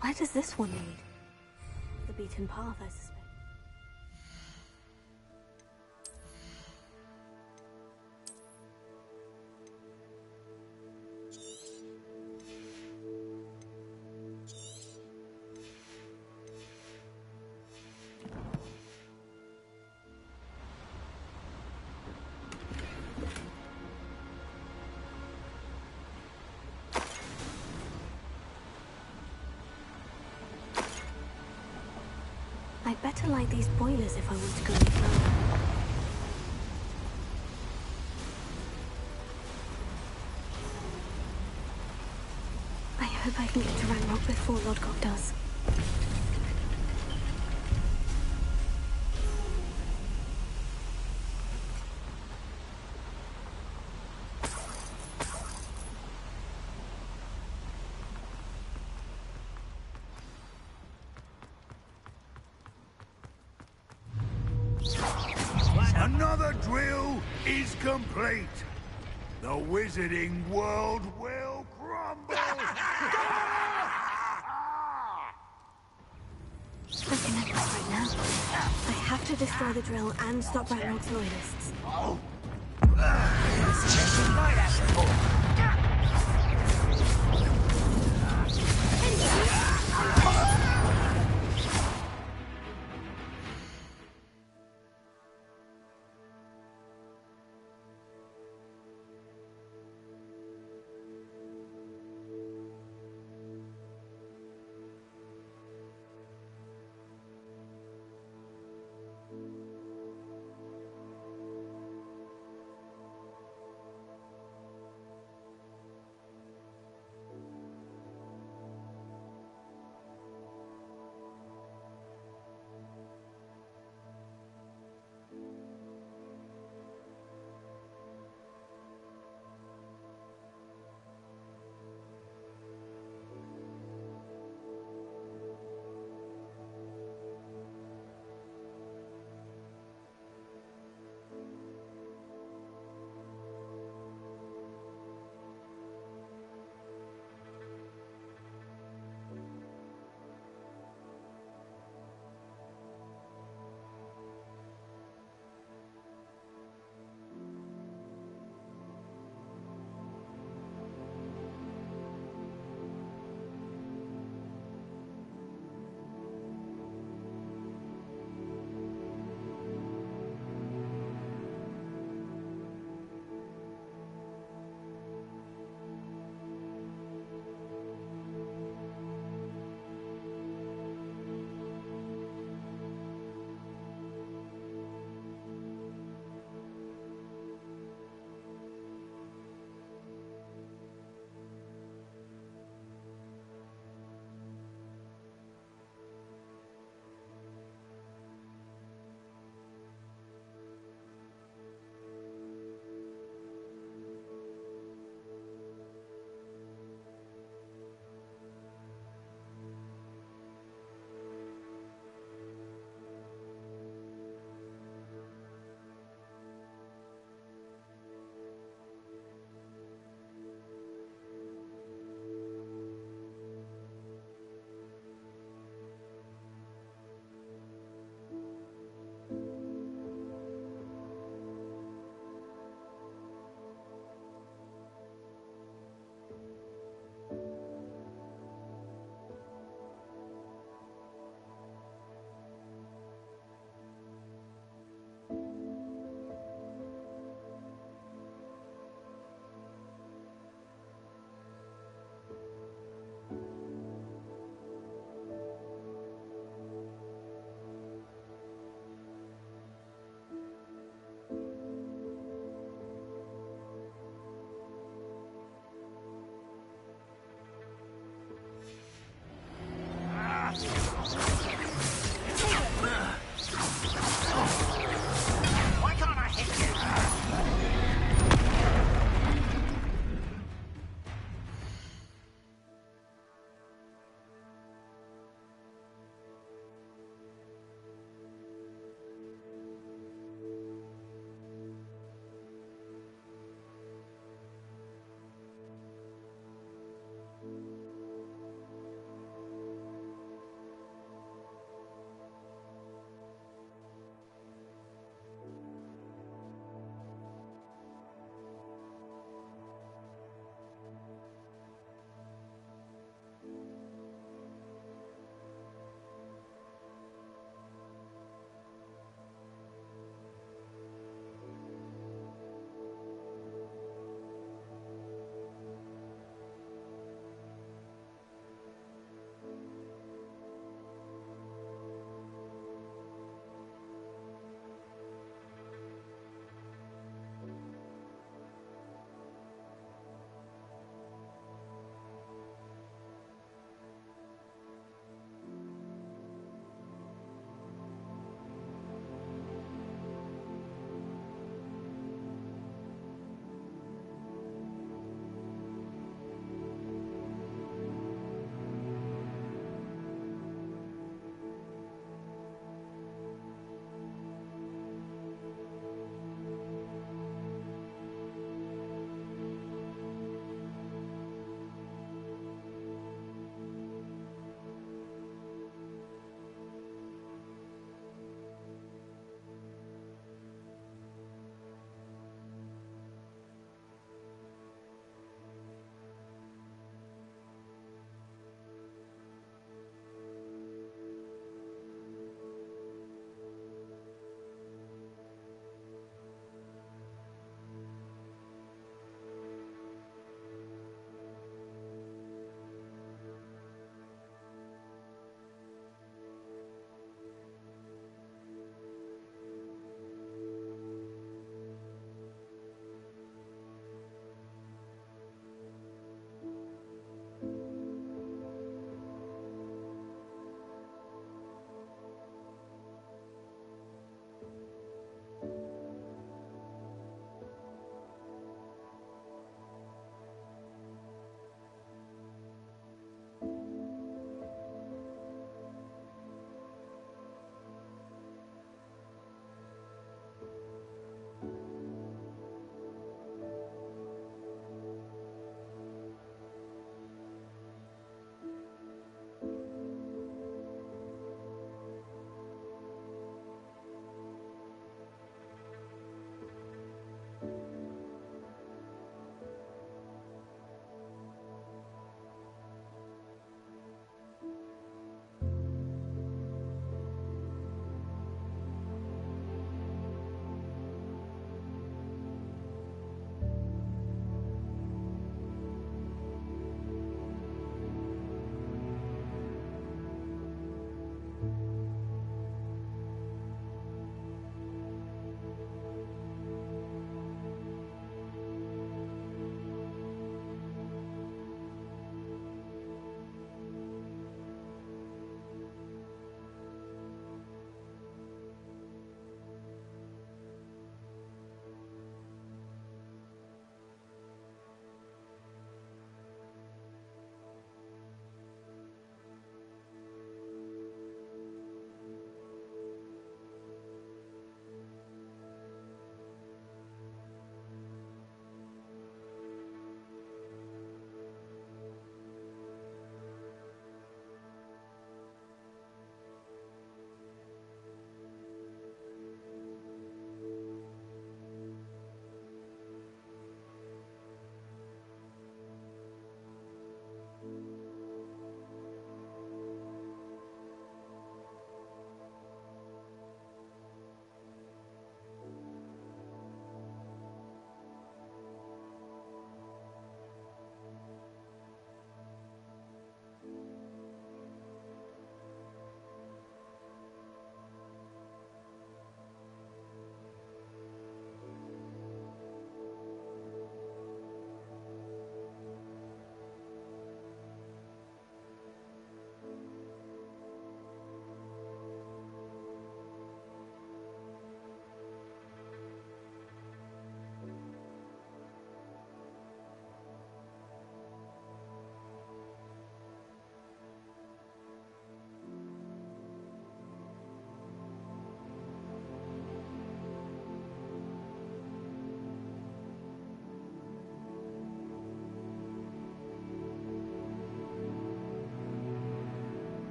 Where does this one lead? The beaten path, I suspect. I'd better light these boilers if I want to go any further. I hope I can get to Ranrock before Lodgok does. Another drill is complete. The wizarding world will crumble. I can never right now. I have to destroy the drill and stop Ranrock's loyalists.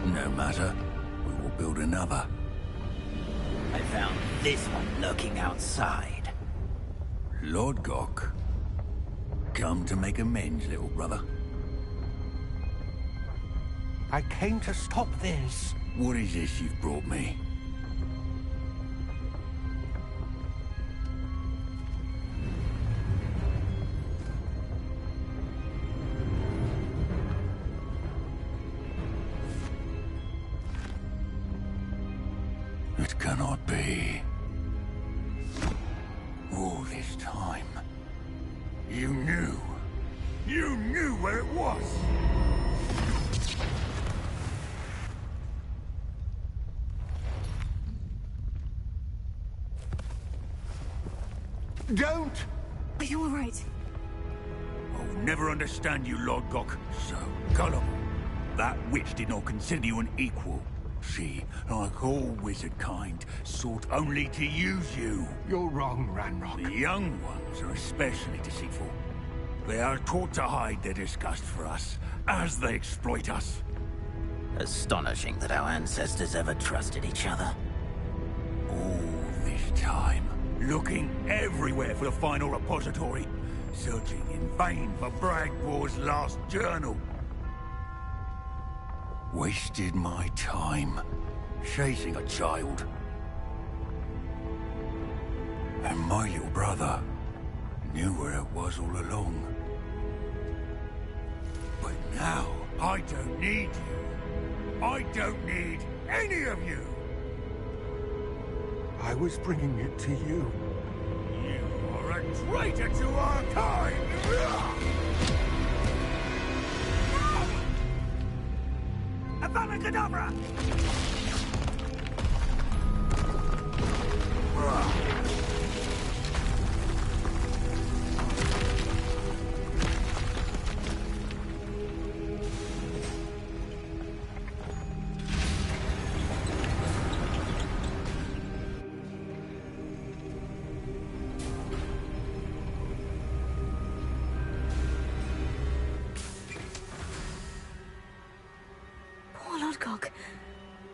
No matter. We will build another. I found this one lurking outside. Lord Gok. Come to make amends, little brother. I came to stop this. What is this you've brought me? It cannot be. All this time. You knew. You knew where it was! Don't! Are you alright? I'll never understand you, Lord Gok. So gullible. That witch did not consider you an equal. She, like all wizard kind, sought only to use you. You're wrong, Ranrock. The young ones are especially deceitful. They are taught to hide their disgust for us, as they exploit us. Astonishing that our ancestors ever trusted each other. All this time, looking everywhere for the final repository, searching in vain for Bragbor's last journal. Wasted my time, chasing a child. And my little brother knew where it was all along. But now, I don't need you. I don't need any of you. I was bringing it to you. You are a traitor to our kind! Avada Kedavra! Poor Lodgok,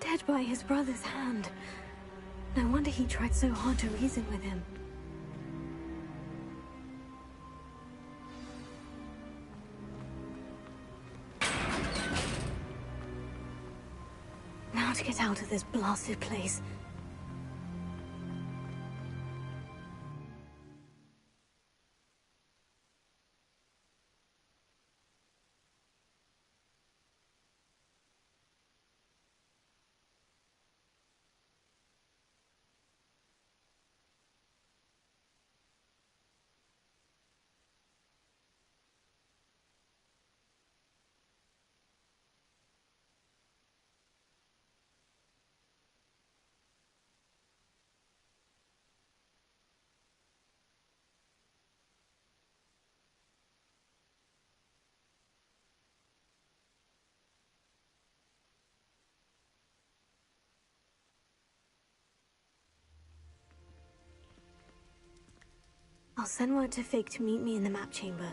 dead by his brother's hand. No wonder he tried so hard to reason with him. Now to get out of this blasted place. I'll send word to Fig to meet me in the map chamber.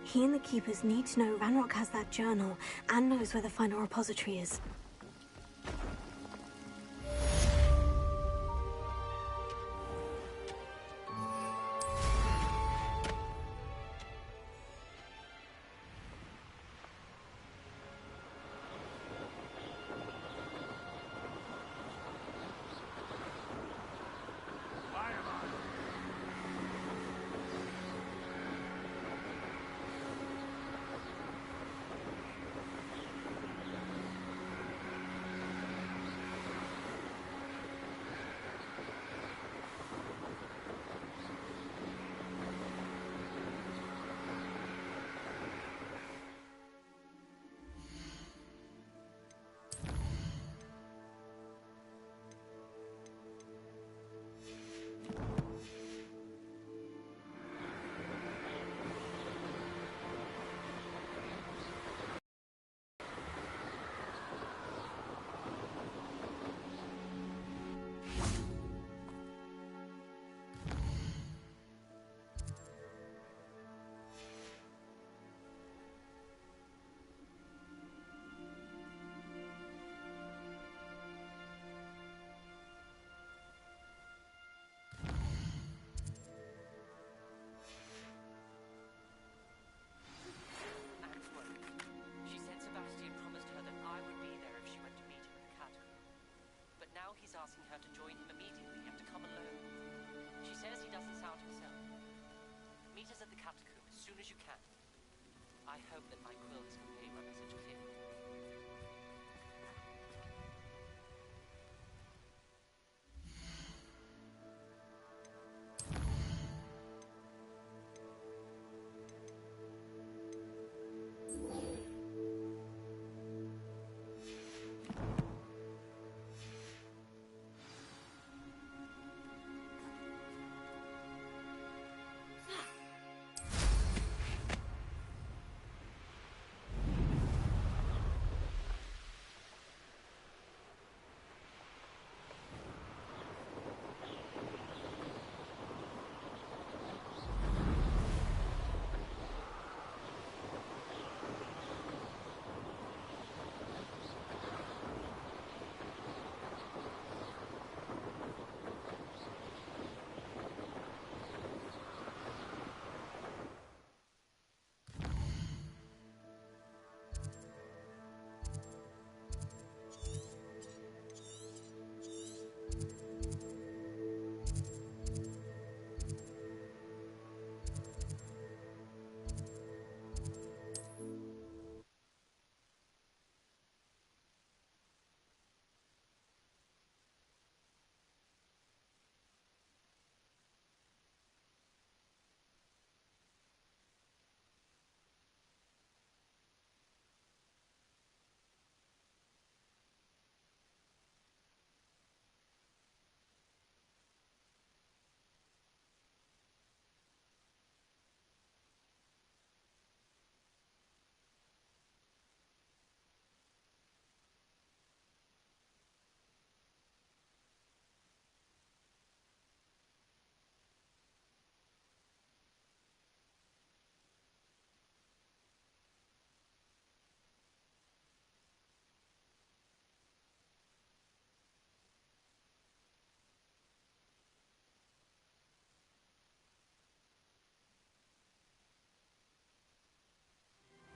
He and the Keepers need to know Ranrock has that journal and knows where the final repository is. soon as you can. I hope that my quill has conveyed my message clearly.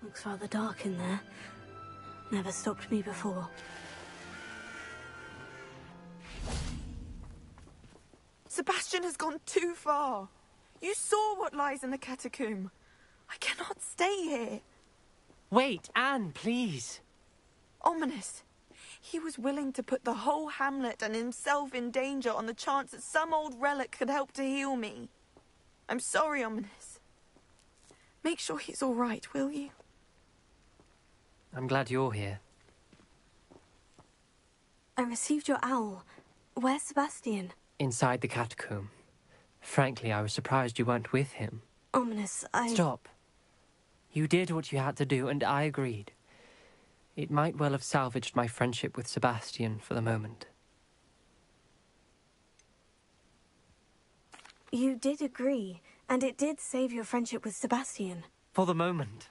Looks rather dark in there. Never stopped me before. Sebastian has gone too far. You saw what lies in the catacomb. I cannot stay here. Wait, Anne, please. Ominous. He was willing to put the whole hamlet and himself in danger on the chance that some old relic could help to heal me. I'm sorry, Ominous. Make sure he's all right, will you? I'm glad you're here. I received your owl. Where's Sebastian? Inside the catacomb. Frankly, I was surprised you weren't with him. Ominous, Stop. You did what you had to do, and I agreed. It might well have salvaged my friendship with Sebastian for the moment. You did agree, and it did save your friendship with Sebastian. For the moment.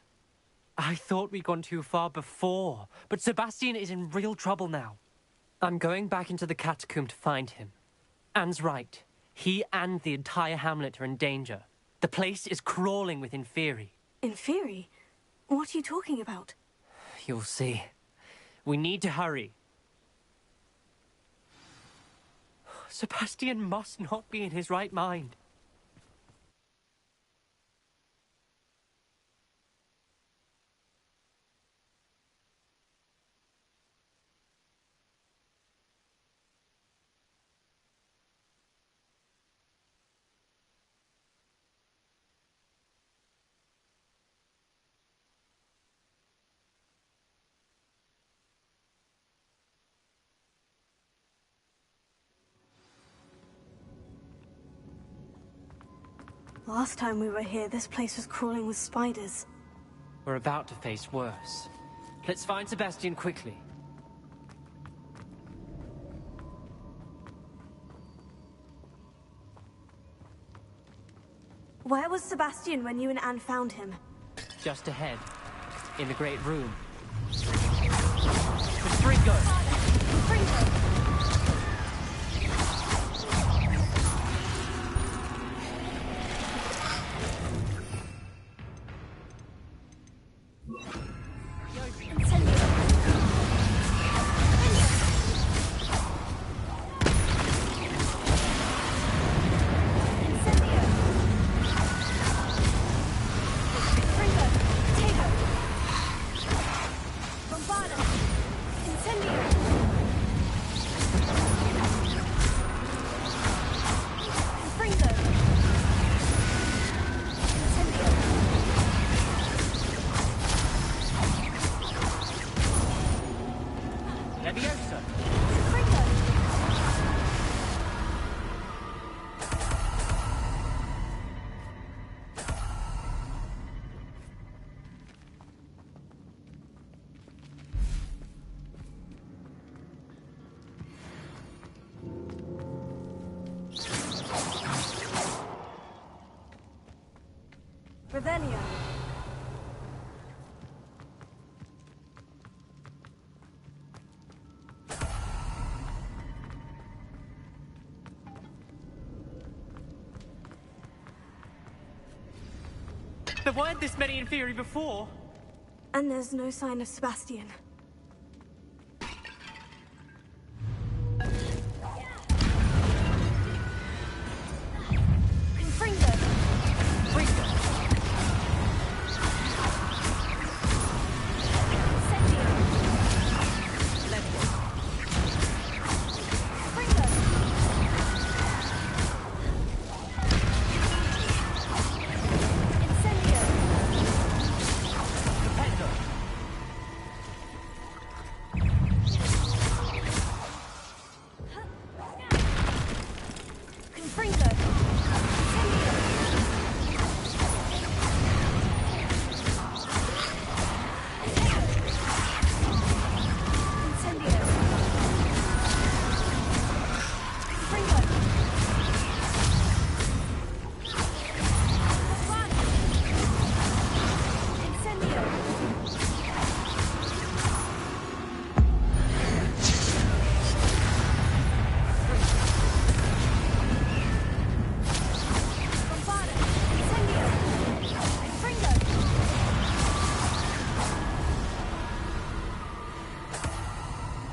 I thought we'd gone too far before, but Sebastian is in real trouble now. I'm going back into the catacomb to find him. Anne's right. He and the entire hamlet are in danger. The place is crawling with Inferi. Inferi? What are you talking about? You'll see. We need to hurry. Sebastian must not be in his right mind. Last time we were here, this place was crawling with spiders. We're about to face worse. Let's find Sebastian quickly. Where was Sebastian when you and Anne found him? Just ahead, in the great room. With Fringo! closer! Revelio. There weren't this many Inferi before! And there's no sign of Sebastian.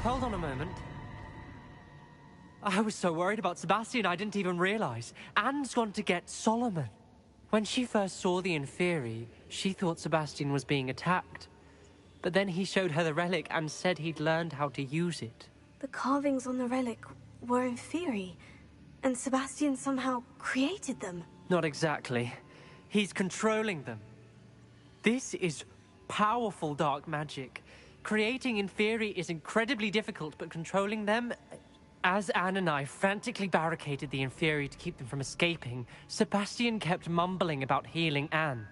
Hold on a moment. I was so worried about Sebastian I didn't even realize. Anne's gone to get Solomon. When she first saw the Inferi, she thought Sebastian was being attacked. But then he showed her the relic and said he'd learned how to use it. The carvings on the relic were Inferi, and Sebastian somehow created them. Not exactly. He's controlling them. This is powerful dark magic. Creating Inferi is incredibly difficult, but controlling them... As Anne and I frantically barricaded the Inferi to keep them from escaping, Sebastian kept mumbling about healing Anne.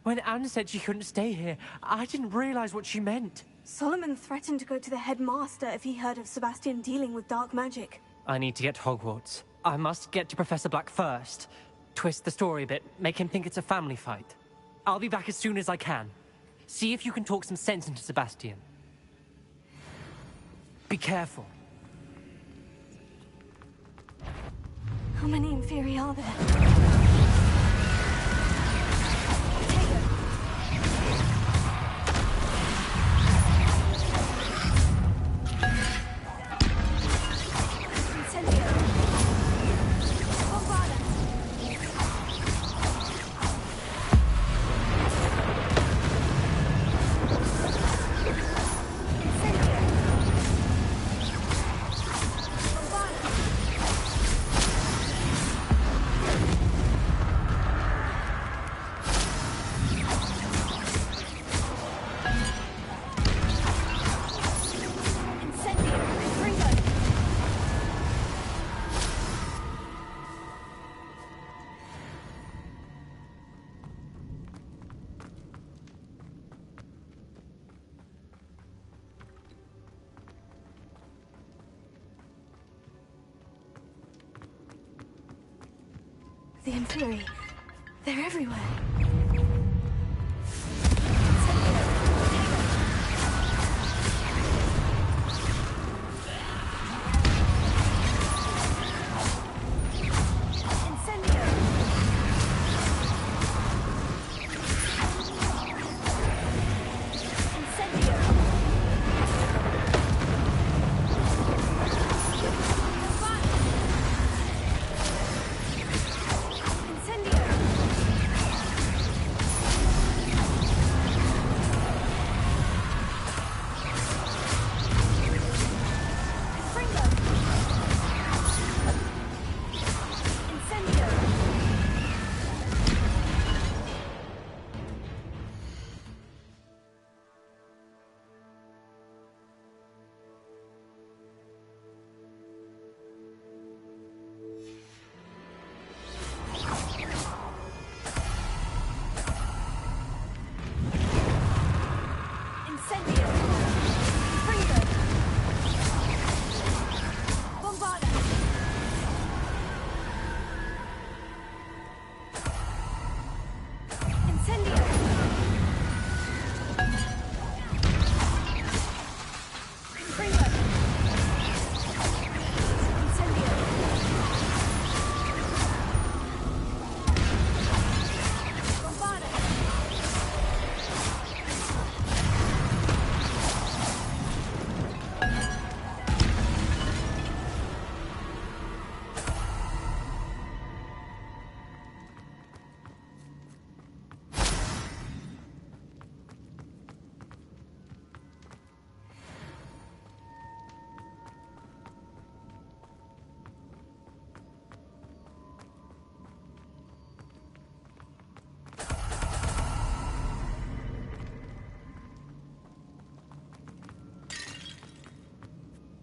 When Anne said she couldn't stay here, I didn't realize what she meant. Solomon threatened to go to the headmaster if he heard of Sebastian dealing with dark magic. I need to get to Hogwarts. I must get to Professor Black first. Twist the story a bit, make him think it's a family fight. I'll be back as soon as I can. See if you can talk some sense into Sebastian. Be careful. How many Inferi are there? The Inferi. They're everywhere.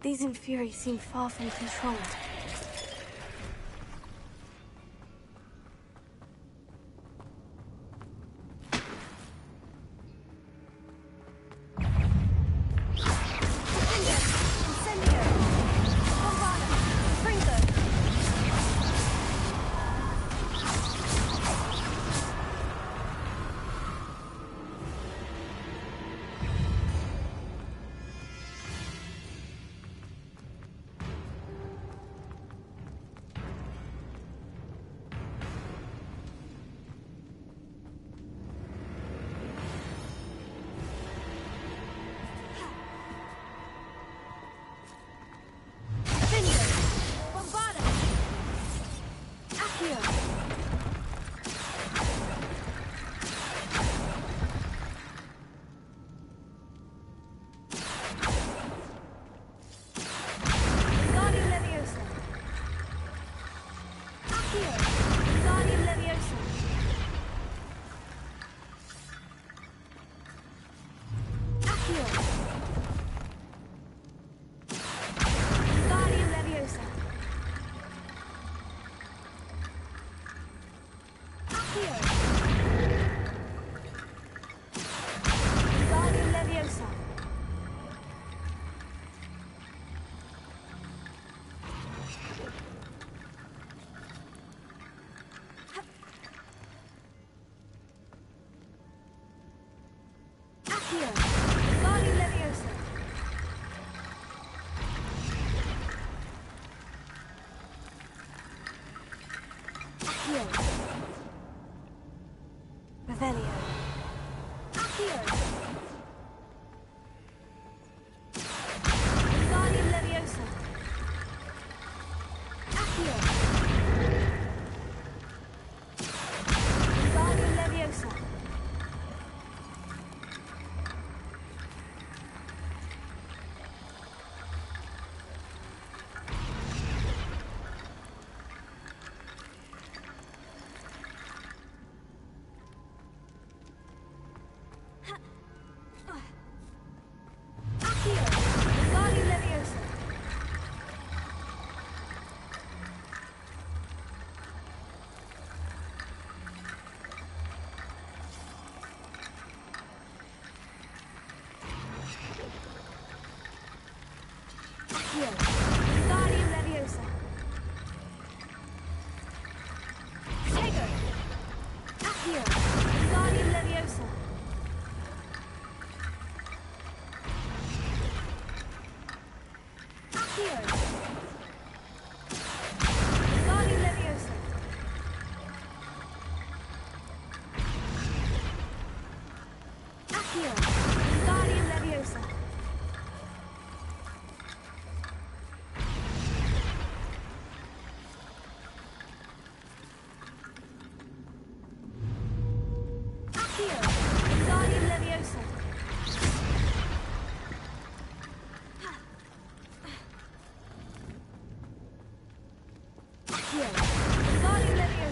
These Inferi seem far from controlled. Revelio.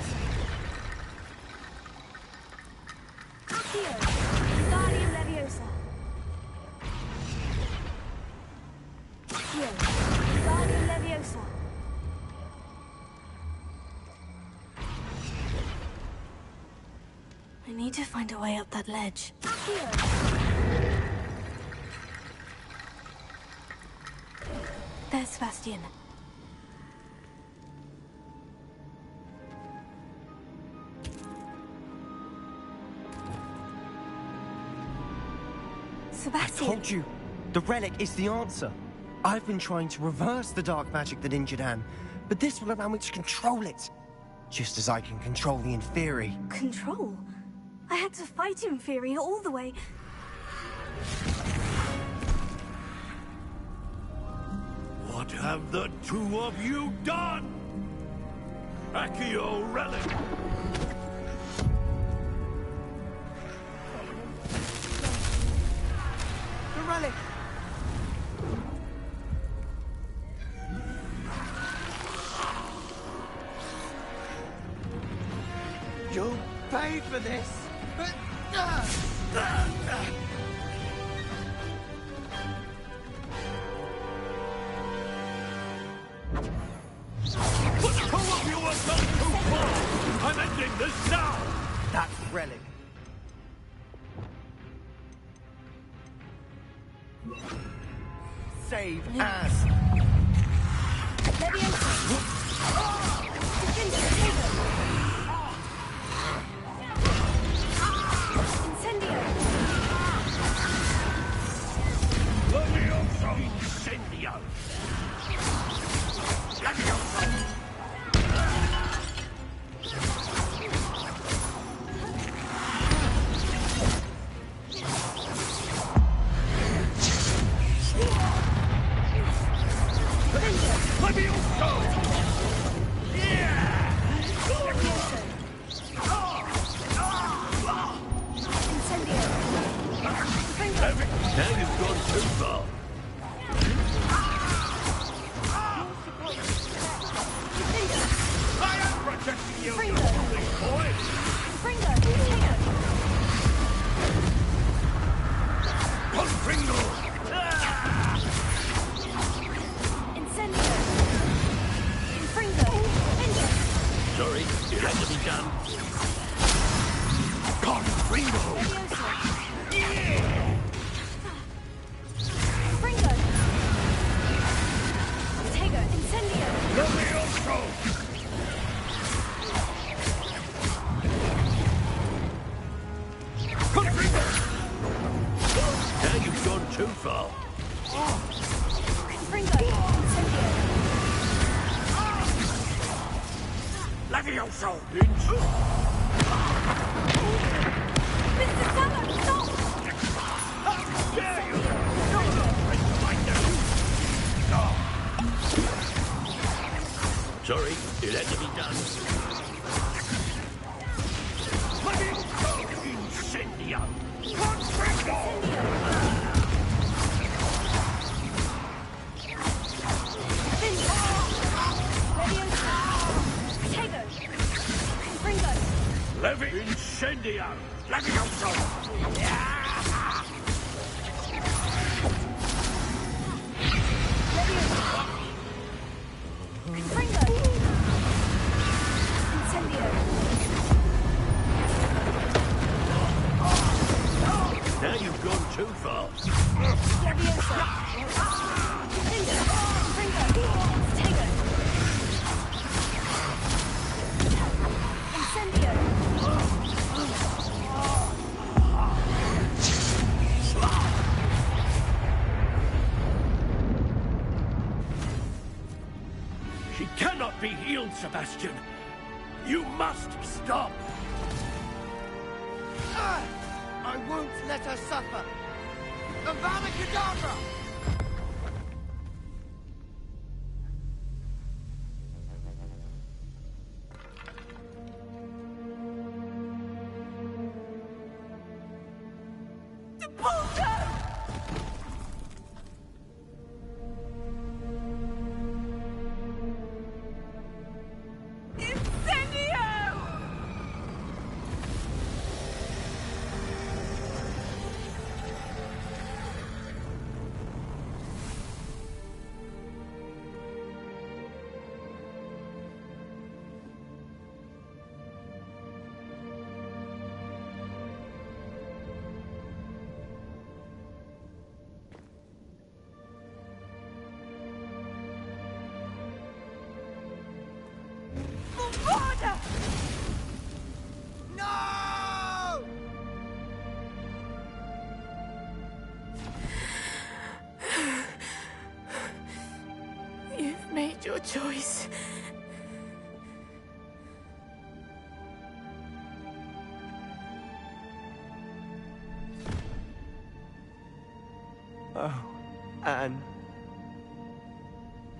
Accio. Guardian Leviosa. Accio. Guardian Leviosa. I need to find a way up that ledge. There's Sebastian. Sebastian! I told you, the relic is the answer. I've been trying to reverse the dark magic that injured Anne, but this will allow me to control it. Just as I can control the Inferi. Control? I had to fight Inferi all the way. What have the two of you done? Accio relic! The relic! You'll pay for this! But two of you have gone too far! I'm ending this now! That's Relic. Save as. Incendio! Now you've gone too far. I am protecting you, you foolish boy! Confringo! Sorry, it had to be done. Confringo! Now you've gone too far. Levioso! Dare you! Sorry, it had to be done. Levioso! Incendio! Levi Incendio! Levioso! Now you've gone too far. She cannot be healed, Sebastian. You must stop. I won't let her suffer. Avada Kedavra! No! You've made your choice. Oh, Anne.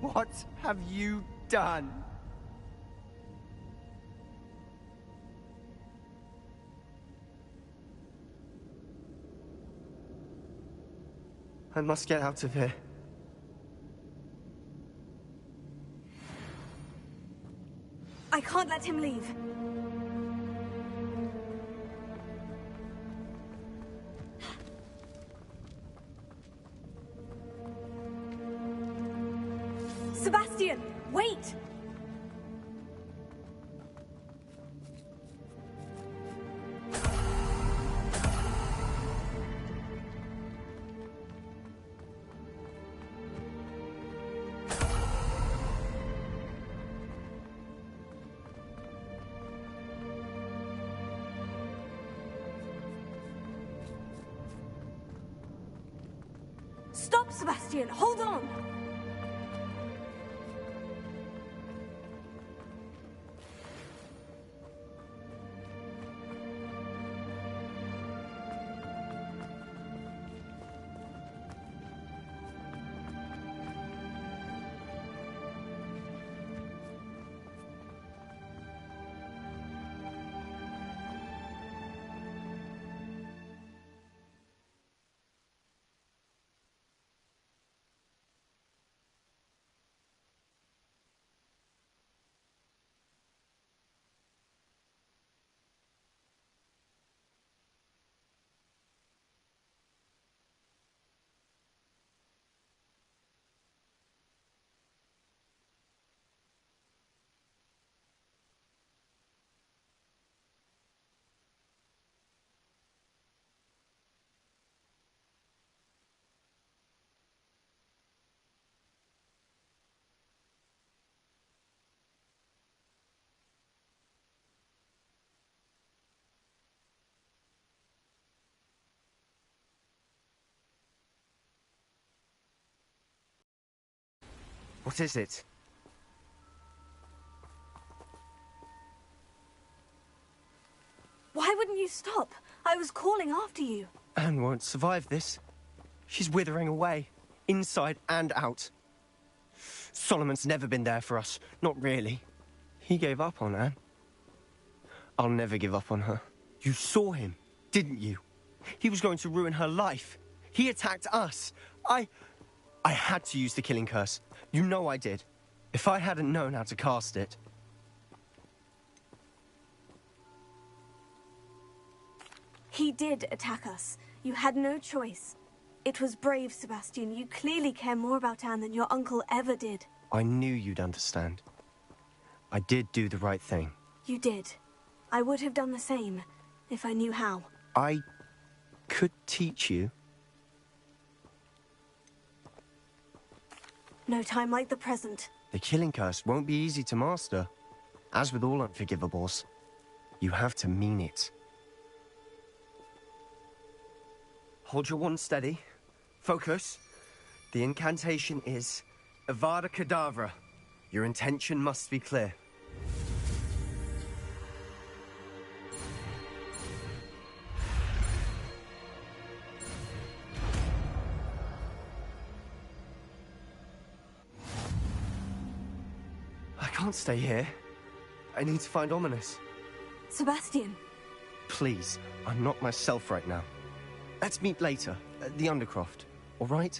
What have you done? I must get out of here. I can't let him leave. Sebastian, wait! Stop, Sebastian! Hold on! What is it? Why wouldn't you stop? I was calling after you. Anne won't survive this. She's withering away, inside and out. Solomon's never been there for us, not really. He gave up on Anne. I'll never give up on her. You saw him, didn't you? He was going to ruin her life. He attacked us. I had to use the killing curse. You know I did. If I hadn't known how to cast it... He did attack us. You had no choice. It was brave, Sebastian. You clearly care more about Anne than your uncle ever did. I knew you'd understand. I did do the right thing. You did. I would have done the same, if I knew how. I could teach you. No time like the present. The killing curse won't be easy to master. As with all unforgivables, you have to mean it. Hold your wand steady. Focus. The incantation is Avada Kedavra. Your intention must be clear. I can't stay here. I need to find Ominous. Sebastian. Please, I'm not myself right now. Let's meet later, at the Undercroft, all right?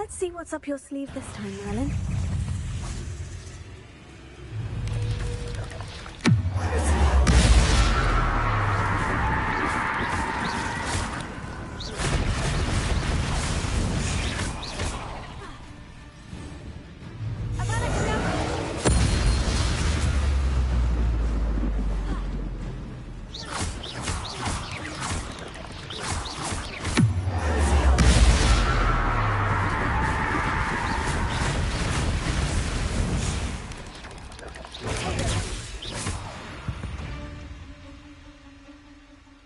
Let's see what's up your sleeve this time, Merlin.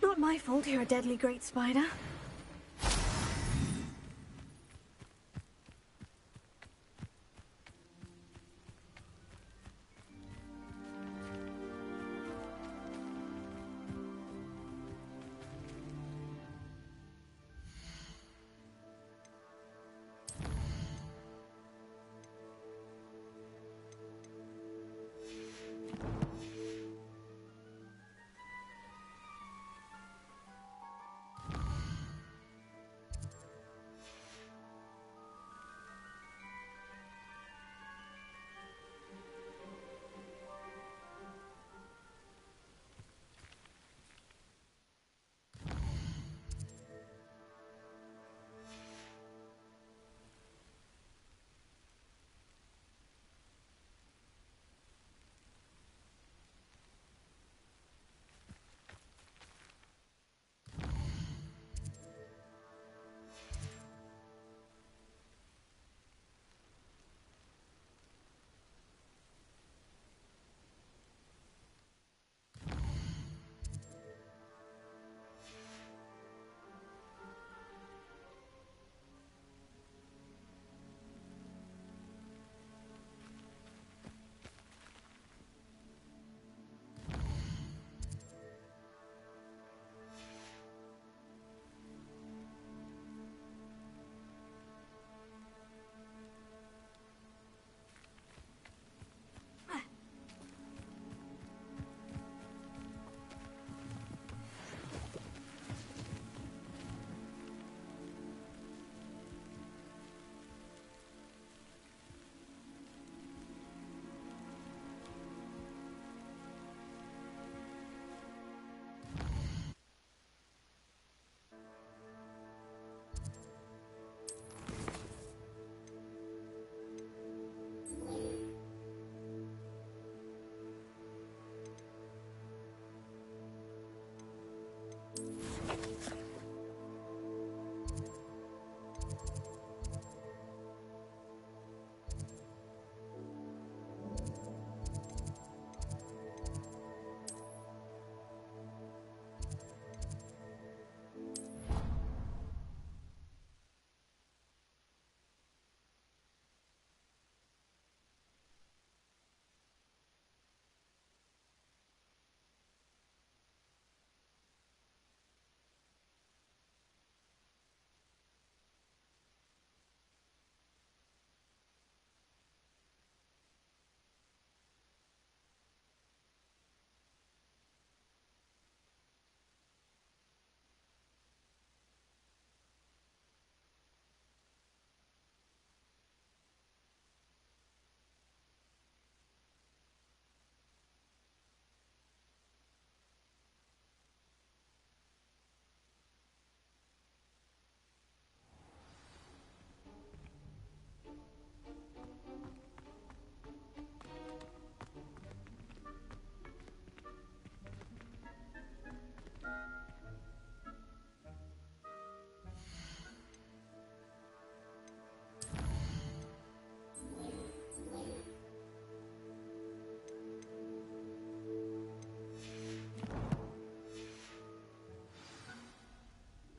Not my fault you're a deadly great spider.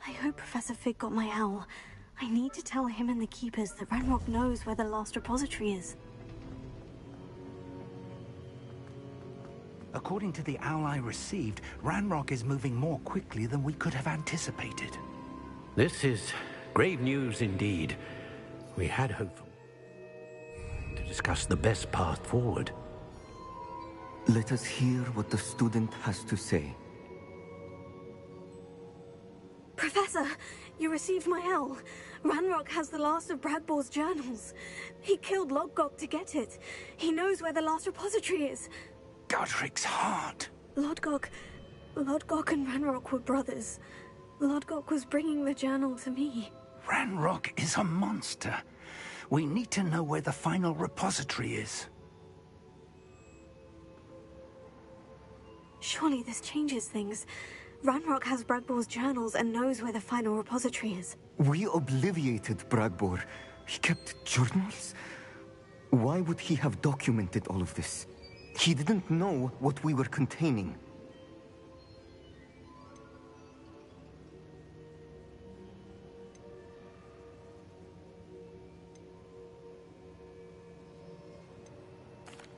I hope Professor Fig got my owl. I need to tell him and the Keepers that Ranrock knows where the last repository is. According to the owl I received, Ranrock is moving more quickly than we could have anticipated. This is grave news indeed. We had hoped to discuss the best path forward. Let us hear what the student has to say. Professor! Professor, you received my L. Ranrock has the last of Bradbor's journals. He killed Lodgok to get it. He knows where the last repository is. Godric's heart. Lodgok and Ranrock were brothers. Lodgok was bringing the journal to me. Ranrock is a monster. We need to know where the final repository is. Surely this changes things. Ranrock has Bradbor's journals and knows where the final repository is. We obliviated Bradbor. He kept journals? Why would he have documented all of this? He didn't know what we were containing.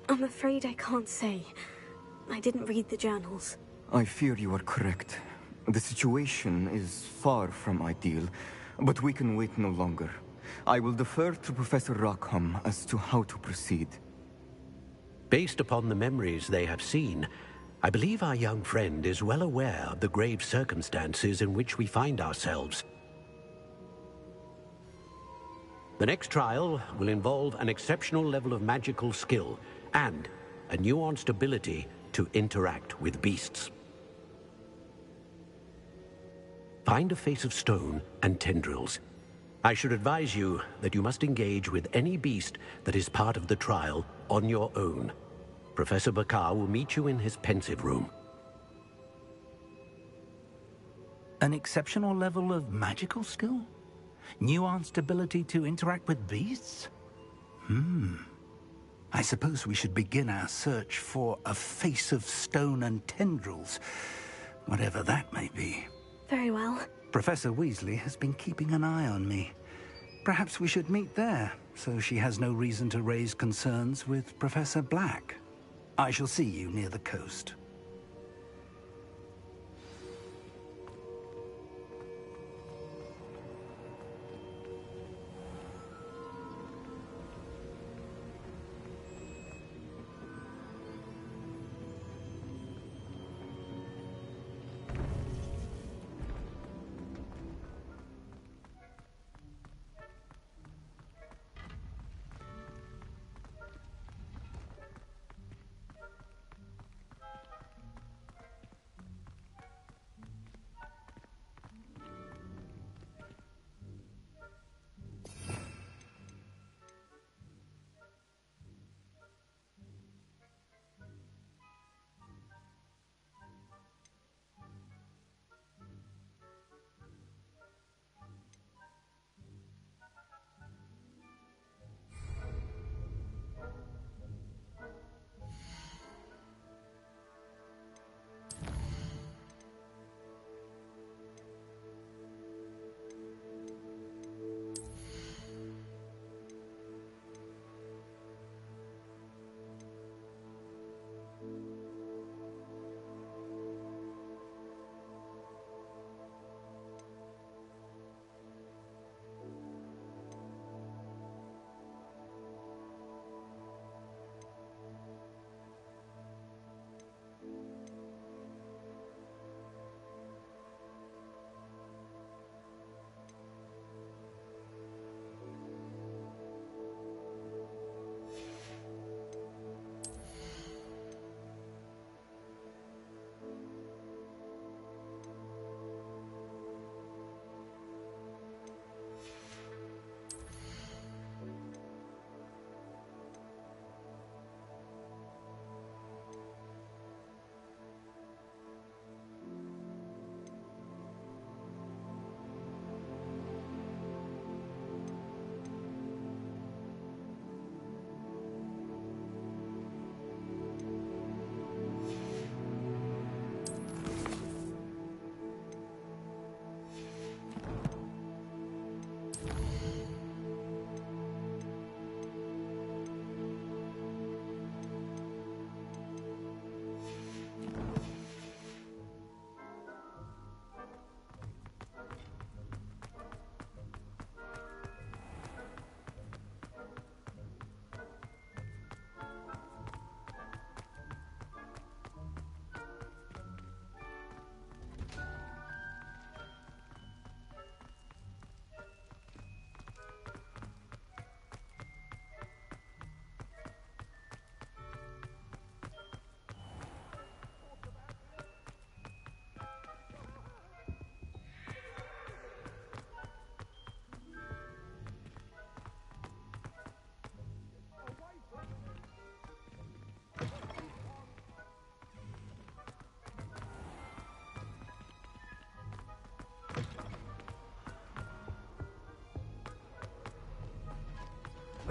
I'm afraid I can't say. I didn't read the journals. I fear you are correct. The situation is far from ideal, but we can wait no longer. I will defer to Professor Rockham as to how to proceed. Based upon the memories they have seen, I believe our young friend is well aware of the grave circumstances in which we find ourselves. The next trial will involve an exceptional level of magical skill and a nuanced ability to interact with beasts. Find a face of stone and tendrils. I should advise you that you must engage with any beast that is part of the trial on your own. Professor Bakar will meet you in his pensive room. An exceptional level of magical skill? Nuanced ability to interact with beasts? I suppose we should begin our search for a face of stone and tendrils, whatever that may be. Very well. Professor Weasley has been keeping an eye on me. Perhaps we should meet there, so she has no reason to raise concerns with Professor Black. I shall see you near the coast.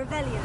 Revelio.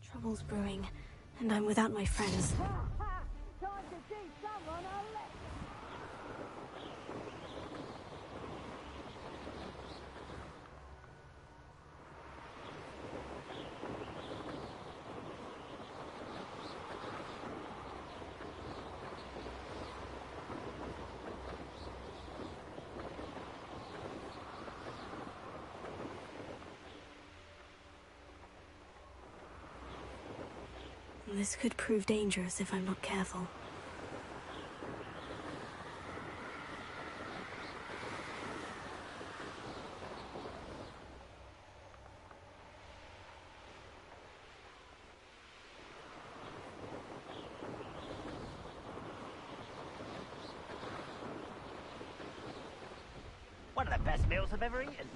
Trouble's brewing, and I'm without my friends. Time to teach someone a lesson. This could prove dangerous if I'm not careful. One of the best meals I've ever eaten.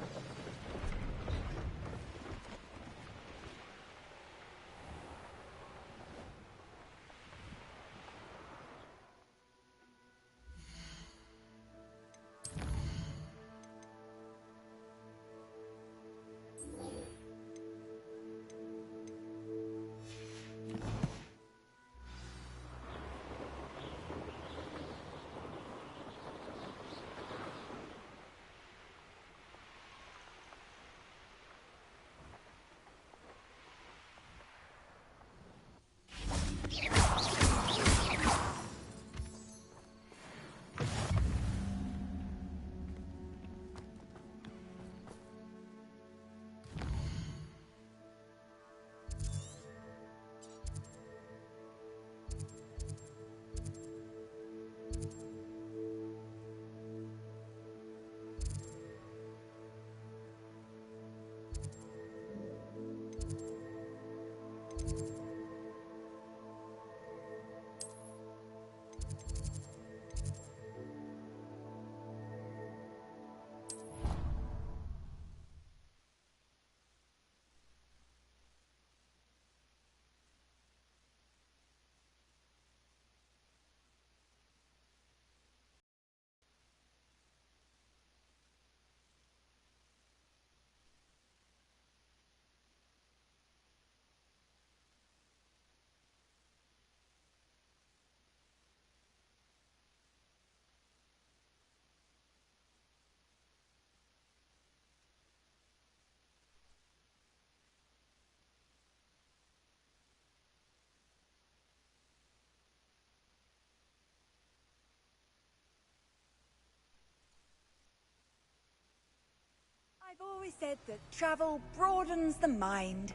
Always said that travel broadens the mind.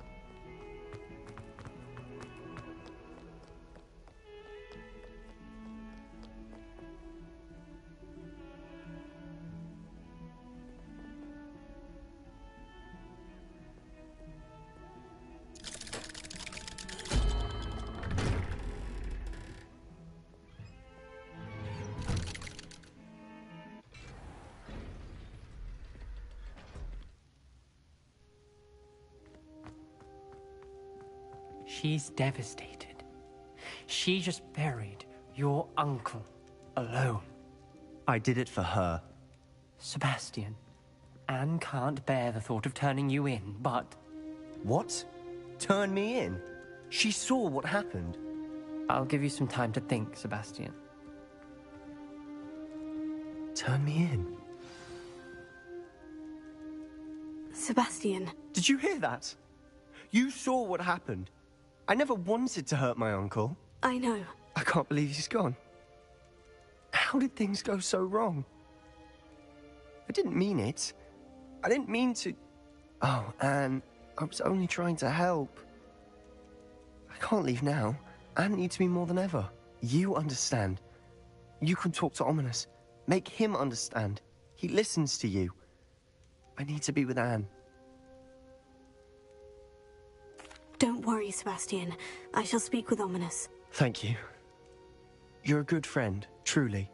She's devastated. She just buried your uncle alone. I did it for her. Sebastian, Anne can't bear the thought of turning you in, but... What? Turn me in? She saw what happened. I'll give you some time to think, Sebastian. Turn me in? Sebastian. Did you hear that? You saw what happened. I never wanted to hurt my uncle. I know. I can't believe he's gone. How did things go so wrong? I didn't mean it. I didn't mean to... Oh, Anne, I was only trying to help. I can't leave now. Anne needs me more than ever. You understand. You can talk to Ominous. Make him understand. He listens to you. I need to be with Anne. Don't worry, Sebastian. I shall speak with Ominous. Thank you. You're a good friend, truly.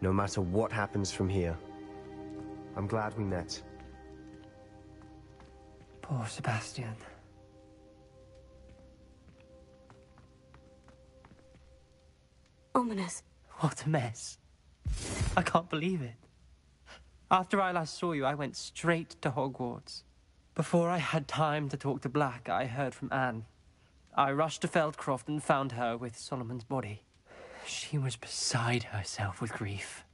No matter what happens from here, I'm glad we met. Poor Sebastian. Ominous. What a mess. I can't believe it. After I last saw you, I went straight to Hogwarts. Before I had time to talk to Black, I heard from Anne. I rushed to Feldcroft and found her with Solomon's body. She was beside herself with grief.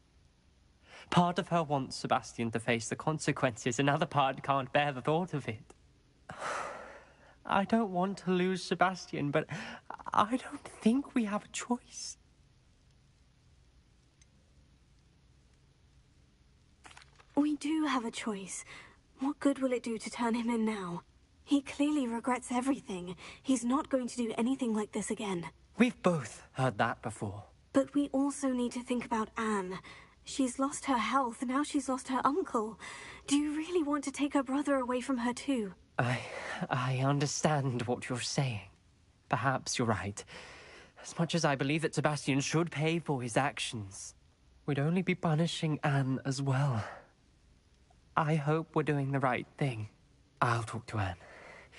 Part of her wants Sebastian to face the consequences, another part can't bear the thought of it. I don't want to lose Sebastian, but I don't think we have a choice. We do have a choice. What good will it do to turn him in now? He clearly regrets everything. He's not going to do anything like this again. We've both heard that before. But we also need to think about Anne. She's lost her health, and now she's lost her uncle. Do you really want to take her brother away from her too? I understand what you're saying. Perhaps you're right. As much as I believe that Sebastian should pay for his actions, we'd only be punishing Anne as well. I hope we're doing the right thing. I'll talk to Anne.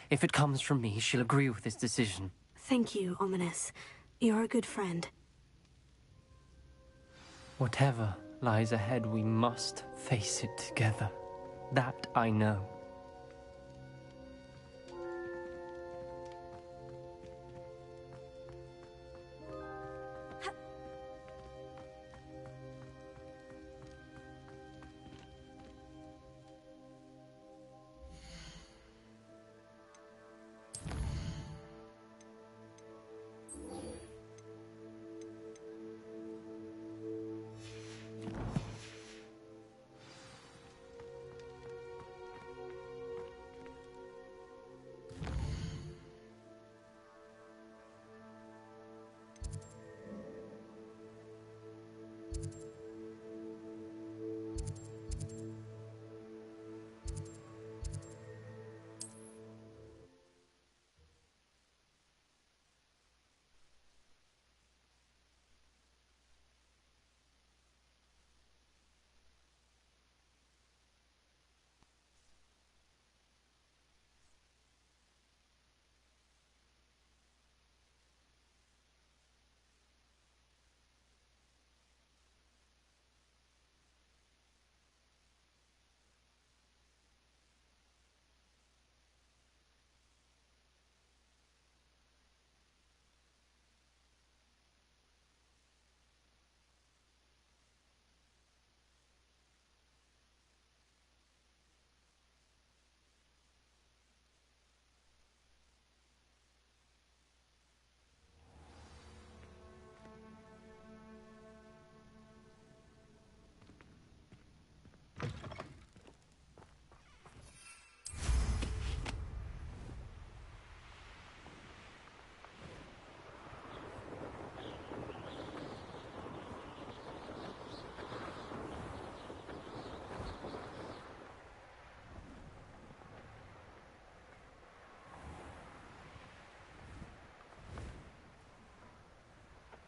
If it comes from me, she'll agree with this decision. Thank you, Ominous. You're a good friend. Whatever lies ahead, we must face it together. That I know.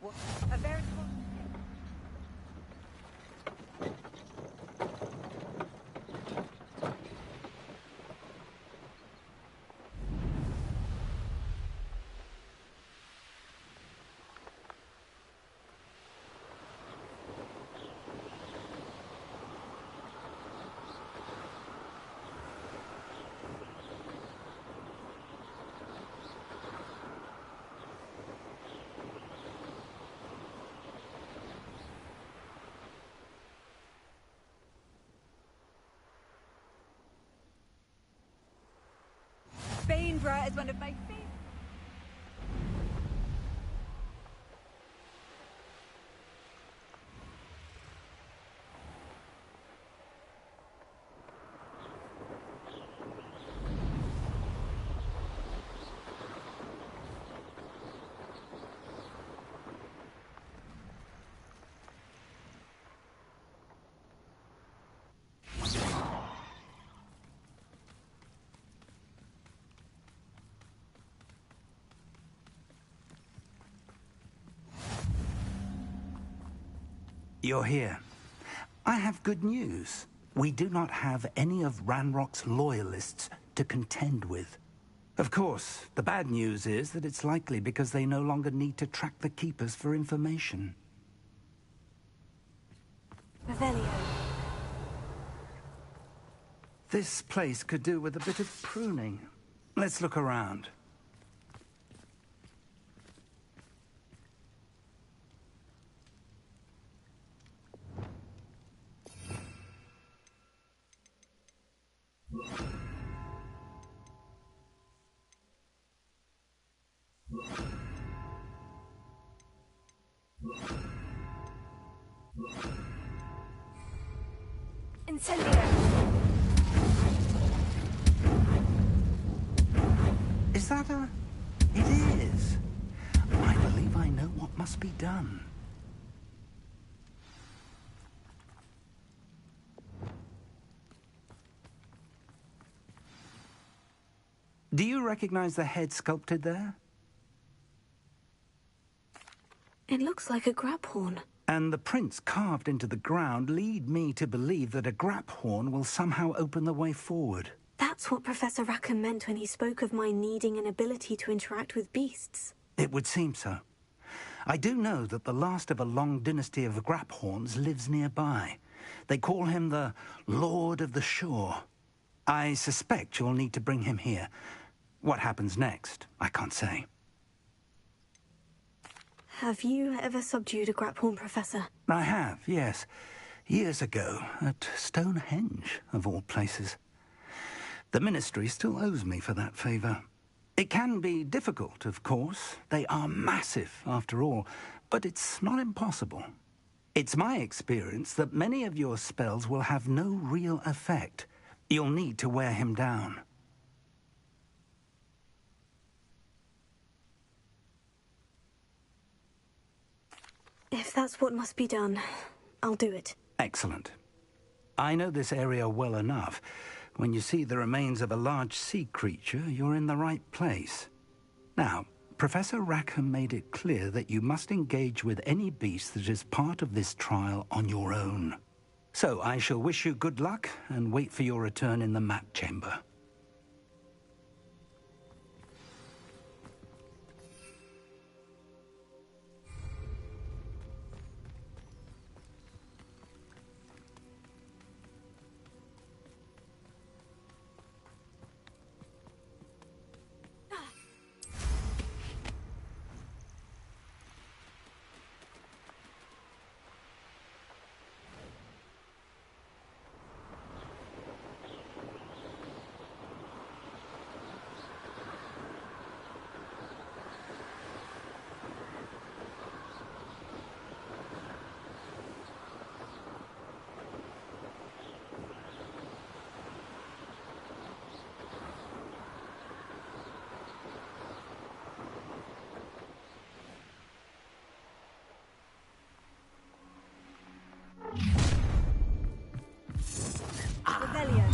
Hogwarts. A veritable... Bainborough is one of my favorite. You're here. I have good news. We do not have any of Ranrock's loyalists to contend with. Of course, the bad news is that it's likely because they no longer need to track the Keepers for information. Revelio. This place could do with a bit of pruning. Let's look around. Incendio! Is that a... It is. I believe I know what must be done. Do you recognize the head sculpted there? It looks like a grab horn. And the prints carved into the ground lead me to believe that a grap horn will somehow open the way forward. That's what Professor Rackham meant when he spoke of my needing an ability to interact with beasts. It would seem so. I do know that the last of a long dynasty of grap horns lives nearby. They call him the Lord of the Shore. I suspect you'll need to bring him here. What happens next, I can't say. Have you ever subdued a grap horn, Professor? I have, yes. Years ago, at Stonehenge, of all places. The Ministry still owes me for that favor. It can be difficult, of course. They are massive, after all, but it's not impossible. It's my experience that many of your spells will have no real effect. You'll need to wear him down. If that's what must be done, I'll do it. Excellent. I know this area well enough. When you see the remains of a large sea creature, you're in the right place. Now, Professor Rackham made it clear that you must engage with any beast that is part of this trial on your own. So I shall wish you good luck and wait for your return in the map chamber.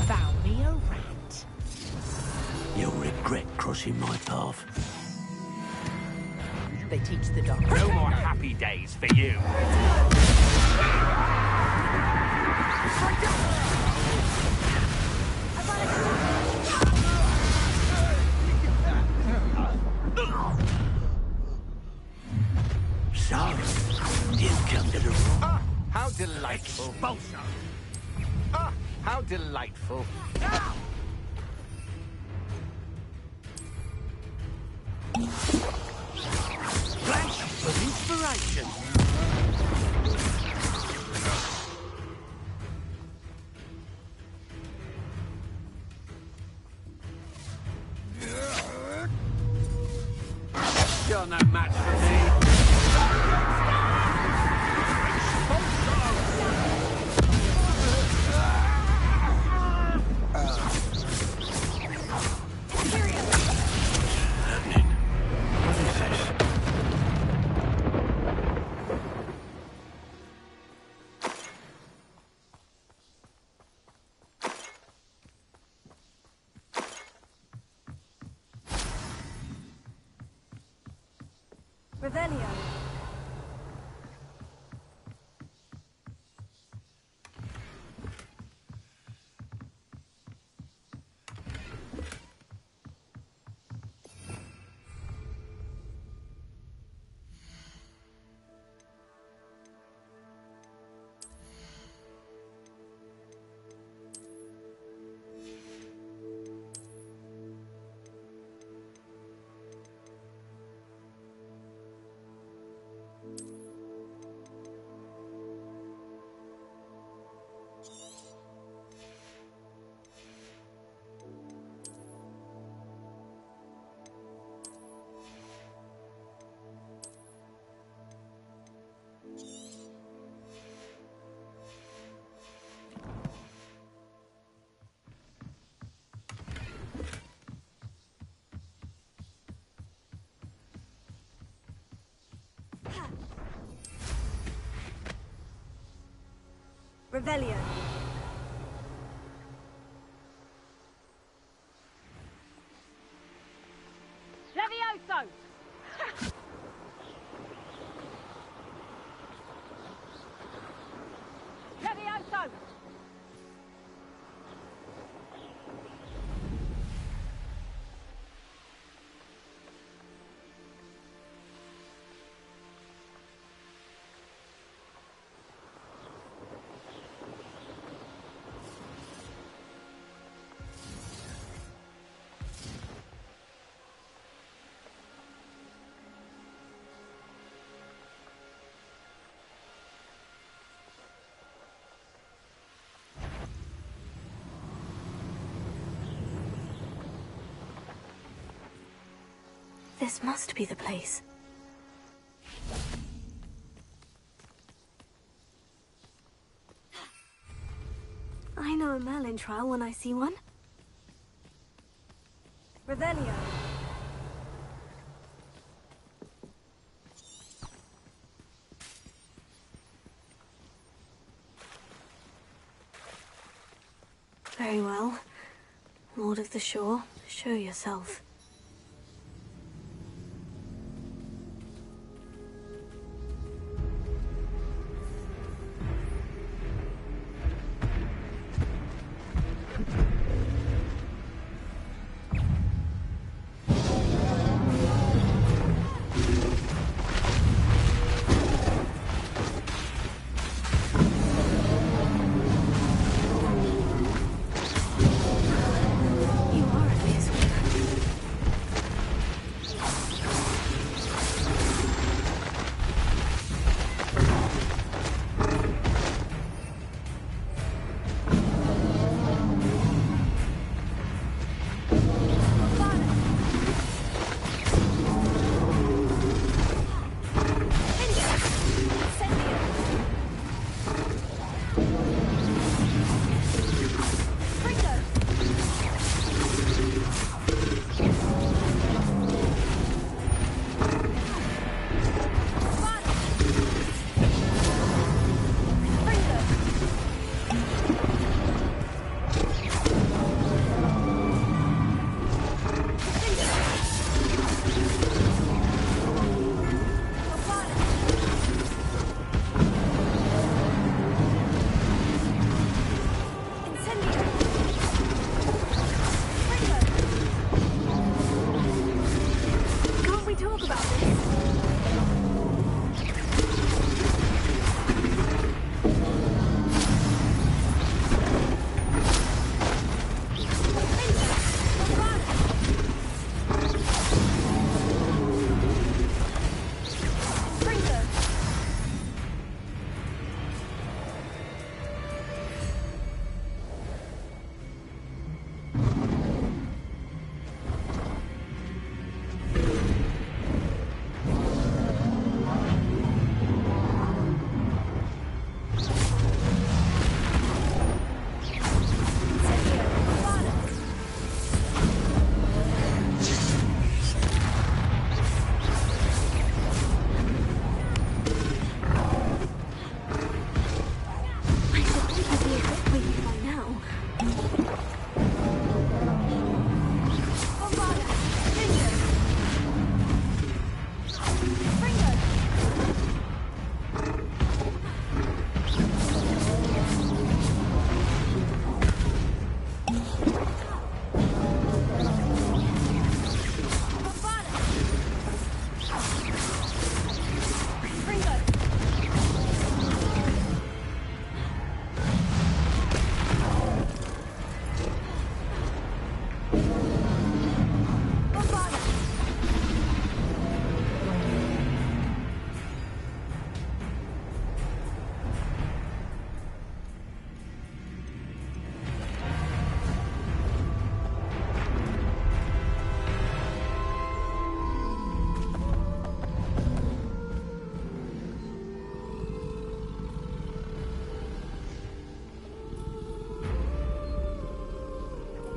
Found me a rat. You'll regret crossing my path. they teach the doctor. No more happy days for you. So, you've come to the... Ah, how delightful. Expulso. Ah, how delightful. Flash of inspiration. You're no match for me. Revelio. Revelio. Levioso! Levioso! This must be the place. I know a Merlin trial when I see one. Revelio. Very well. Lord of the Shore, show yourself. You are a fierce one.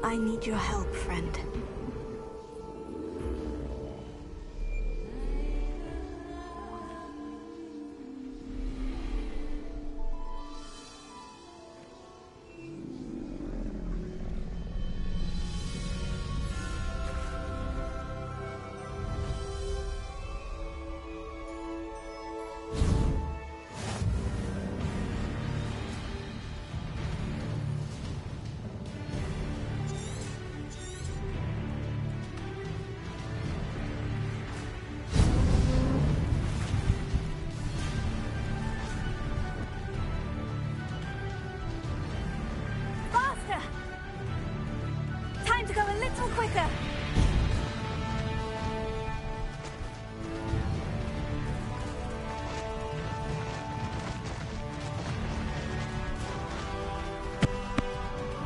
I need your help, friend. Faster! Time to go a little quicker.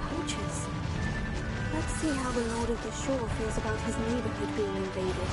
Poachers. Let's see how the Lord of the Shore feels about his neighborhood being invaded.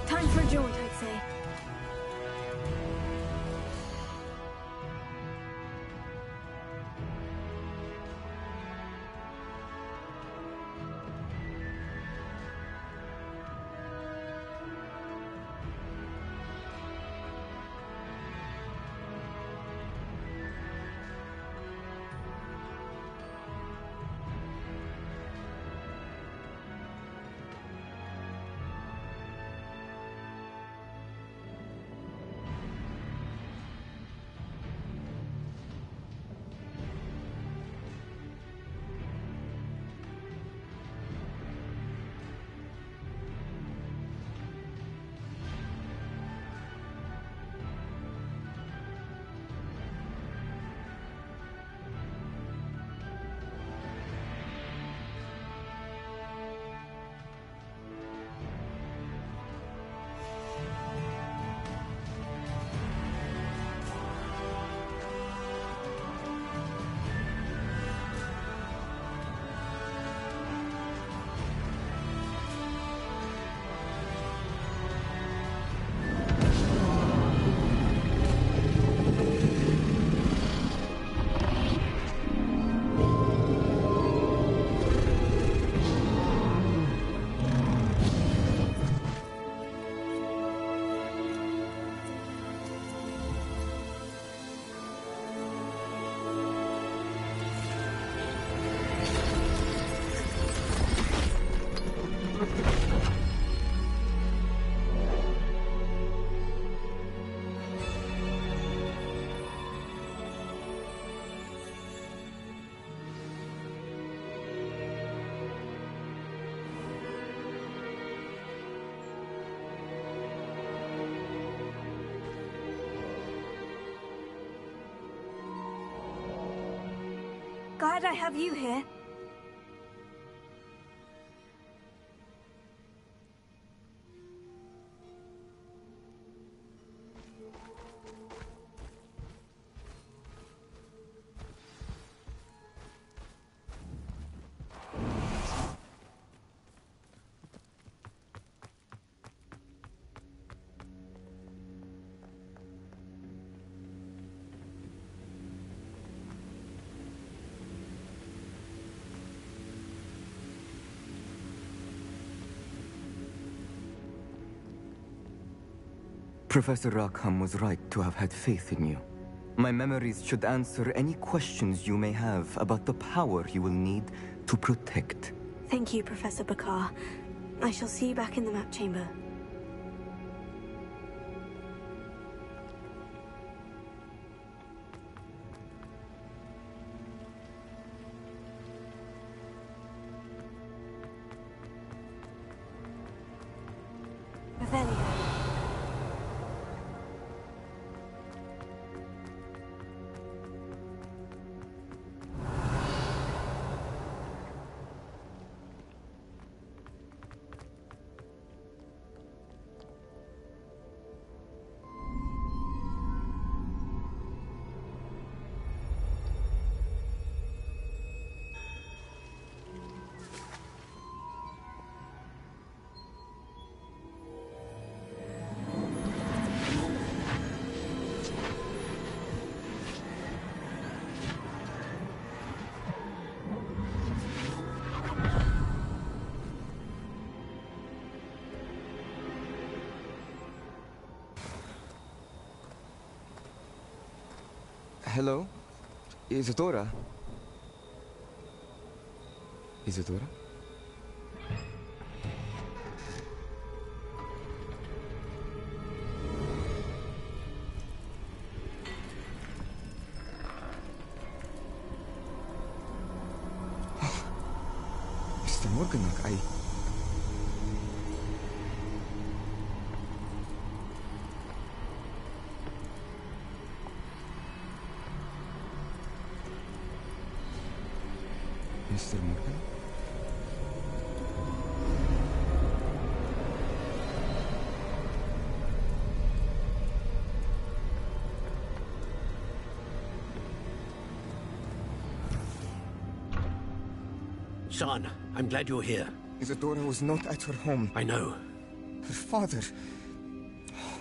Time for a jaunt, I'd say. Glad I have you here. Professor Rackham was right to have had faith in you. My memories should answer any questions you may have about the power you will need to protect. Thank you, Professor Bakar. I shall see you back in the map chamber. Revelio. Hello? Isadora? Isadora? Mr. Morganach, Mr. Morgan? Son, I'm glad you're here. Isadora was not at her home. I know. Her father...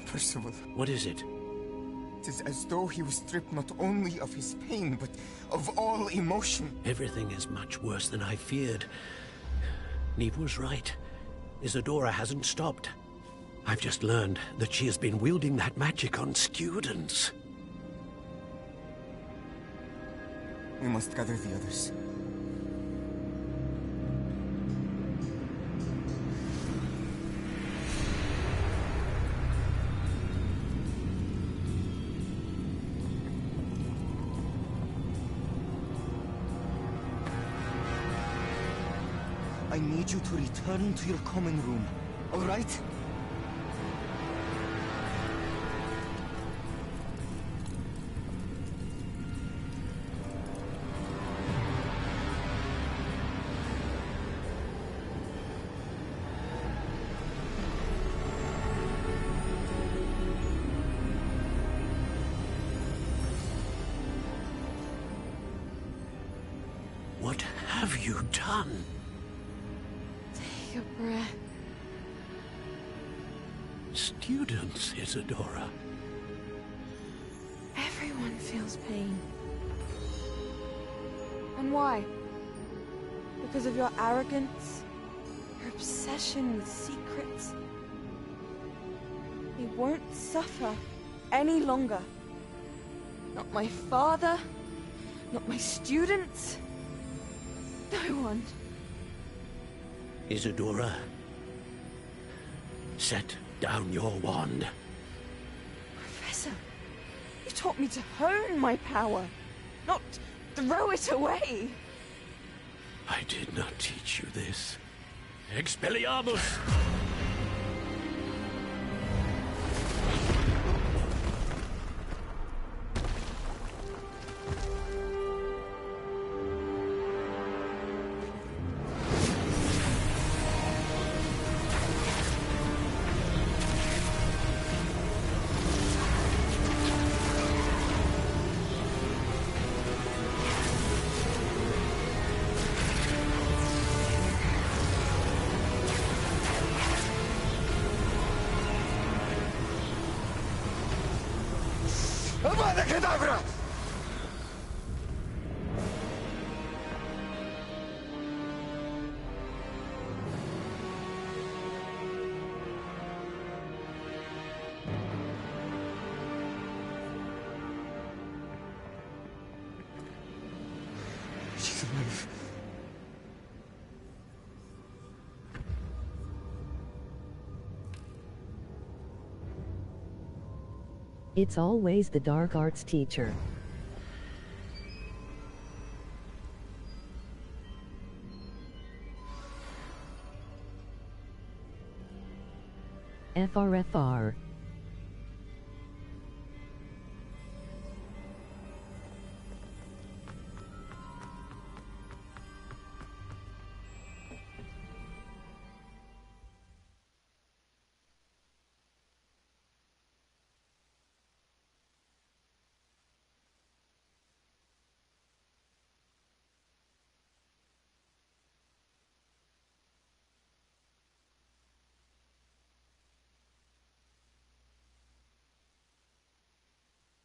Percival. What is it? It is as though he was stripped not only of his pain, but of all emotion. Everything is much worse than I feared. Neve was right. Isadora hasn't stopped. I've just learned that she has been wielding that magic on students. We must gather the others. I need you to return to your common room, all right? What have you done? Take a breath. Students, Isadora. Everyone feels pain. And why? Because of your arrogance? Your obsession with secrets? He won't suffer any longer. Not my father, not my students, no one. Isadora, set down your wand. Professor, you taught me to hone my power, not throw it away. I did not teach you this. Expelliarmus! Avada Kedavra! It's always the dark arts teacher. FRFR.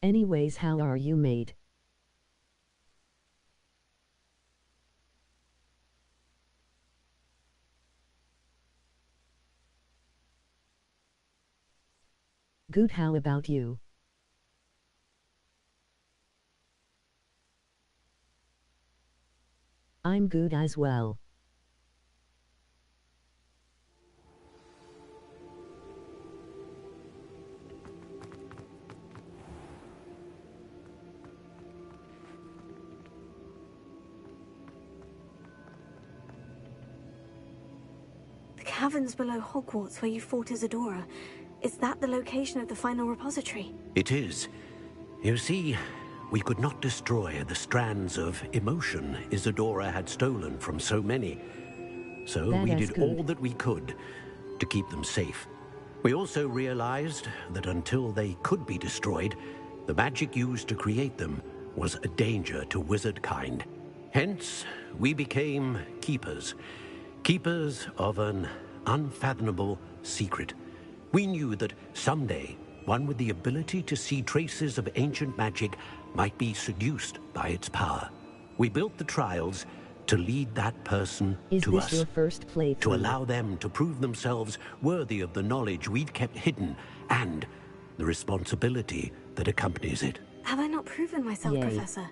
Anyways, how are you, mate? Good, how about you? I'm good as well. The caverns below Hogwarts where you fought Isadora. Is that the location of the final repository? It is. You see, we could not destroy the strands of emotion Isadora had stolen from so many. So we did all that we could to keep them safe. We also realized that until they could be destroyed, the magic used to create them was a danger to wizard kind. Hence, we became keepers. Keepers of an unfathomable secret. We knew that someday, one with the ability to see traces of ancient magic might be seduced by its power. We built the trials to lead that person to us. Is this your first playthrough? To allow them to prove themselves worthy of the knowledge we'd kept hidden and the responsibility that accompanies it. Have I not proven myself, Yay. Professor?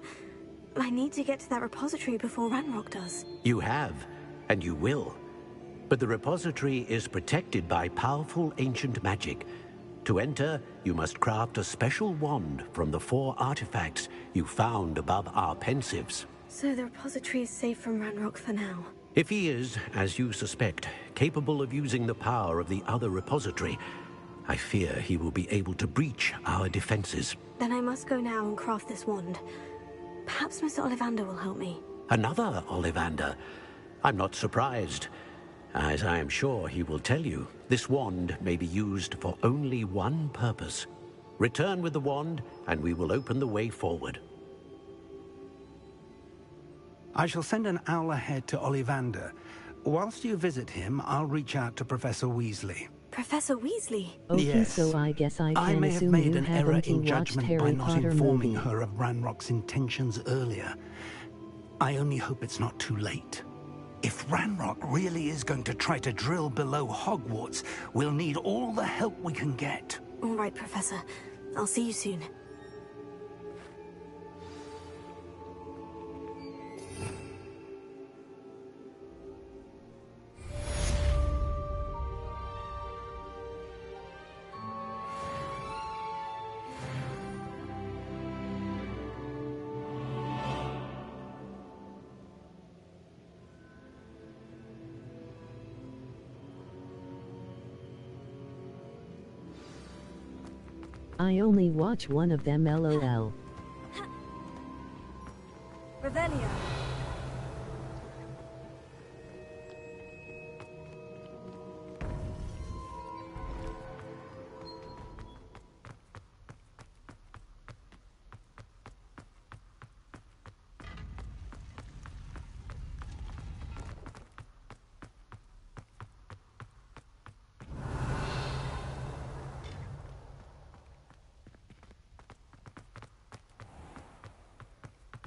I need to get to that repository before Ranrock does. You have, and you will. But the repository is protected by powerful ancient magic. To enter, you must craft a special wand from the 4 artifacts you found above our pensives. So the repository is safe from Ranrock for now. If he is, as you suspect, capable of using the power of the other repository, I fear he will be able to breach our defenses. Then I must go now and craft this wand. Perhaps Mr. Ollivander will help me. Another Ollivander? I'm not surprised. As I am sure he will tell you, this wand may be used for only one purpose. Return with the wand, and we will open the way forward. I shall send an owl ahead to Ollivander. Whilst you visit him, I'll reach out to Professor Weasley. Professor Weasley? Okay, Yes. so I guess I can may have assume made you an error haven't in watched judgment Harry by not Potter informing movie. her of Ranrock's intentions earlier. I only hope it's not too late. If Ranrock really is going to try to drill below Hogwarts, we'll need all the help we can get. All right, Professor. I'll see you soon. I only watch one of them, lol. Revelio.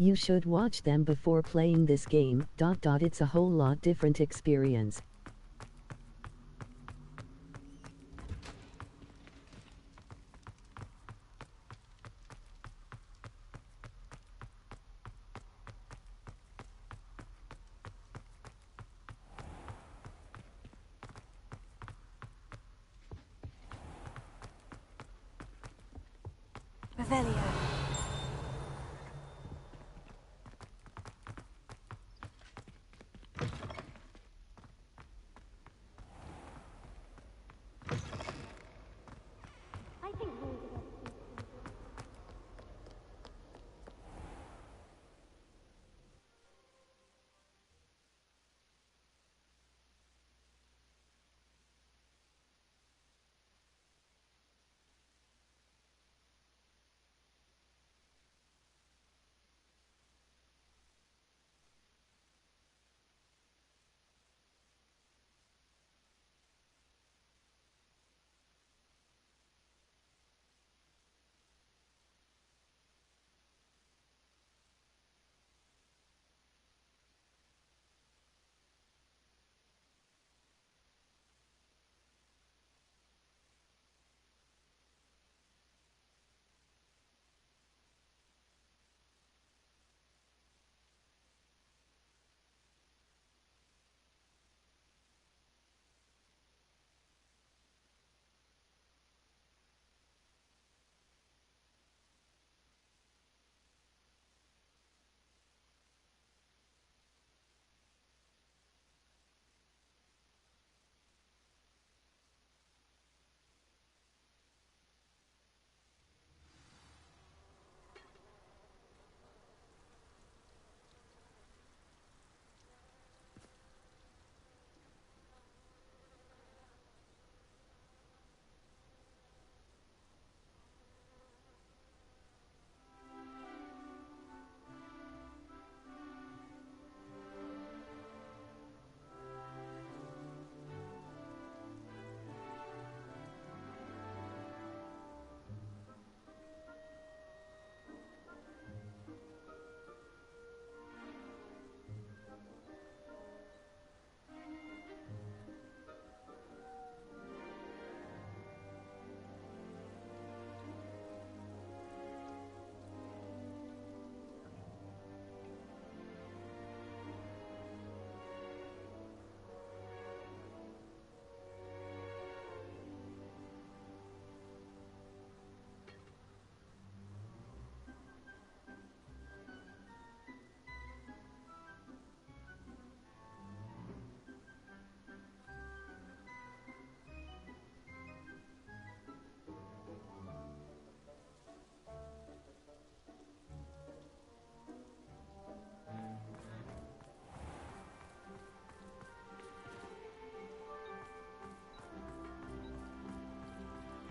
You should watch them before playing this game. It's a whole lot different experience. Revelio. I think rules are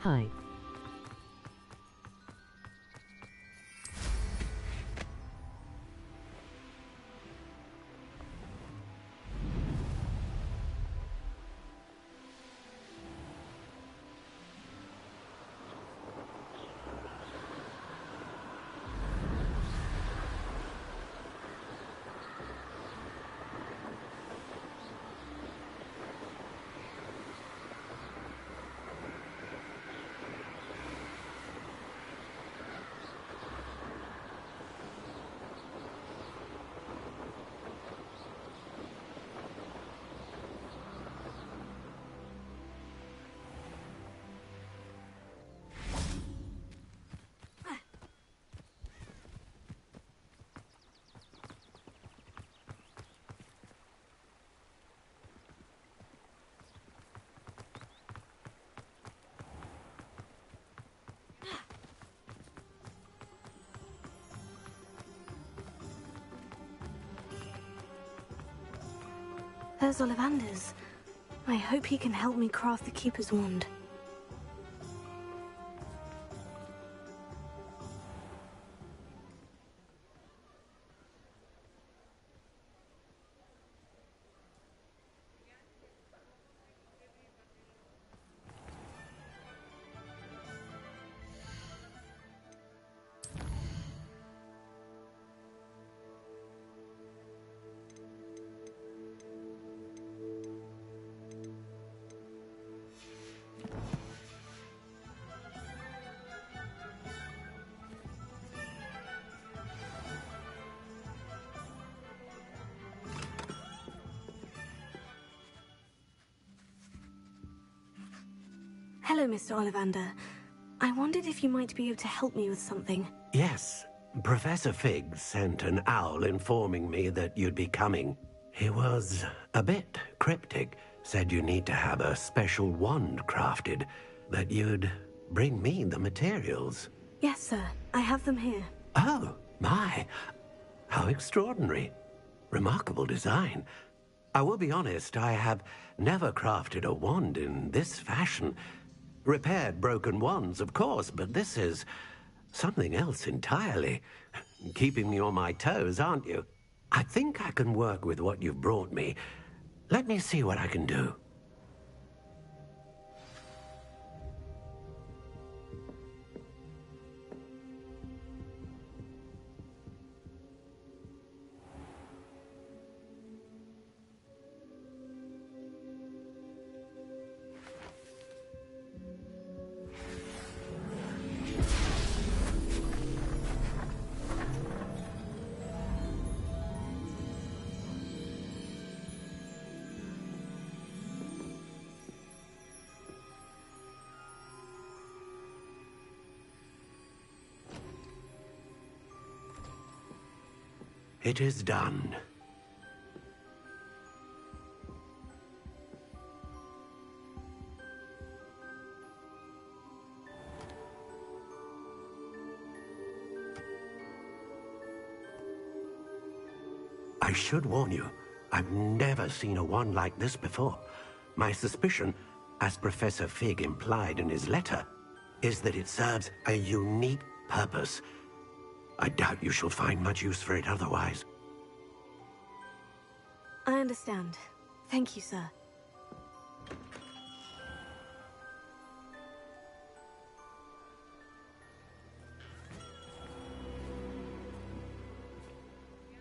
Hi. There's Ollivander's. I hope he can help me craft the Keeper's Wand. Hello, Mr. Ollivander. I wondered if you might be able to help me with something. Yes, Professor Fig sent an owl informing me that you'd be coming. He was a bit cryptic, said you need to have a special wand crafted, that you'd bring me the materials. Yes, sir. I have them here. Oh, my. How extraordinary. Remarkable design. I will be honest, I have never crafted a wand in this fashion. Repaired broken wands, of course, but this is something else entirely. Keeping me on my toes, aren't you? I think I can work with what you've brought me. Let me see what I can do. It is done. I should warn you, I've never seen a wand like this before. My suspicion, as Professor Fig implied in his letter, is that it serves a unique purpose. I doubt you shall find much use for it otherwise. I understand. Thank you, sir.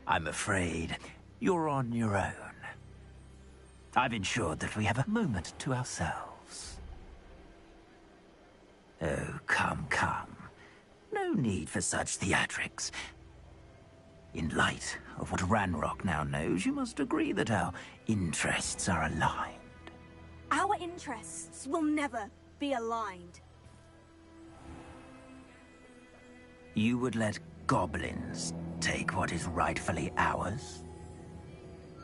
I'm afraid you're on your own. I've ensured that we have a moment to ourselves. Oh, come, come. No need for such theatrics. In light of what Ranrock now knows, you must agree that our interests are aligned. Our interests will never be aligned. You would let goblins take what is rightfully ours?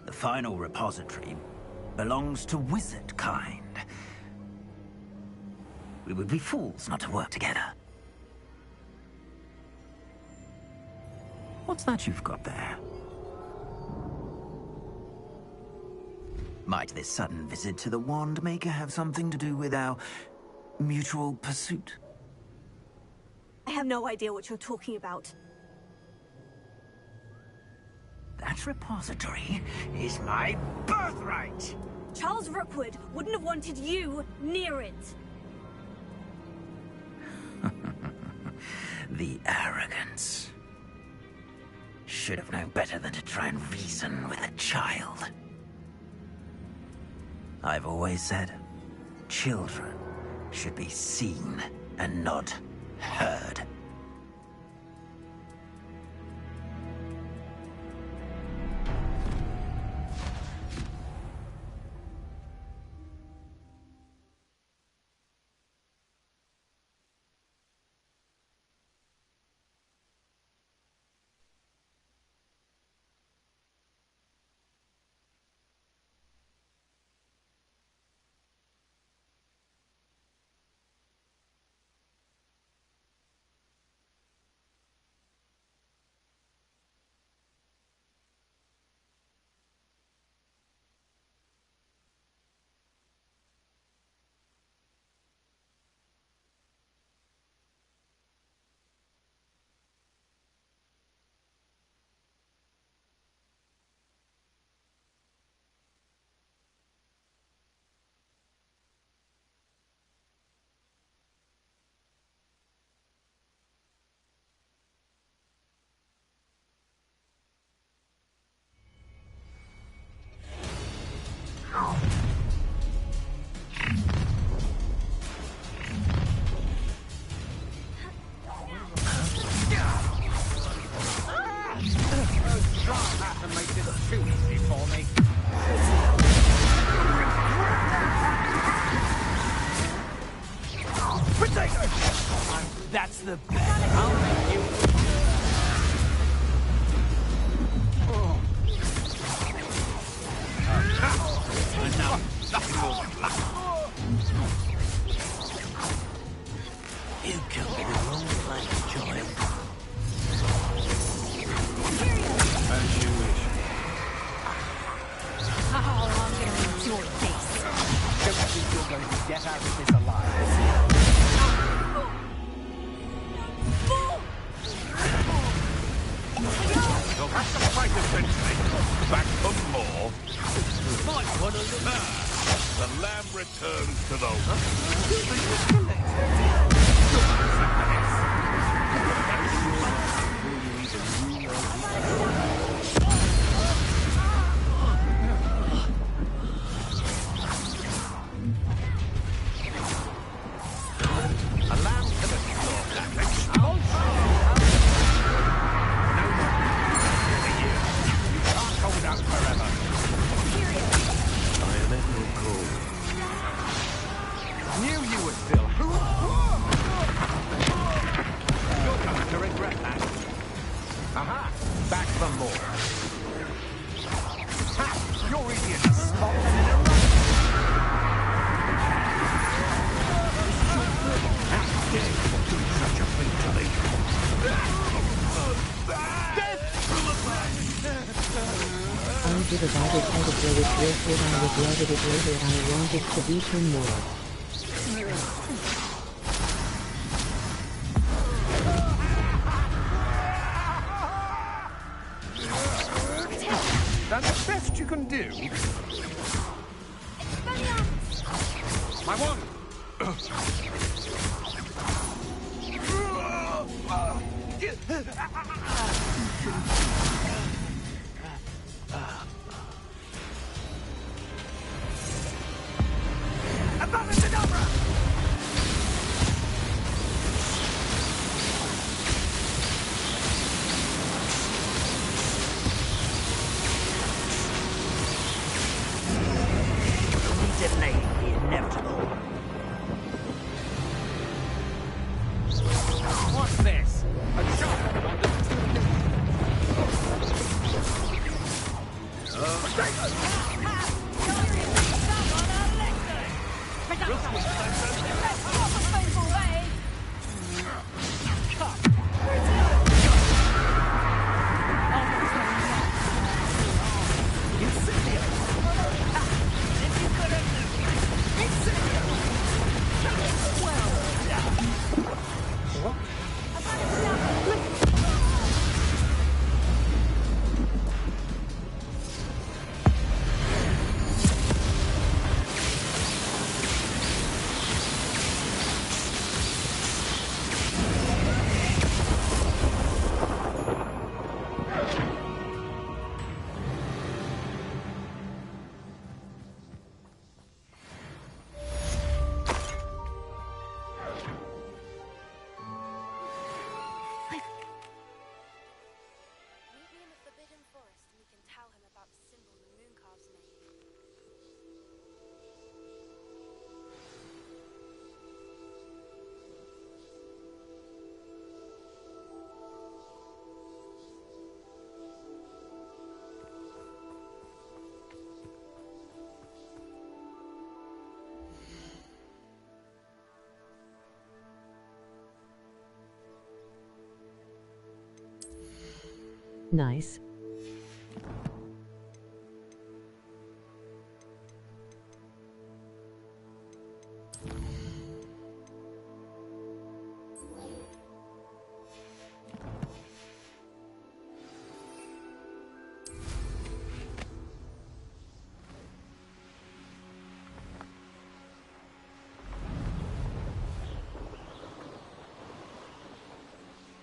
The final repository belongs to wizard kind. We would be fools not to work together. What's that you've got there? Might this sudden visit to the Wand Maker have something to do with our mutual pursuit? I have no idea what you're talking about. That repository is my birthright! Charles Rookwood wouldn't have wanted you near it. The arrogance. Should have known better than to try and reason with a child. I've always said, children should be seen and not heard. That's the best. I'll make you... Nothing more than luck. You come in the wrong place, child. As you wish. Oh, I'm gonna enjoy this. Don't think you're going to get out of this alive. You'll have to fight eventually. Back for more. Might want to look... The lamb returns to the... A lamb to the slaughter. You can't hold out forever. I am at your call. Knew you would, Phil. You're going to regret that. Aha! Back for more. Ha! You're easier to spot than an eruption. How dare you do such a thing to me? I did about it out of where it was I regretted it later I wanted to beat him more. That's the best you can do. My one! Delaying the inevitable. What's this? A shot on the Nice.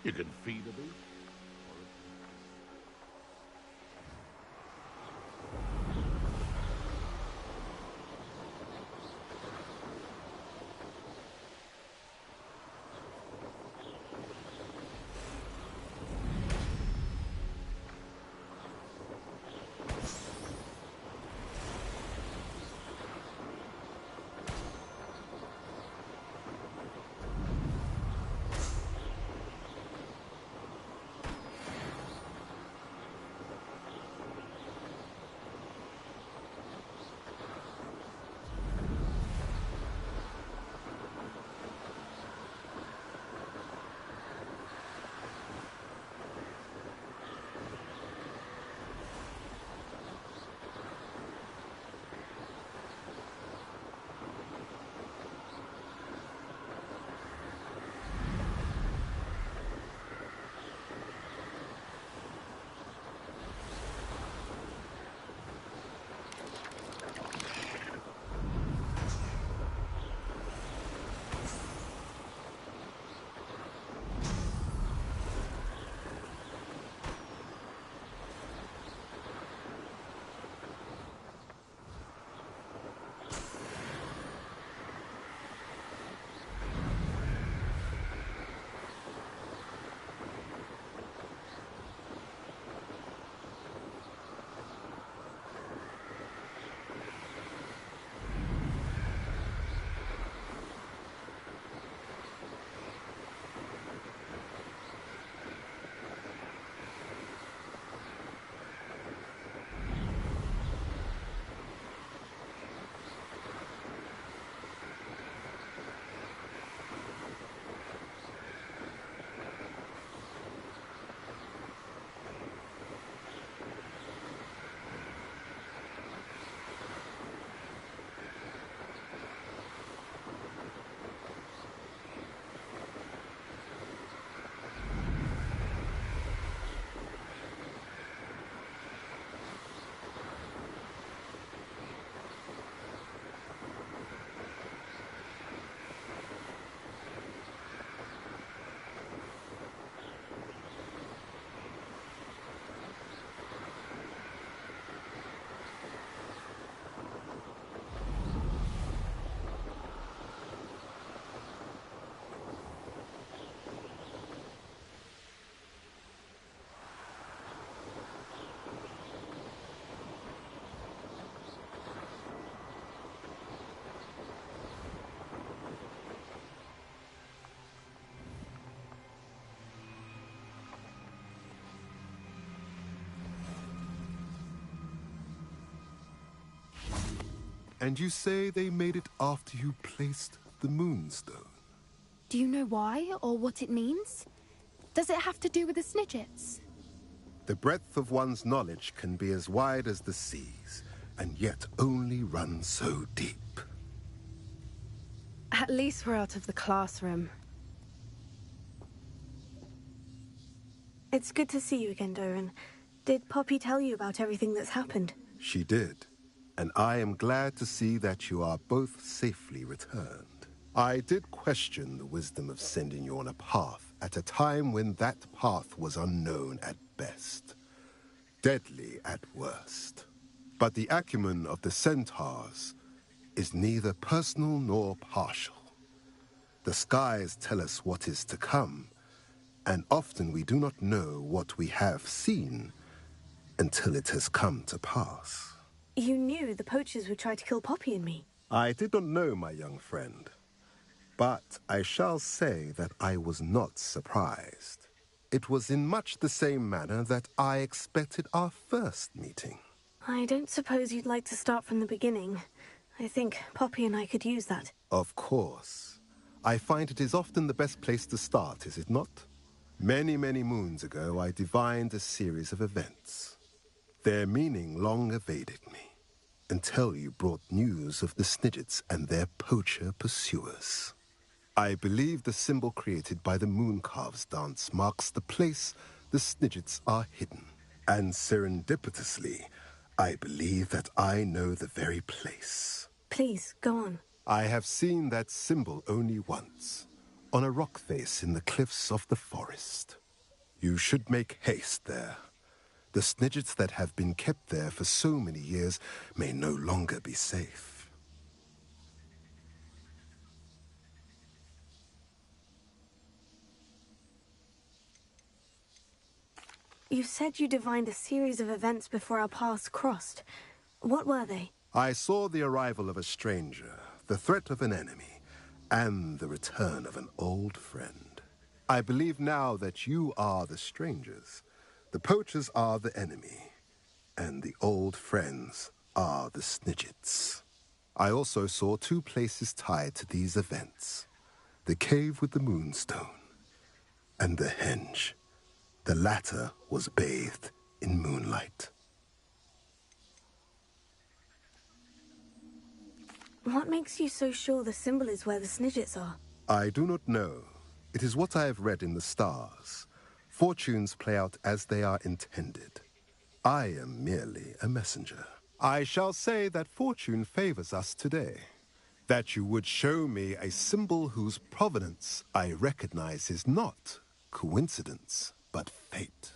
You can feed a beast. And you say they made it after you placed the Moonstone? Do you know why or what it means? Does it have to do with the Snidgets? The breadth of one's knowledge can be as wide as the seas, and yet only run so deep. At least we're out of the classroom. It's good to see you again, Doran. Did Poppy tell you about everything that's happened? She did, and I am glad to see that you are both safely returned. I did question the wisdom of sending you on a path at a time when that path was unknown at best, deadly at worst. But the acumen of the centaurs is neither personal nor partial. The skies tell us what is to come, and often we do not know what we have seen until it has come to pass. You knew the poachers would try to kill Poppy and me. I did not know, my young friend, but I shall say that I was not surprised. It was in much the same manner that I expected our first meeting. I don't suppose you'd like to start from the beginning. I think Poppy and I could use that. Of course. I find it is often the best place to start, is it not? Many, many moons ago, I divined a series of events. Their meaning long evaded me, until you brought news of the Snidgets and their poacher pursuers. I believe the symbol created by the Mooncalves dance marks the place the Snidgets are hidden. And serendipitously, I believe that I know the very place. Please, go on. I have seen that symbol only once, on a rock face in the cliffs of the forest. You should make haste there. The Snidgets that have been kept there for so many years may no longer be safe. You said you divined a series of events before our paths crossed. What were they? I saw the arrival of a stranger, the threat of an enemy, and the return of an old friend. I believe now that you are the strangers, the poachers are the enemy, and the old friends are the Snidgets. I also saw two places tied to these events: the cave with the Moonstone and the henge. The latter was bathed in moonlight. What makes you so sure the symbol is where the Snidgets are? I do not know. It is what I have read in the stars. Fortunes play out as they are intended. I am merely a messenger. I shall say that fortune favors us today. That you would show me a symbol whose provenance I recognize is not coincidence, but fate.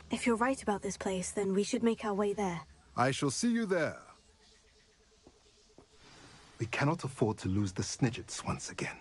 If you're right about this place, then we should make our way there. I shall see you there. We cannot afford to lose the Snidgets once again.